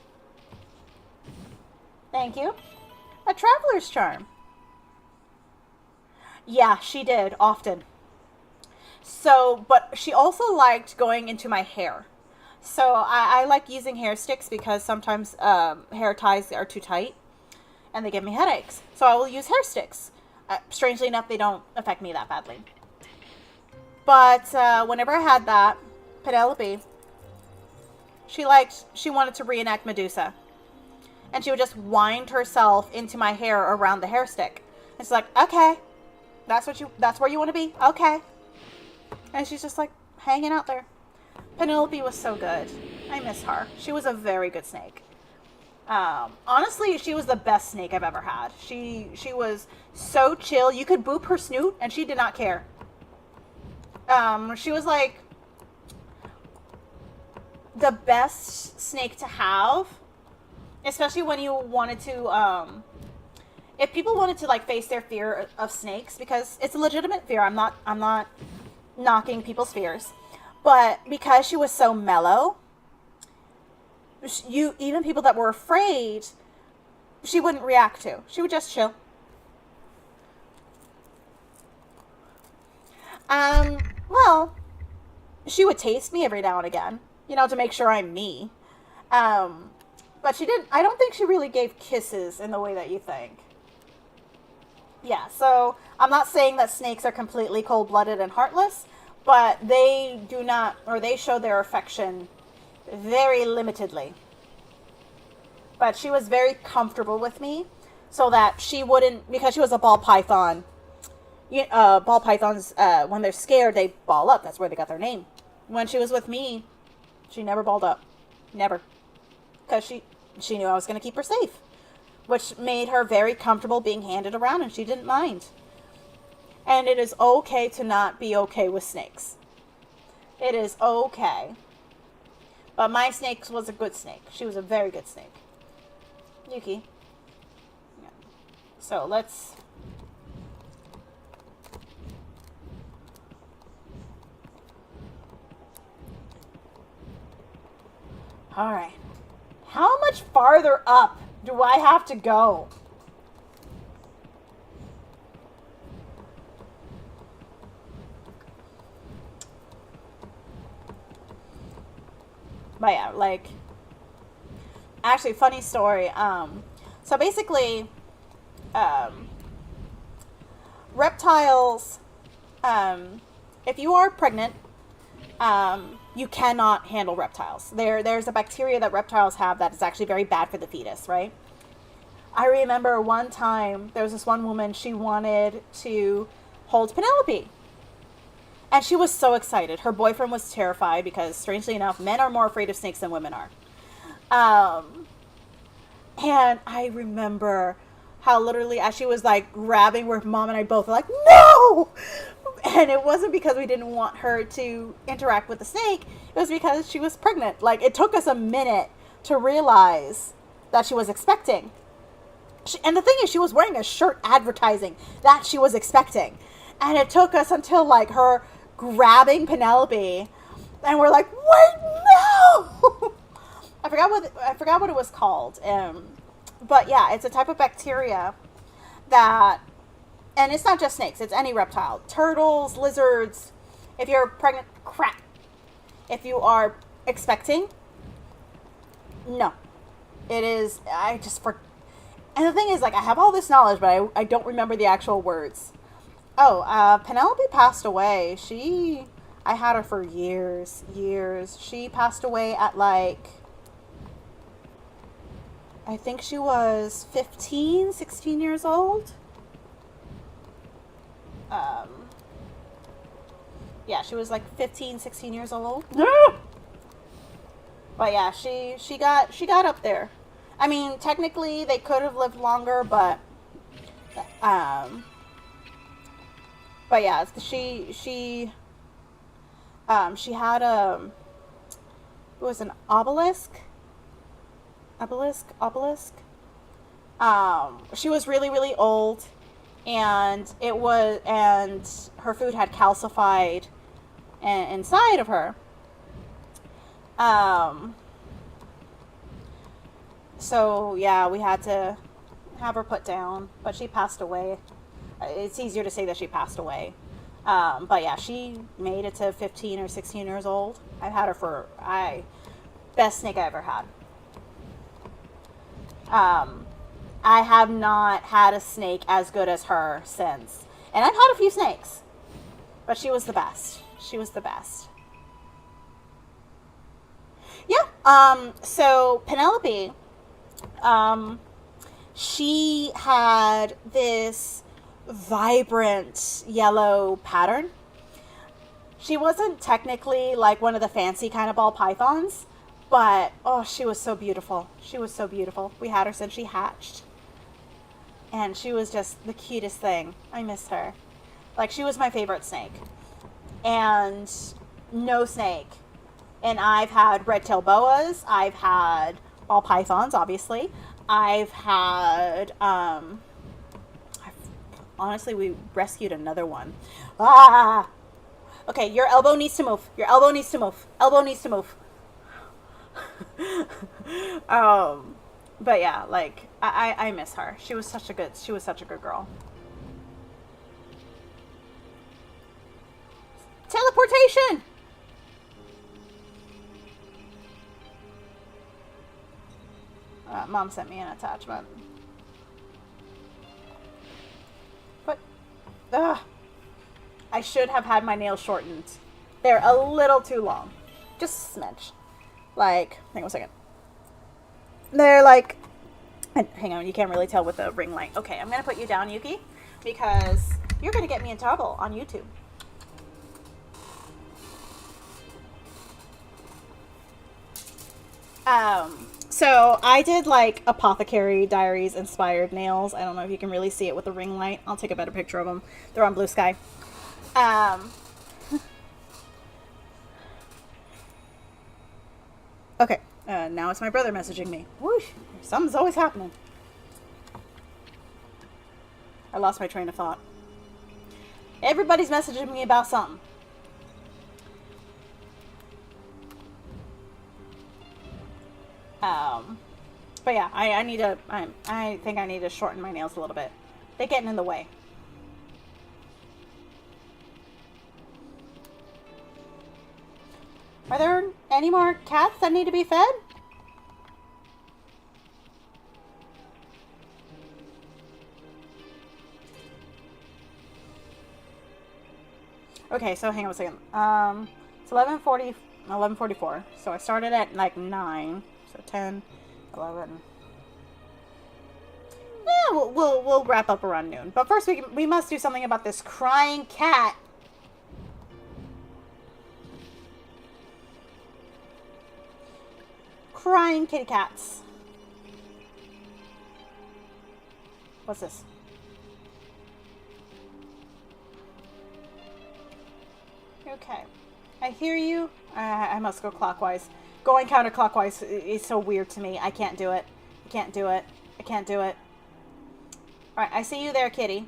Thank you. A traveler's charm. Yeah, she did, often. So, but she also liked going into my hair. So I like using hair sticks because sometimes hair ties are too tight and they give me headaches. So I will use hair sticks. Strangely enough, they don't affect me that badly. But whenever I had that, Penelope, she wanted to reenact Medusa. And she would just wind herself into my hair around the hair stick. It's like, okay, that's where you want to be? Okay. And she's just like hanging out there. Penelope was so good. I miss her. She was a very good snake. Honestly, she was the best snake I've ever had. She was so chill. You could boop her snoot and she did not care. She was like the best snake to have, especially when you wanted to, if people wanted to like face their fear of snakes, because it's a legitimate fear. I'm not knocking people's fears, but because she was so mellow, even people that were afraid, she wouldn't react to. She would just chill. Well, she would taste me every now and again, you know, to make sure I'm me. But she didn't, I don't think she really gave kisses in the way that you think. Yeah, so I'm not saying that snakes are completely cold-blooded and heartless, but they do not, or they show their affection very limitedly. But she was very comfortable with me so that she wouldn't, because she was a ball python. Ball pythons, when they're scared, they ball up. That's where they got their name. When she was with me, she never balled up. Never. Because she knew I was going to keep her safe, which made her very comfortable being handed around, and she didn't mind. And it is okay to not be okay with snakes. It is okay. But my snake was a good snake. She was a very good snake. Yuki. Yeah. So let's... Alright. How much farther up do I have to go? But yeah, like, actually, funny story. So basically, reptiles, if you are pregnant, you cannot handle reptiles. There's a bacteria that reptiles have that is actually very bad for the fetus, right? I remember one time, there was this one woman, she wanted to hold Penelope. And she was so excited. Her boyfriend was terrified because, strangely enough, men are more afraid of snakes than women are. And I remember how literally, as she was like grabbing, where mom and I both were like, no! And it wasn't because we didn't want her to interact with the snake. It was because she was pregnant. Like, it took us a minute to realize that she was expecting. And the thing is, she was wearing a shirt advertising that she was expecting. And it took us until, like, her grabbing Penelope, and we're like, wait, no! I forgot what it was called. But yeah, it's a type of bacteria that, and it's not just snakes, it's any reptile. Turtles, lizards, if you're pregnant, crap. If you are expecting, no. It is, I just for. And the thing is, like, I have all this knowledge, but I don't remember the actual words. Oh, Penelope passed away. I had her for years. She passed away at, like, I think she was 15, 16 years old. Yeah, she was, like, 15, 16 years old. But yeah, she got up there. I mean, technically, they could have lived longer, but yeah, she had it was an obelisk. She was really, really old, and her food had calcified inside of her. So yeah, we had to have her put down, but she passed away. It's easier to say that she passed away. But yeah, she made it to 15 or 16 years old. I've had her best snake I ever had. I have not had a snake as good as her since. And I've had a few snakes, but she was the best. Yeah. So Penelope, she had this vibrant yellow pattern. She wasn't technically like one of the fancy kind of ball pythons, but oh, she was so beautiful. We had her since she hatched. And she was just the cutest thing. I miss her. Like, she was my favorite snake. And no snake. And I've had red-tailed boas. I've had ball pythons, obviously. I've had, honestly, we rescued another one. Ah! Okay, your elbow needs to move. But yeah, like, I miss her. She was such a good girl. Teleportation! Mom sent me an attachment. But, I should have had my nails shortened. They're a little too long. Just a smidge. Like, hang on a second. They're like, hang on, you can't really tell with the ring light. Okay, I'm going to put you down, Yuki, because you're going to get me in trouble on YouTube. So I did like Apothecary Diaries inspired nails. I don't know if you can really see it with the ring light. I'll take a better picture of them. They're on Blue Sky. Okay. Now it's my brother messaging me. Whoosh. Something's always happening. I lost my train of thought. Everybody's messaging me about something. But yeah, I think I need to shorten my nails a little bit. They're getting in the way. Are there any more cats that need to be fed? Okay, so hang on a second. It's 11:44. So I started at like 9. So 10, 11. Yeah, we'll wrap up around noon. But first we must do something about this crying cat. Crying kitty cats. What's this? Okay. I hear you. I must go clockwise. Going counterclockwise is so weird to me. I can't do it. Alright, I see you there, kitty.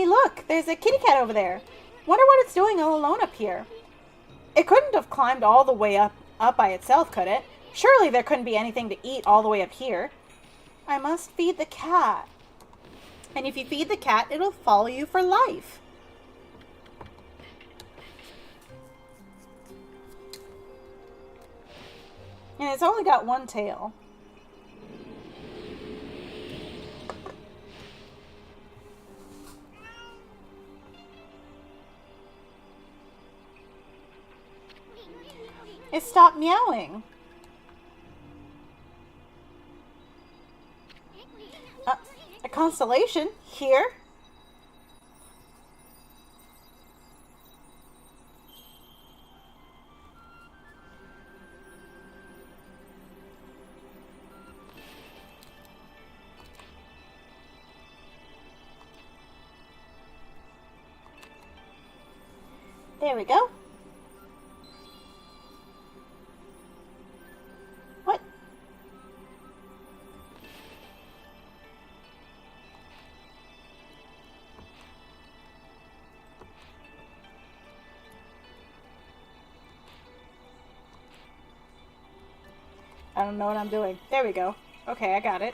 Look, there's a kitty cat over there. Wonder what it's doing all alone up here. It couldn't have climbed all the way up by itself, could it? Surely there couldn't be anything to eat all the way up here. I must feed the cat. And if you feed the cat, it'll follow you for life. And it's only got one tail. It stopped meowing. A constellation? Here? There we go. What? I don't know what I'm doing. There we go. Okay, I got it.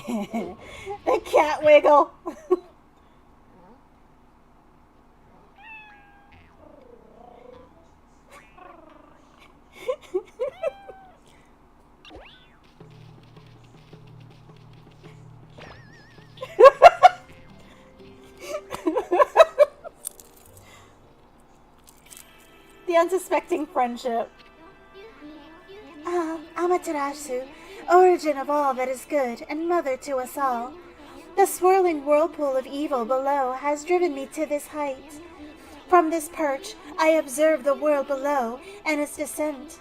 The cat wiggle. The unsuspecting friendship. Amaterasu, origin of all that is good, and mother to us all. The swirling whirlpool of evil below has driven me to this height. From this perch, I observe the world below and its descent.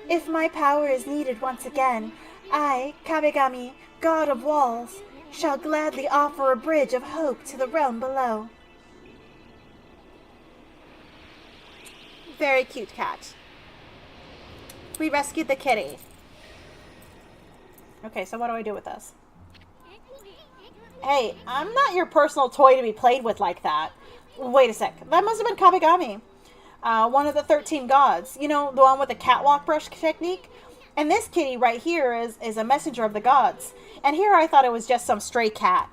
If my power is needed once again, I, Kabegami, god of walls, shall gladly offer a bridge of hope to the realm below. Very cute cat. We rescued the kitty. Okay, so what do I do with this? Hey, I'm not your personal toy to be played with like that. Wait a sec. That must have been Kabegami. One of the 13 gods. You know, the one with the catwalk brush technique? And this kitty right here is a messenger of the gods. And here I thought it was just some stray cat.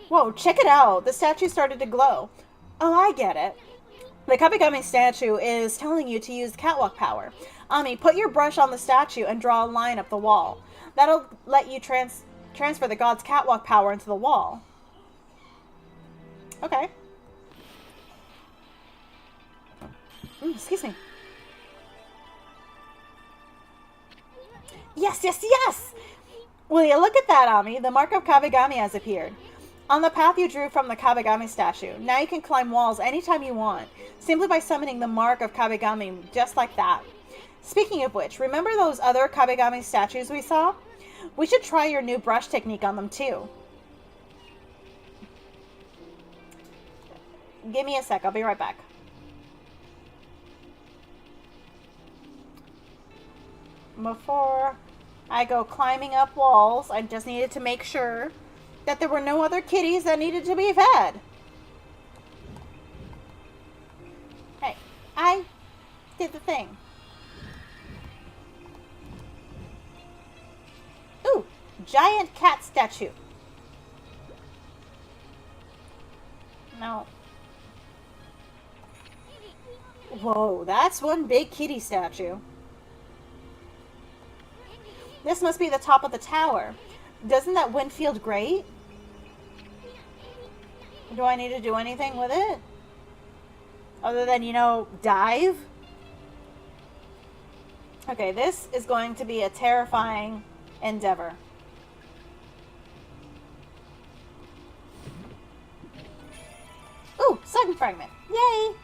Whoa, check it out. The statue started to glow. Oh, I get it. The Kabegami statue is telling you to use catwalk power. Ami, put your brush on the statue and draw a line up the wall. That'll let you transfer the god's catwalk power into the wall. Okay. Excuse me. Yes, yes, yes! Will you look at that, Ami? The mark of Kabegami has appeared. On the path you drew from the Kabegami statue. Now you can climb walls anytime you want, simply by summoning the mark of Kabegami, just like that. Speaking of which, remember those other Kabegami statues we saw? We should try your new brush technique on them too. Give me a sec, I'll be right back. Before I go climbing up walls, I just needed to make sure that there were no other kitties that needed to be fed. Hey, I did the thing. Ooh, giant cat statue. No. Whoa, that's one big kitty statue. This must be the top of the tower. Doesn't that wind feel great? Do I need to do anything with it? Other than, you know, dive? Okay, this is going to be a terrifying endeavor. Ooh, sun fragment. Yay!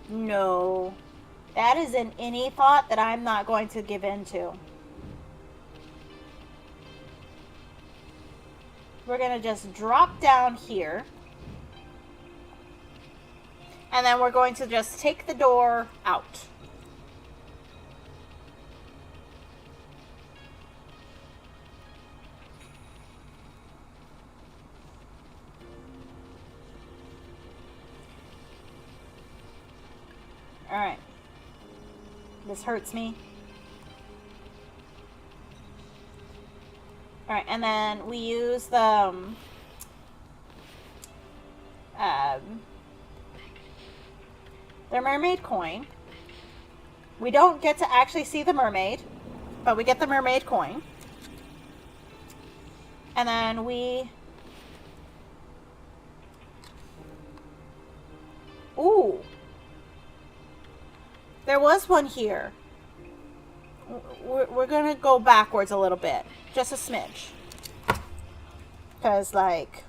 No. That is an any thought that I'm not going to give in to. We're going to just drop down here. And then we're going to just take the door out. Alright. This hurts me. Alright, and then we use the mermaid coin. We don't get to actually see the mermaid, but we get the mermaid coin. And then we... Ooh. There was one here. We're gonna go backwards a little bit. Just a smidge. Because, like...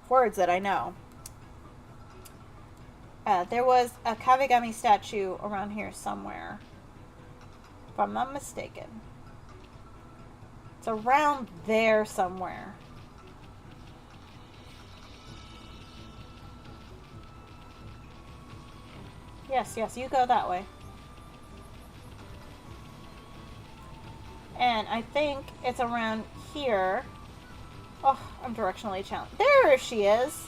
words that I know. There was a Kavigami statue around here somewhere. If I'm not mistaken. It's around there somewhere. Yes, yes, you go that way. And I think it's around here. Oh, I'm directionally challenged. There she is.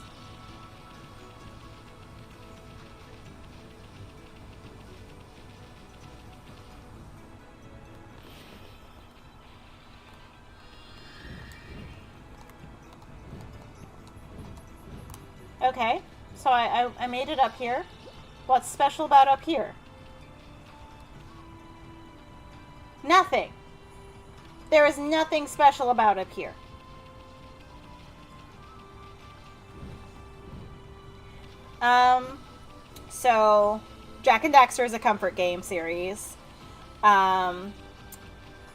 Okay, so I made it up here. What's special about up here? Nothing. There is nothing special about up here. So Jack and Daxter is a comfort game series.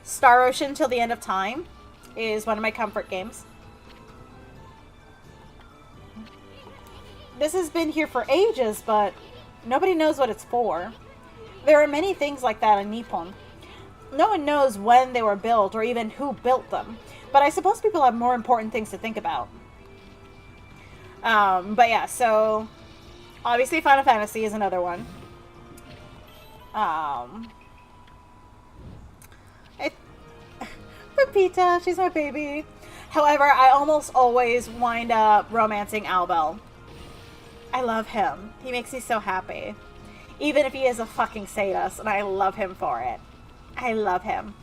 Star Ocean Till the End of Time is one of my comfort games. This has been here for ages, but nobody knows what it's for. There are many things like that in Nippon. No one knows when they were built or even who built them. But I suppose people have more important things to think about. But yeah, so obviously Final Fantasy is another one. Pepita, she's my baby. However, I almost always wind up romancing Albel. I love him. He makes me so happy. Even if he is a fucking sadist, and I love him for it. I love him.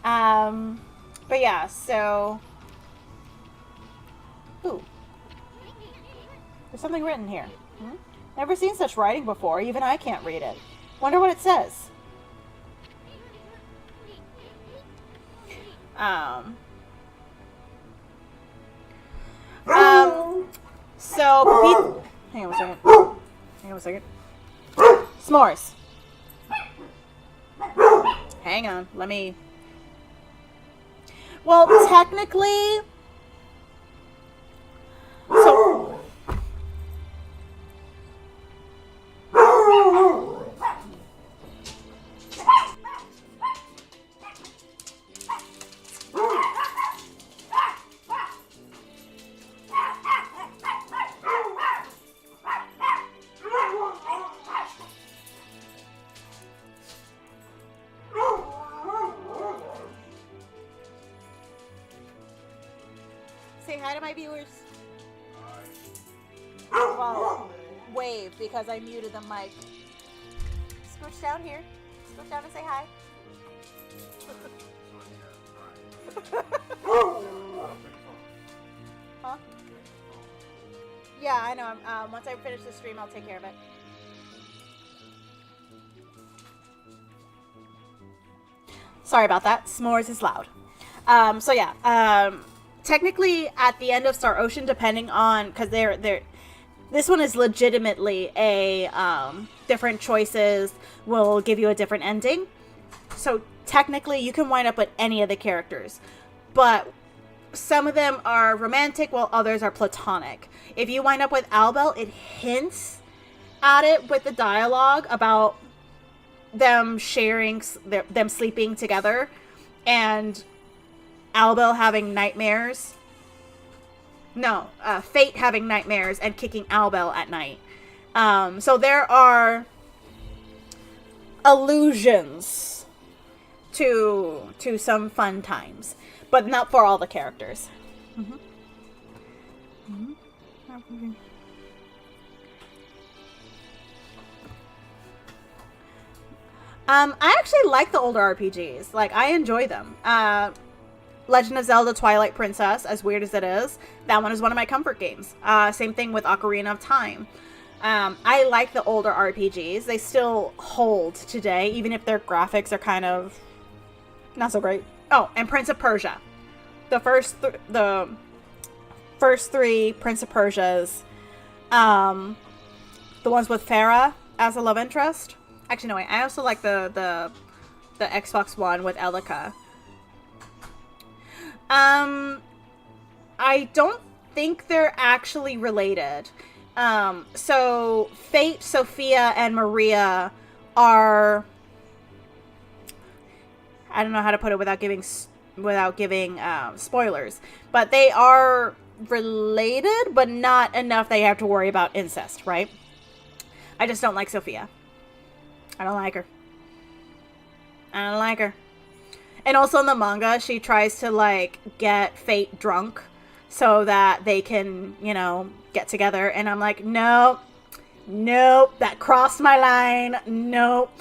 But yeah, so... Ooh. There's something written here. Never seen such writing before. Even I can't read it. Wonder what it says. So, hang on a second. Hang on a second. S'mores. Hang on. Let me... Well, technically... So... Say hi to my viewers. Well, wave because I muted the mic. Scooch down here. Scooch down and say hi. Huh? Yeah, I know. Once I finish the stream, I'll take care of it. Sorry about that. S'mores is loud. So yeah. Technically, at the end of Star Ocean, depending on, because this one is legitimately a different choices will give you a different ending. So technically, you can wind up with any of the characters, but some of them are romantic while others are platonic. If you wind up with Albel, it hints at it with the dialogue about them sharing, them sleeping together, and Albel having nightmares. No, Fate having nightmares and kicking Albel at night. So there are allusions to some fun times, but not for all the characters. I actually like the older RPGs. Like, I enjoy them. Legend of Zelda Twilight Princess, as weird as it is, that one is one of my comfort games. Same thing with Ocarina of Time. I like the older RPGs. They still hold today, even if their graphics are kind of not so great. Oh, and Prince of Persia. The first three Prince of Persias. The ones with Farah as a love interest. Actually, no, wait. I also like the Xbox One with Elika. I don't think they're actually related. So Fate, Sophia, and Maria are, I don't know how to put it without giving spoilers, but they are related, but not enough that you have to worry about incest, right? I just don't like Sophia. I don't like her. I don't like her. And also in the manga, she tries to, like, get Fate drunk so that they can, you know, get together. And I'm like, nope, that crossed my line. Nope.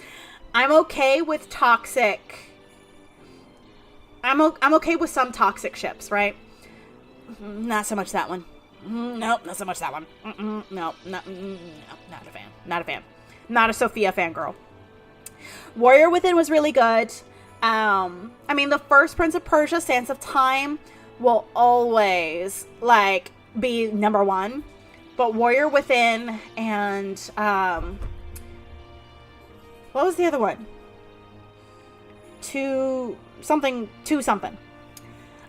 I'm okay with toxic. I'm okay with some toxic ships, right? Not so much that one. Nope, not so much that one. No, not a fan. Not a fan. Not a Sophia fangirl. Warrior Within was really good. I mean, the first Prince of Persia, Sands of Time, will always, like, be number one. But Warrior Within and, what was the other one? Two something.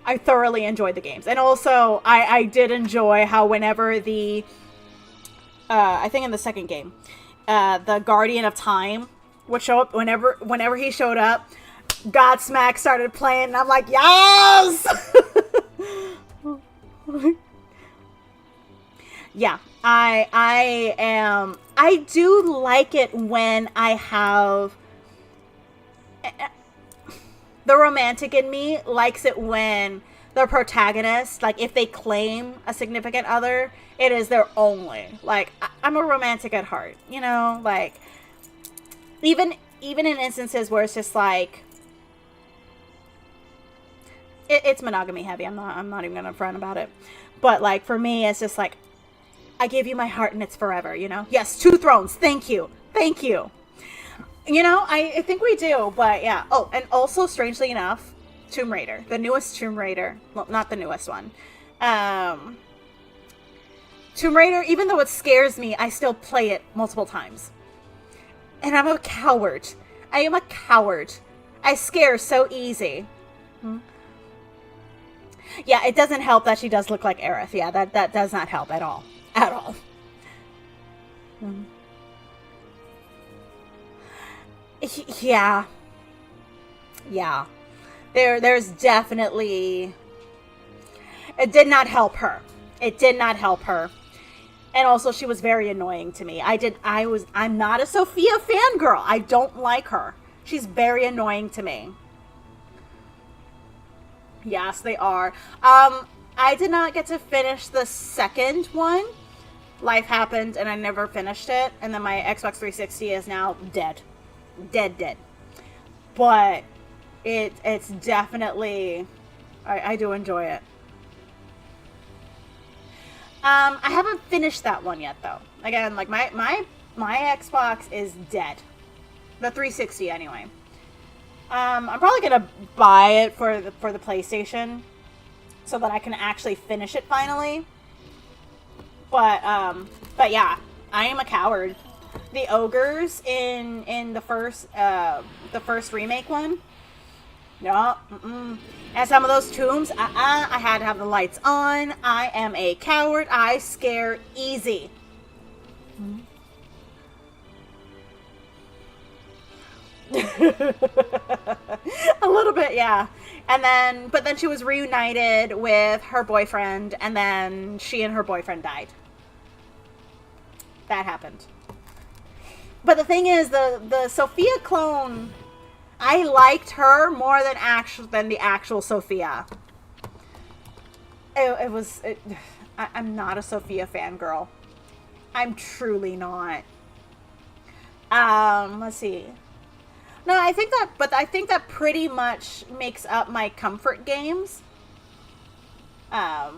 I thoroughly enjoyed the games. And also, I did enjoy how whenever the, I think in the second game, the Guardian of Time would show up, whenever he showed up, Godsmack started playing, and I'm like, yes! Yeah, I do like it when I have, the romantic in me likes it when the protagonist, like, if they claim a significant other, it is their only. Like, I'm a romantic at heart, you know? Like, even in instances where it's just like, it's monogamy heavy. I'm not even gonna front about it. But, like, for me, it's just like, I give you my heart and it's forever, you know? Yes, 2 thrones. Thank you. You know, I think we do, but yeah. Oh, and also, strangely enough, Tomb Raider. The newest Tomb Raider. Well, not the newest one. Tomb Raider, even though it scares me, I still play it multiple times. And I'm a coward. I am a coward. I scare so easy. Yeah, it doesn't help that she does look like Aerith. Yeah, that does not help at all. At all. Yeah. There's definitely, it did not help her. And also, she was very annoying to me. I'm not a Sophia fangirl. I don't like her. She's very annoying to me. Yes, they are. I did not get to finish the second one. Life happened and I never finished it. And then my Xbox 360 is now dead. Dead. But it's definitely, I do enjoy it. I haven't finished that one yet, though. Again, like, my Xbox is dead. The 360 anyway. I'm probably gonna buy it for the PlayStation so that I can actually finish it finally. But yeah, I am a coward. The ogres in the first remake one. No, and some of those tombs, I had to have the lights on. I am a coward. I scare easy. A little bit, yeah. But then she was reunited with her boyfriend, and then she and her boyfriend died. That happened. But the thing is, the Sophia clone, I liked her more than the actual Sophia. I'm not a Sophia fangirl. I'm truly not. Let's see. No, I think that pretty much makes up my comfort games. Oh.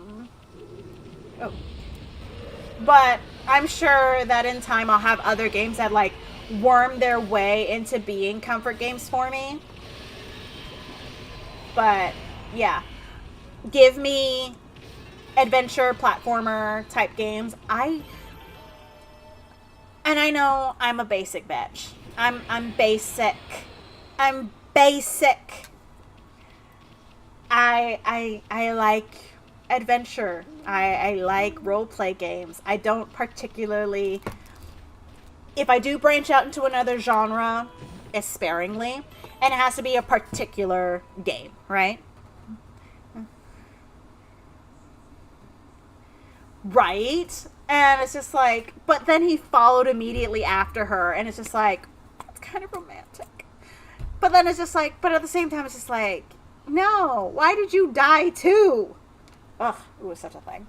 But I'm sure that in time I'll have other games that like worm their way into being comfort games for me. But yeah, give me adventure platformer type games. I know I'm a basic bitch. I'm basic. I'm basic. I like adventure. I like role play games. I don't particularly, if I do branch out into another genre, it's sparingly, and it has to be a particular game, right? Right? And it's just like, but then he followed immediately after her, and it's just like, it's kind of romantic. But then it's just like, but at the same time, it's just like, no, why did you die too? Ugh, it was such a thing.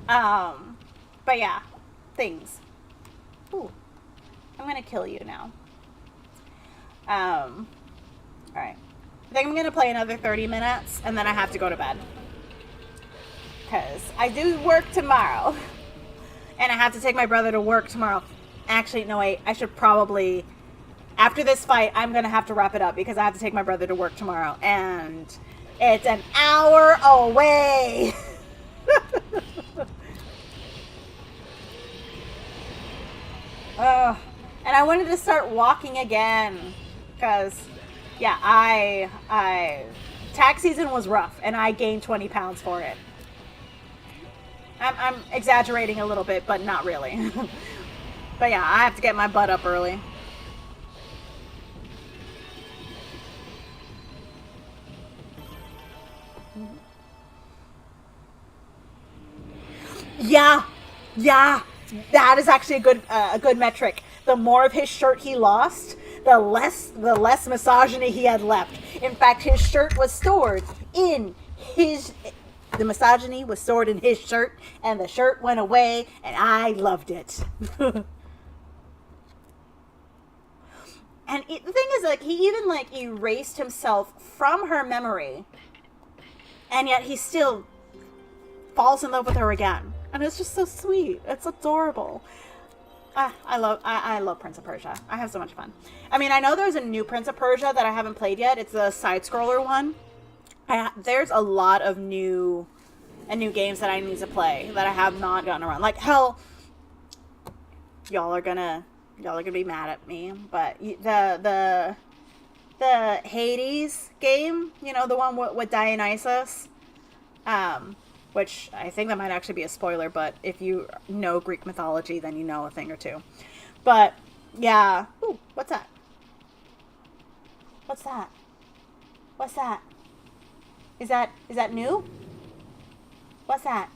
But yeah, things. Ooh, I'm gonna kill you now. Alright. I think I'm gonna play another 30 minutes, and then I have to go to bed. Because I do work tomorrow. And I have to take my brother to work tomorrow. Actually, no, wait. I should probably... After this fight, I'm going to have to wrap it up because I have to take my brother to work tomorrow. And it's an hour away. And I wanted to start walking again. Because, yeah, tax season was rough. And I gained 20 pounds for it. I'm exaggerating a little bit, but not really. But yeah, I have to get my butt up early. Yeah, that is actually a good metric. The more of his shirt he lost, the less misogyny he had left. In fact, his shirt was stored in his. The misogyny was stored in his shirt, and the shirt went away, and I loved it. And the thing is, like, he even, like, erased himself from her memory, and yet he still falls in love with her again. And it's just so sweet. It's adorable. I love Prince of Persia. I have so much fun. I mean, I know there's a new Prince of Persia that I haven't played yet. It's a side-scroller one. There's a lot of new games that I need to play that I have not gotten around. Like, hell, y'all are gonna be mad at me, but the Hades game, you know, the one with Dionysus, which I think that might actually be a spoiler, but if you know Greek mythology, then you know a thing or two. But yeah, ooh, what's that? What's that? What's that? Is that new? What's that?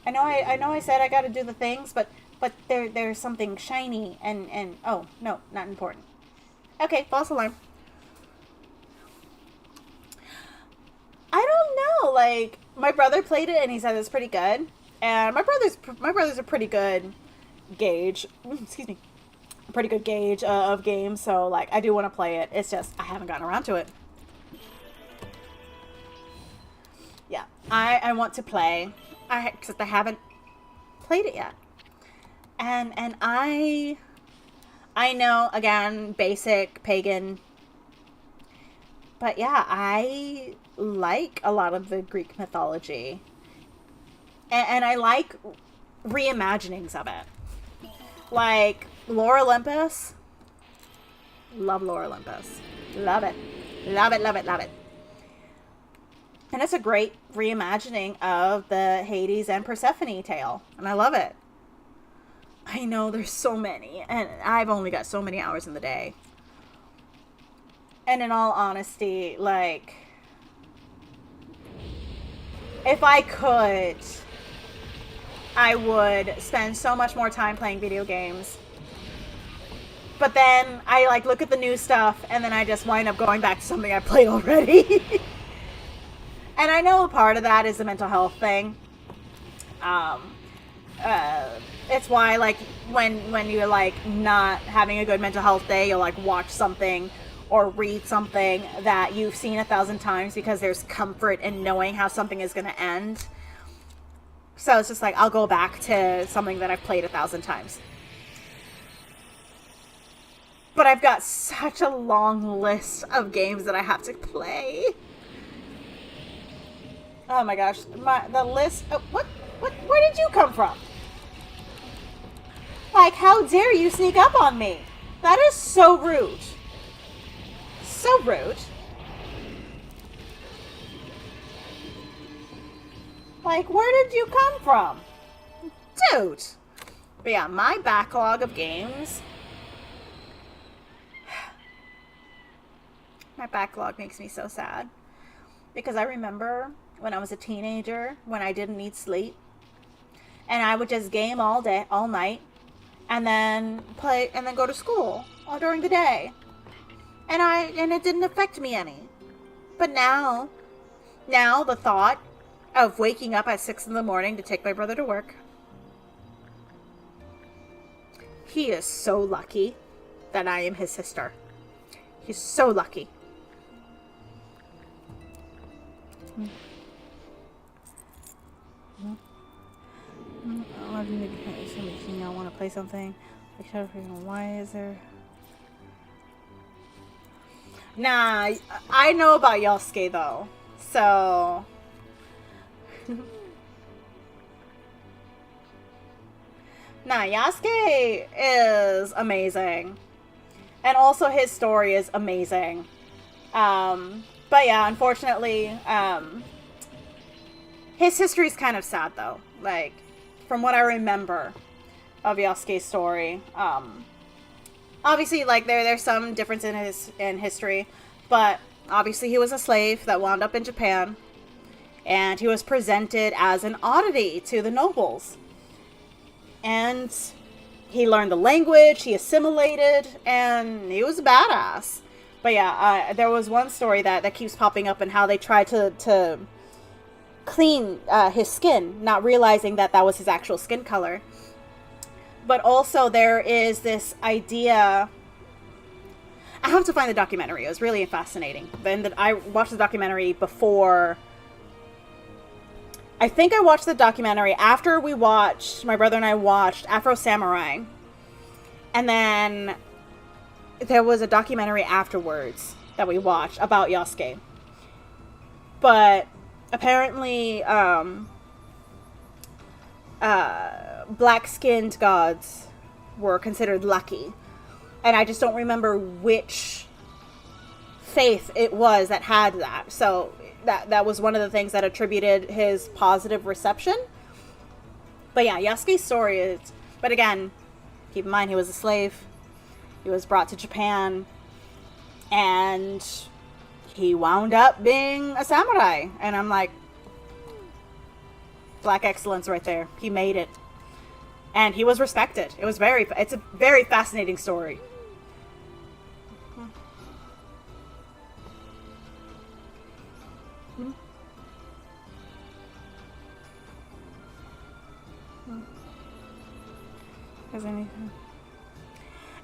I know I said I gotta do the things, but there's something shiny and oh no, not important. Okay, false alarm. I don't know, like, my brother played it and he said it's pretty good. And my brother's a pretty good gauge. Excuse me. A pretty good gauge of games, so like I do want to play it. It's just I haven't gotten around to it. Yeah, I want to play. Except I haven't played it yet. And I know, again, basic pagan. But yeah, I like a lot of the Greek mythology. And I like reimaginings of it. Like Lore Olympus. Love Lore Olympus. Love it. Love it, love it, love it. And it's a great reimagining of the Hades and Persephone tale. And I love it. I know there's so many. And I've only got so many hours in the day. And in all honesty, like, if I could, I would spend so much more time playing video games. But then I, like, look at the new stuff, and then I just wind up going back to something I played already. And I know part of that is a mental health thing. It's why, like, when you're, like, not having a good mental health day, you'll, like, watch something or read something that you've seen 1,000 times because there's comfort in knowing how something is going to end. So it's just like, I'll go back to something that I've played 1,000 times. But I've got such a long list of games that I have to play. Oh my gosh, the list. Oh, what? Where did you come from? Like, how dare you sneak up on me? That is so rude. So rude. Like, where did you come from? Dude. But yeah, my backlog of games. My backlog makes me so sad. Because I remember when I was a teenager, when I didn't need sleep. And I would just game all day, all night. And then play, and then go to school all during the day. And it didn't affect me any. But now the thought of waking up at 6 in the morning to take my brother to work. He is so lucky that I am his sister. He's so lucky. I want to play something. Why is there... Nah, I know about Yosuke though. So... Nah, Yasuke is amazing. And also his story is amazing. But yeah, unfortunately, his history is kind of sad though. Like, from what I remember of Yasuke's story, obviously, like, there's some difference in history, but obviously he was a slave that wound up in Japan, and he was presented as an oddity to the nobles. And he learned the language, he assimilated, and he was a badass. But yeah, there was one story that keeps popping up, and how they tried to clean his skin, not realizing that was his actual skin color. But also there is this idea... I have to find the documentary. It was really fascinating. Then I watched the documentary before... I think I watched the documentary after my brother and I watched Afro Samurai. And then there was a documentary afterwards that we watched about Yasuke. But apparently, black-skinned gods were considered lucky. And I just don't remember which faith it was that had that. So that was one of the things that attributed his positive reception. But yeah, Yasuke's story is... But again, keep in mind, he was a slave. He was brought to Japan. And he wound up being a samurai. And I'm like... Black excellence right there. He made it. And he was respected. It's a very fascinating story.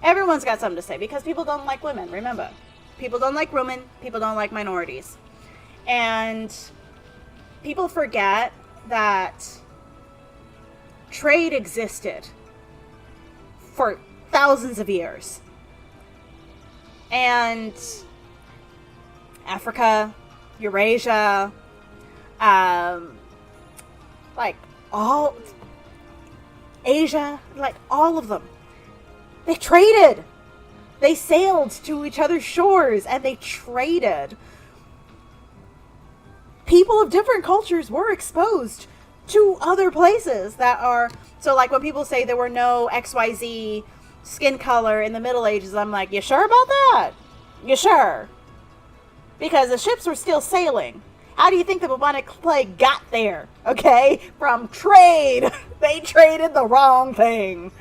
Everyone's got something to say, because people don't like women, remember. People don't like women, people don't like minorities. And people forget that trade existed for thousands of years. And Africa, Eurasia, like all Asia, like all of them, they traded. They sailed to each other's shores and they traded. People of different cultures were exposed to other places that are... So like when people say there were no XYZ skin color in the Middle Ages, I'm like, you sure about that? You sure? Because the ships were still sailing. How do you think the bubonic plague got there? Okay? From trade. They traded the wrong thing.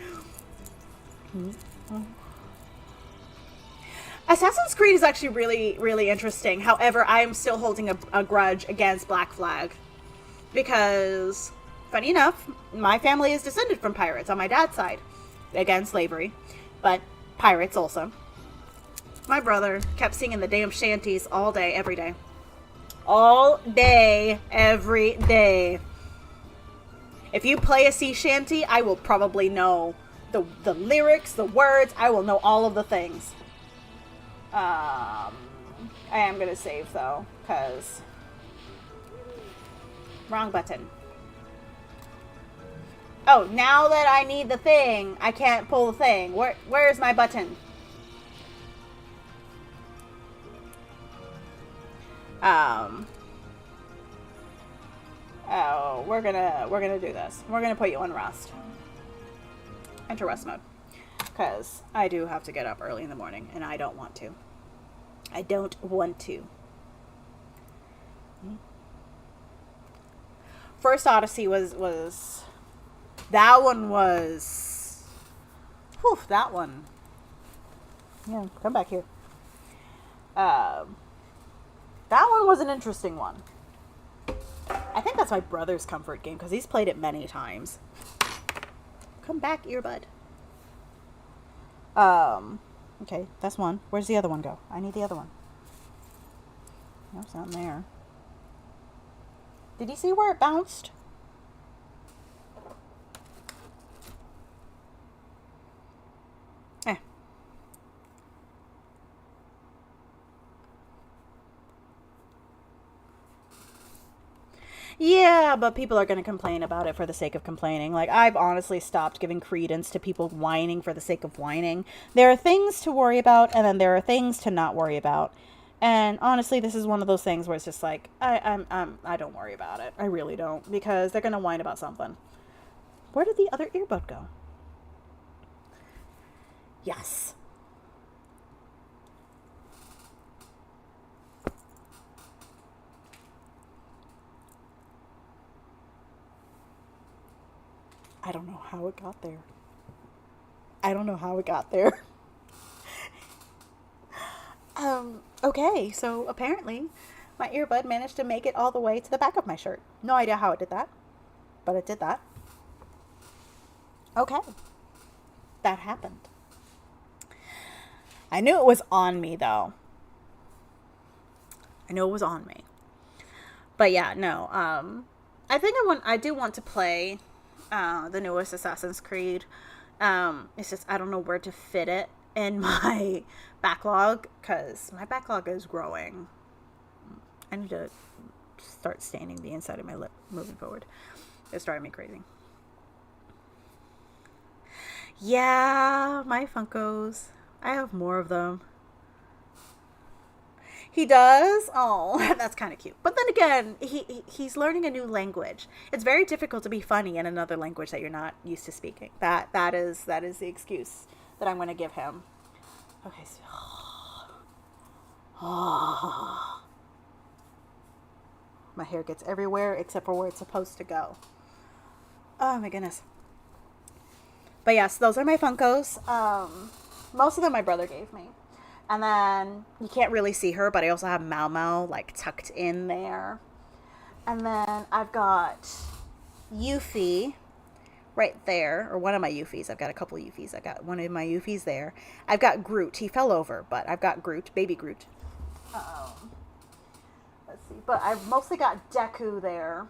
Assassin's Creed is actually really, really interesting. However, I am still holding a grudge against Black Flag. Because funny enough, my family is descended from pirates on my dad's side. Again, slavery, but pirates also. My brother kept singing the damn shanties all day, every day. All day, every day. If you play a sea shanty, I will probably know the lyrics, the words. I will know all of the things. I am going to save, though, because... Wrong button. Oh, now that I need the thing, I can't pull the thing. Where's my button? Oh, we're gonna do this. We're gonna put you on rest. Enter rest mode. Because I do have to get up early in the morning, and I don't want to. I don't want to. First Odyssey was that one was whew, that one. Yeah, come back here. That one was an interesting one. I think that's my brother's comfort game because he's played it many times. Come back, earbud. Okay, that's one. Where's the other one go? I need the other one. No, it's not in there. Did you see where it bounced? Yeah, but people are going to complain about it for the sake of complaining. Like, I've honestly stopped giving credence to people whining for the sake of whining. There are things to worry about, and then there are things to not worry about. And honestly, this is one of those things where it's just like, I don't worry about it. I really don't, because they're going to whine about something. Where did the other earbud go? Yes. I don't know how it got there. I don't know how it got there. Okay, so apparently my earbud managed to make it all the way to the back of my shirt. No idea how it did that, but it did that. Okay. That happened. I knew it was on me, though. I knew it was on me. But yeah, no. I think I do want to play the newest Assassin's Creed. It's just I don't know where to fit it in my backlog because my backlog is growing. I need to start staining the inside of my lip moving forward. It's driving me crazy. Yeah, my Funkos. I have more of them. He does? Oh, that's kind of cute. But then again, he's learning a new language. It's very difficult to be funny in another language that you're not used to speaking. That is the excuse that I'm going to give him. Okay, so my hair gets everywhere except for where it's supposed to go. Oh my goodness. But yes, those are my Funkos. Most of them my brother gave me. And then you can't really see her, but I also have Mau Mau like tucked in there. And then I've got Yuffie right there, or one of my Yuffies. I've got a couple Yuffies. I've got one of my Yuffies there. I've got Groot. He fell over, but I've got Groot, baby Groot. Let's see. But I've mostly got Deku there.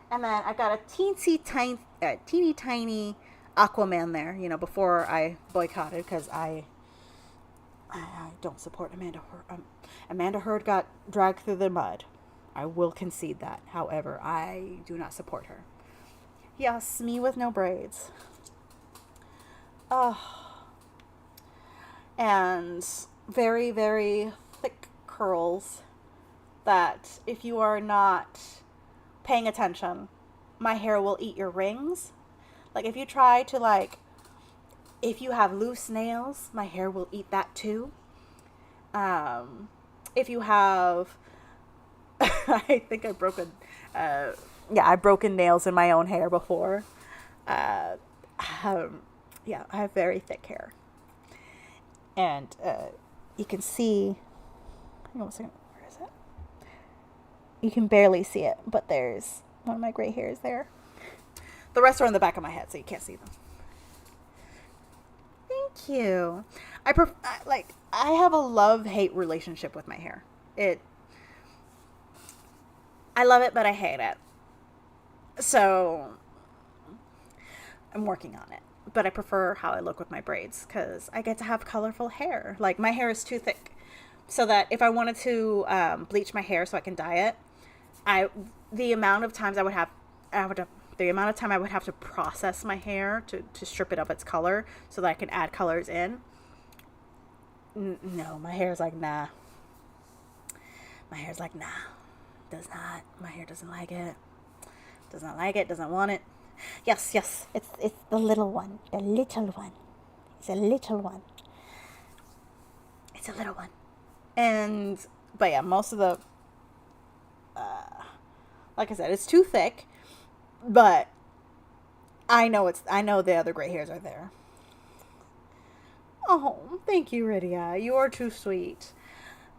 And then I got a teeny tiny Aquaman there, you know, before I boycotted because I don't support Amanda Heard. Amanda Heard got dragged through the mud. I will concede that. However, I do not support her. Yes, me with no braids. And very, very thick curls that if you are not paying attention, my hair will eat your rings. Like if you try to if you have loose nails, my hair will eat that too. If you have, I think I've broken nails in my own hair before. I have very thick hair. And you can see, hang on a second, where is it? You can barely see it, but there's one of my gray hairs there. The rest are on the back of my head, so you can't see them. Thank you. I have a love-hate relationship with my hair. I love it, but I hate it. So I'm working on it. But I prefer how I look with my braids because I get to have colorful hair. Like, my hair is too thick. So that if I wanted to bleach my hair so I can dye it, the amount of time I would have to process my hair to strip it of its color so that I can add colors in. No, my hair's like, nah. My hair's like, nah. Does not. My hair doesn't like it. Does not like it. Doesn't want it. Yes. It's the little one. The little one. It's a little one. It's a little one. But yeah, most of the, like I said, it's too thick, but I know the other gray hairs are there. Oh, thank you, Rydia. You are too sweet.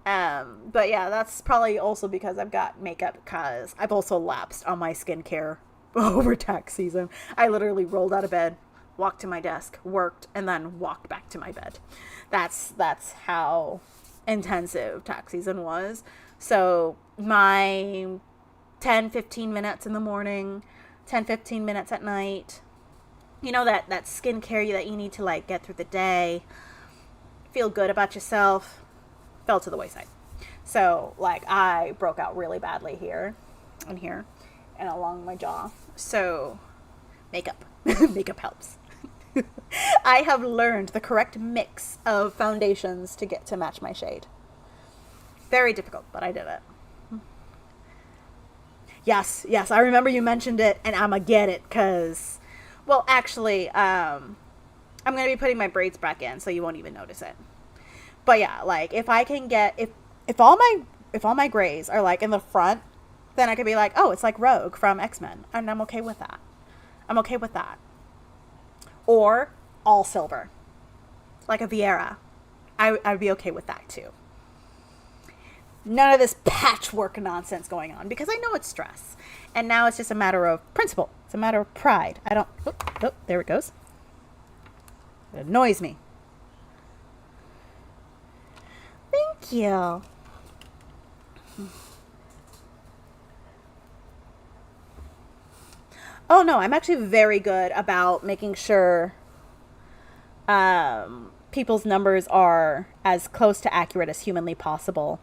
But yeah, that's probably also because I've got makeup, because I've also lapsed on my skincare over tax season. I literally rolled out of bed, walked to my desk, worked, and then walked back to my bed. That's how intensive tax season was. So my 10-15 minutes in the morning, 10-15 minutes at night, you know, that skincare that you need to like get through the day, feel good about yourself, fell to the wayside. So like I broke out really badly here and here and along my jaw. So makeup helps. I have learned the correct mix of foundations to match my shade. Very difficult, but I did it. Yes, I remember you mentioned it, and I'ma get it, because, well, actually, I'm going to be putting my braids back in, so you won't even notice it. But yeah, like, if I can get, if all my grays are, like, in the front, then I could be like, oh, it's like Rogue from X-Men, and I'm okay with that. Or all silver, like a Vieira. I'd be okay with that, too. None of this patchwork nonsense going on, because I know it's stress. And now it's just a matter of principle. It's a matter of pride. Oh, there it goes. It annoys me. Thank you. Oh, no, I'm actually very good about making sure people's numbers are as close to accurate as humanly possible.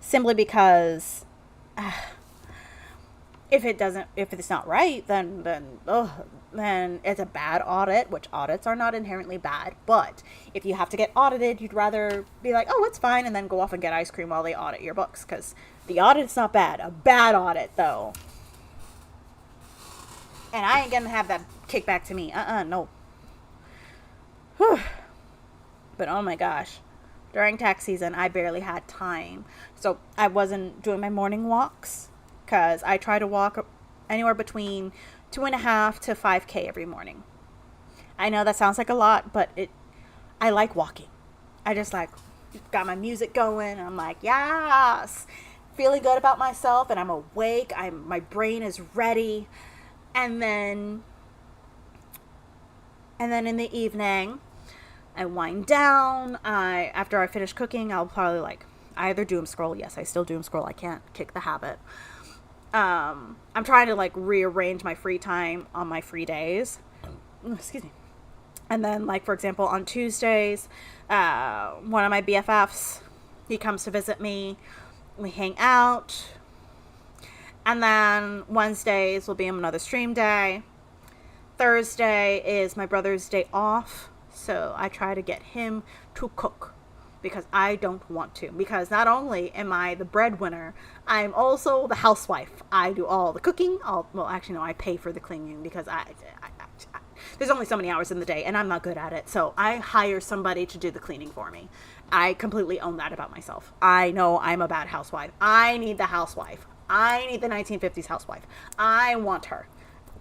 Simply because if it's not right, then it's a bad audit, which audits are not inherently bad. But if you have to get audited, you'd rather be like, oh, it's fine, and then go off and get ice cream while they audit your books, because the audit's not bad. A bad audit, though. And I ain't gonna have that kick back to me. No. Whew. But oh my gosh. During tax season, I barely had time. So I wasn't doing my morning walks, because I try to walk anywhere between 2.5 to 5K every morning. I know that sounds like a lot, but I like walking. I just like got my music going, and I'm like, yes, feeling good about myself, and I'm awake. My brain is ready. And then in the evening, I wind down. After I finish cooking, I'll probably I either doom scroll. Yes, I still doom scroll. I can't kick the habit. I'm trying to rearrange my free time on my free days. Excuse me. And then for example, on Tuesdays, one of my BFFs, he comes to visit me. We hang out. And then Wednesdays will be another stream day. Thursday is my brother's day off. So I try to get him to cook, because I don't want to. Because not only am I the breadwinner, I'm also the housewife. I do all the cooking. I pay for the cleaning, because there's only so many hours in the day, and I'm not good at it. So I hire somebody to do the cleaning for me. I completely own that about myself. I know I'm a bad housewife. I need the housewife. I need the 1950s housewife. I want her.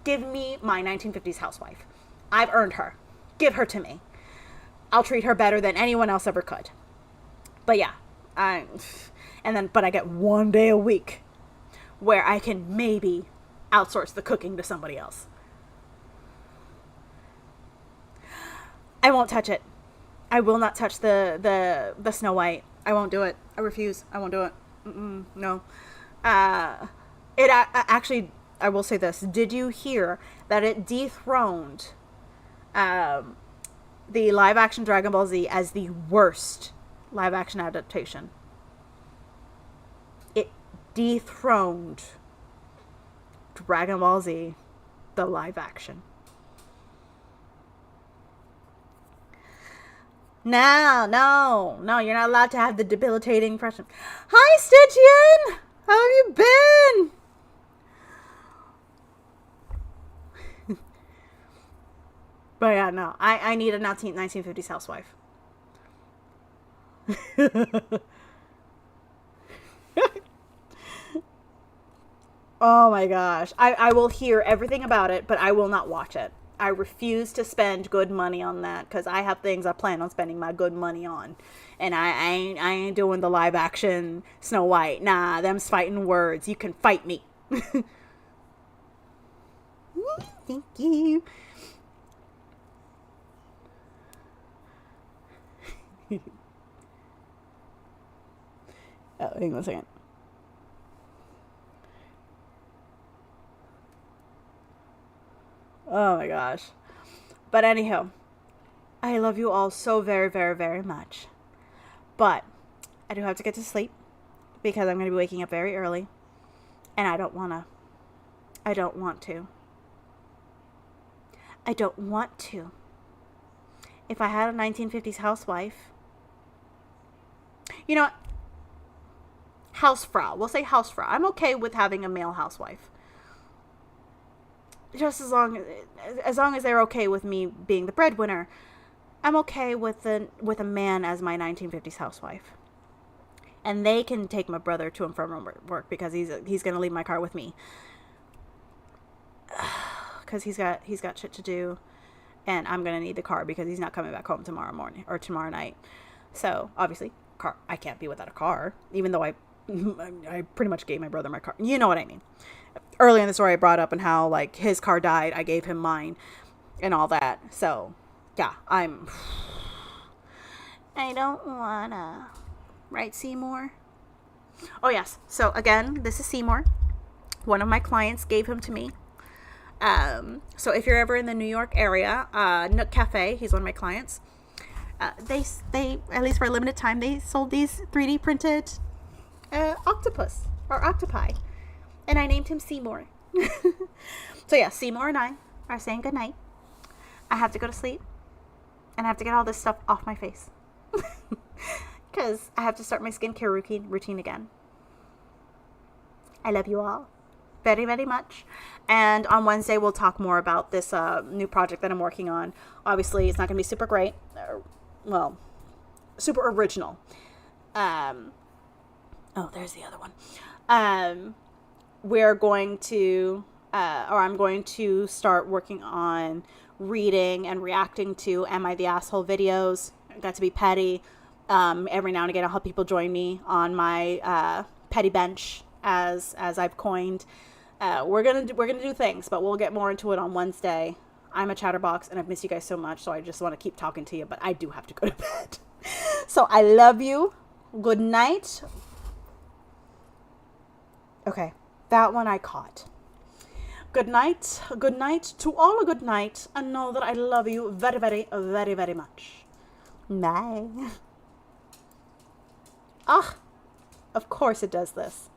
Give me my 1950s housewife. I've earned her. Give her to me. I'll treat her better than anyone else ever could. But yeah, but I get one day a week where I can maybe outsource the cooking to somebody else. I won't touch it. I will not touch the Snow White. I won't do it. I refuse. I won't do it. No. Actually, I will say this. Did you hear that it dethroned the live action Dragon Ball Z as the worst live action adaptation? It dethroned Dragon Ball Z, the live action. No, you're not allowed to have the debilitating impression. Hi, Stitchian! How have you been? But yeah, no, I need a 1950s housewife. Oh my gosh. I will hear everything about it, but I will not watch it. I refuse to spend good money on that because I have things I plan on spending my good money on. And I ain't doing the live action Snow White. Nah, them's fighting words. You can fight me. Thank you. Oh, hang on a second. Oh my gosh. But anyhow, I love you all so very, very, very much. But I do have to get to sleep because I'm going to be waking up very early. And I don't want to. I don't want to. I don't want to. If I had a 1950s housewife, you know what? Hausfrau. We'll say Hausfrau. I'm okay with having a male housewife. Just as long as they're okay with me being the breadwinner, I'm okay with a man as my 1950s housewife. And they can take my brother to and from work because he's going to leave my car with me. Cuz he's got shit to do, and I'm going to need the car because he's not coming back home tomorrow morning or tomorrow night. So, obviously, I can't be without a car, even though I pretty much gave my brother my car. You know what I mean? Earlier in the story, I brought up and how, like, his car died. I gave him mine and all that. So, yeah, I don't wanna. Right, Seymour? Oh, yes. So, again, this is Seymour. One of my clients gave him to me. So, if you're ever in the New York area, Nook Cafe, he's one of my clients. They, at least for a limited time, they sold these 3D printed octopus or octopi. And I named him Seymour. So yeah, Seymour and I are saying goodnight. I have to go to sleep. And I have to get all this stuff off my face. Because I have to start my skincare routine again. I love you all very, very much. And on Wednesday, we'll talk more about this new project that I'm working on. Obviously, it's not going to be super great. Well, super original. Oh, there's the other one. We're going to, or I'm going to start working on reading and reacting to Am I the Asshole videos. Got to be petty. Every now and again, I'll have people join me on my petty bench, as I've coined. We're gonna do things, but we'll get more into it on Wednesday. I'm a chatterbox, and I've missed you guys so much, so I just want to keep talking to you, but I do have to go to bed. So I love you. Good night. Okay. That one I caught. Good night to all a good night, and know that I love you very, very, very, very much. Bye. Ah, of course it does this.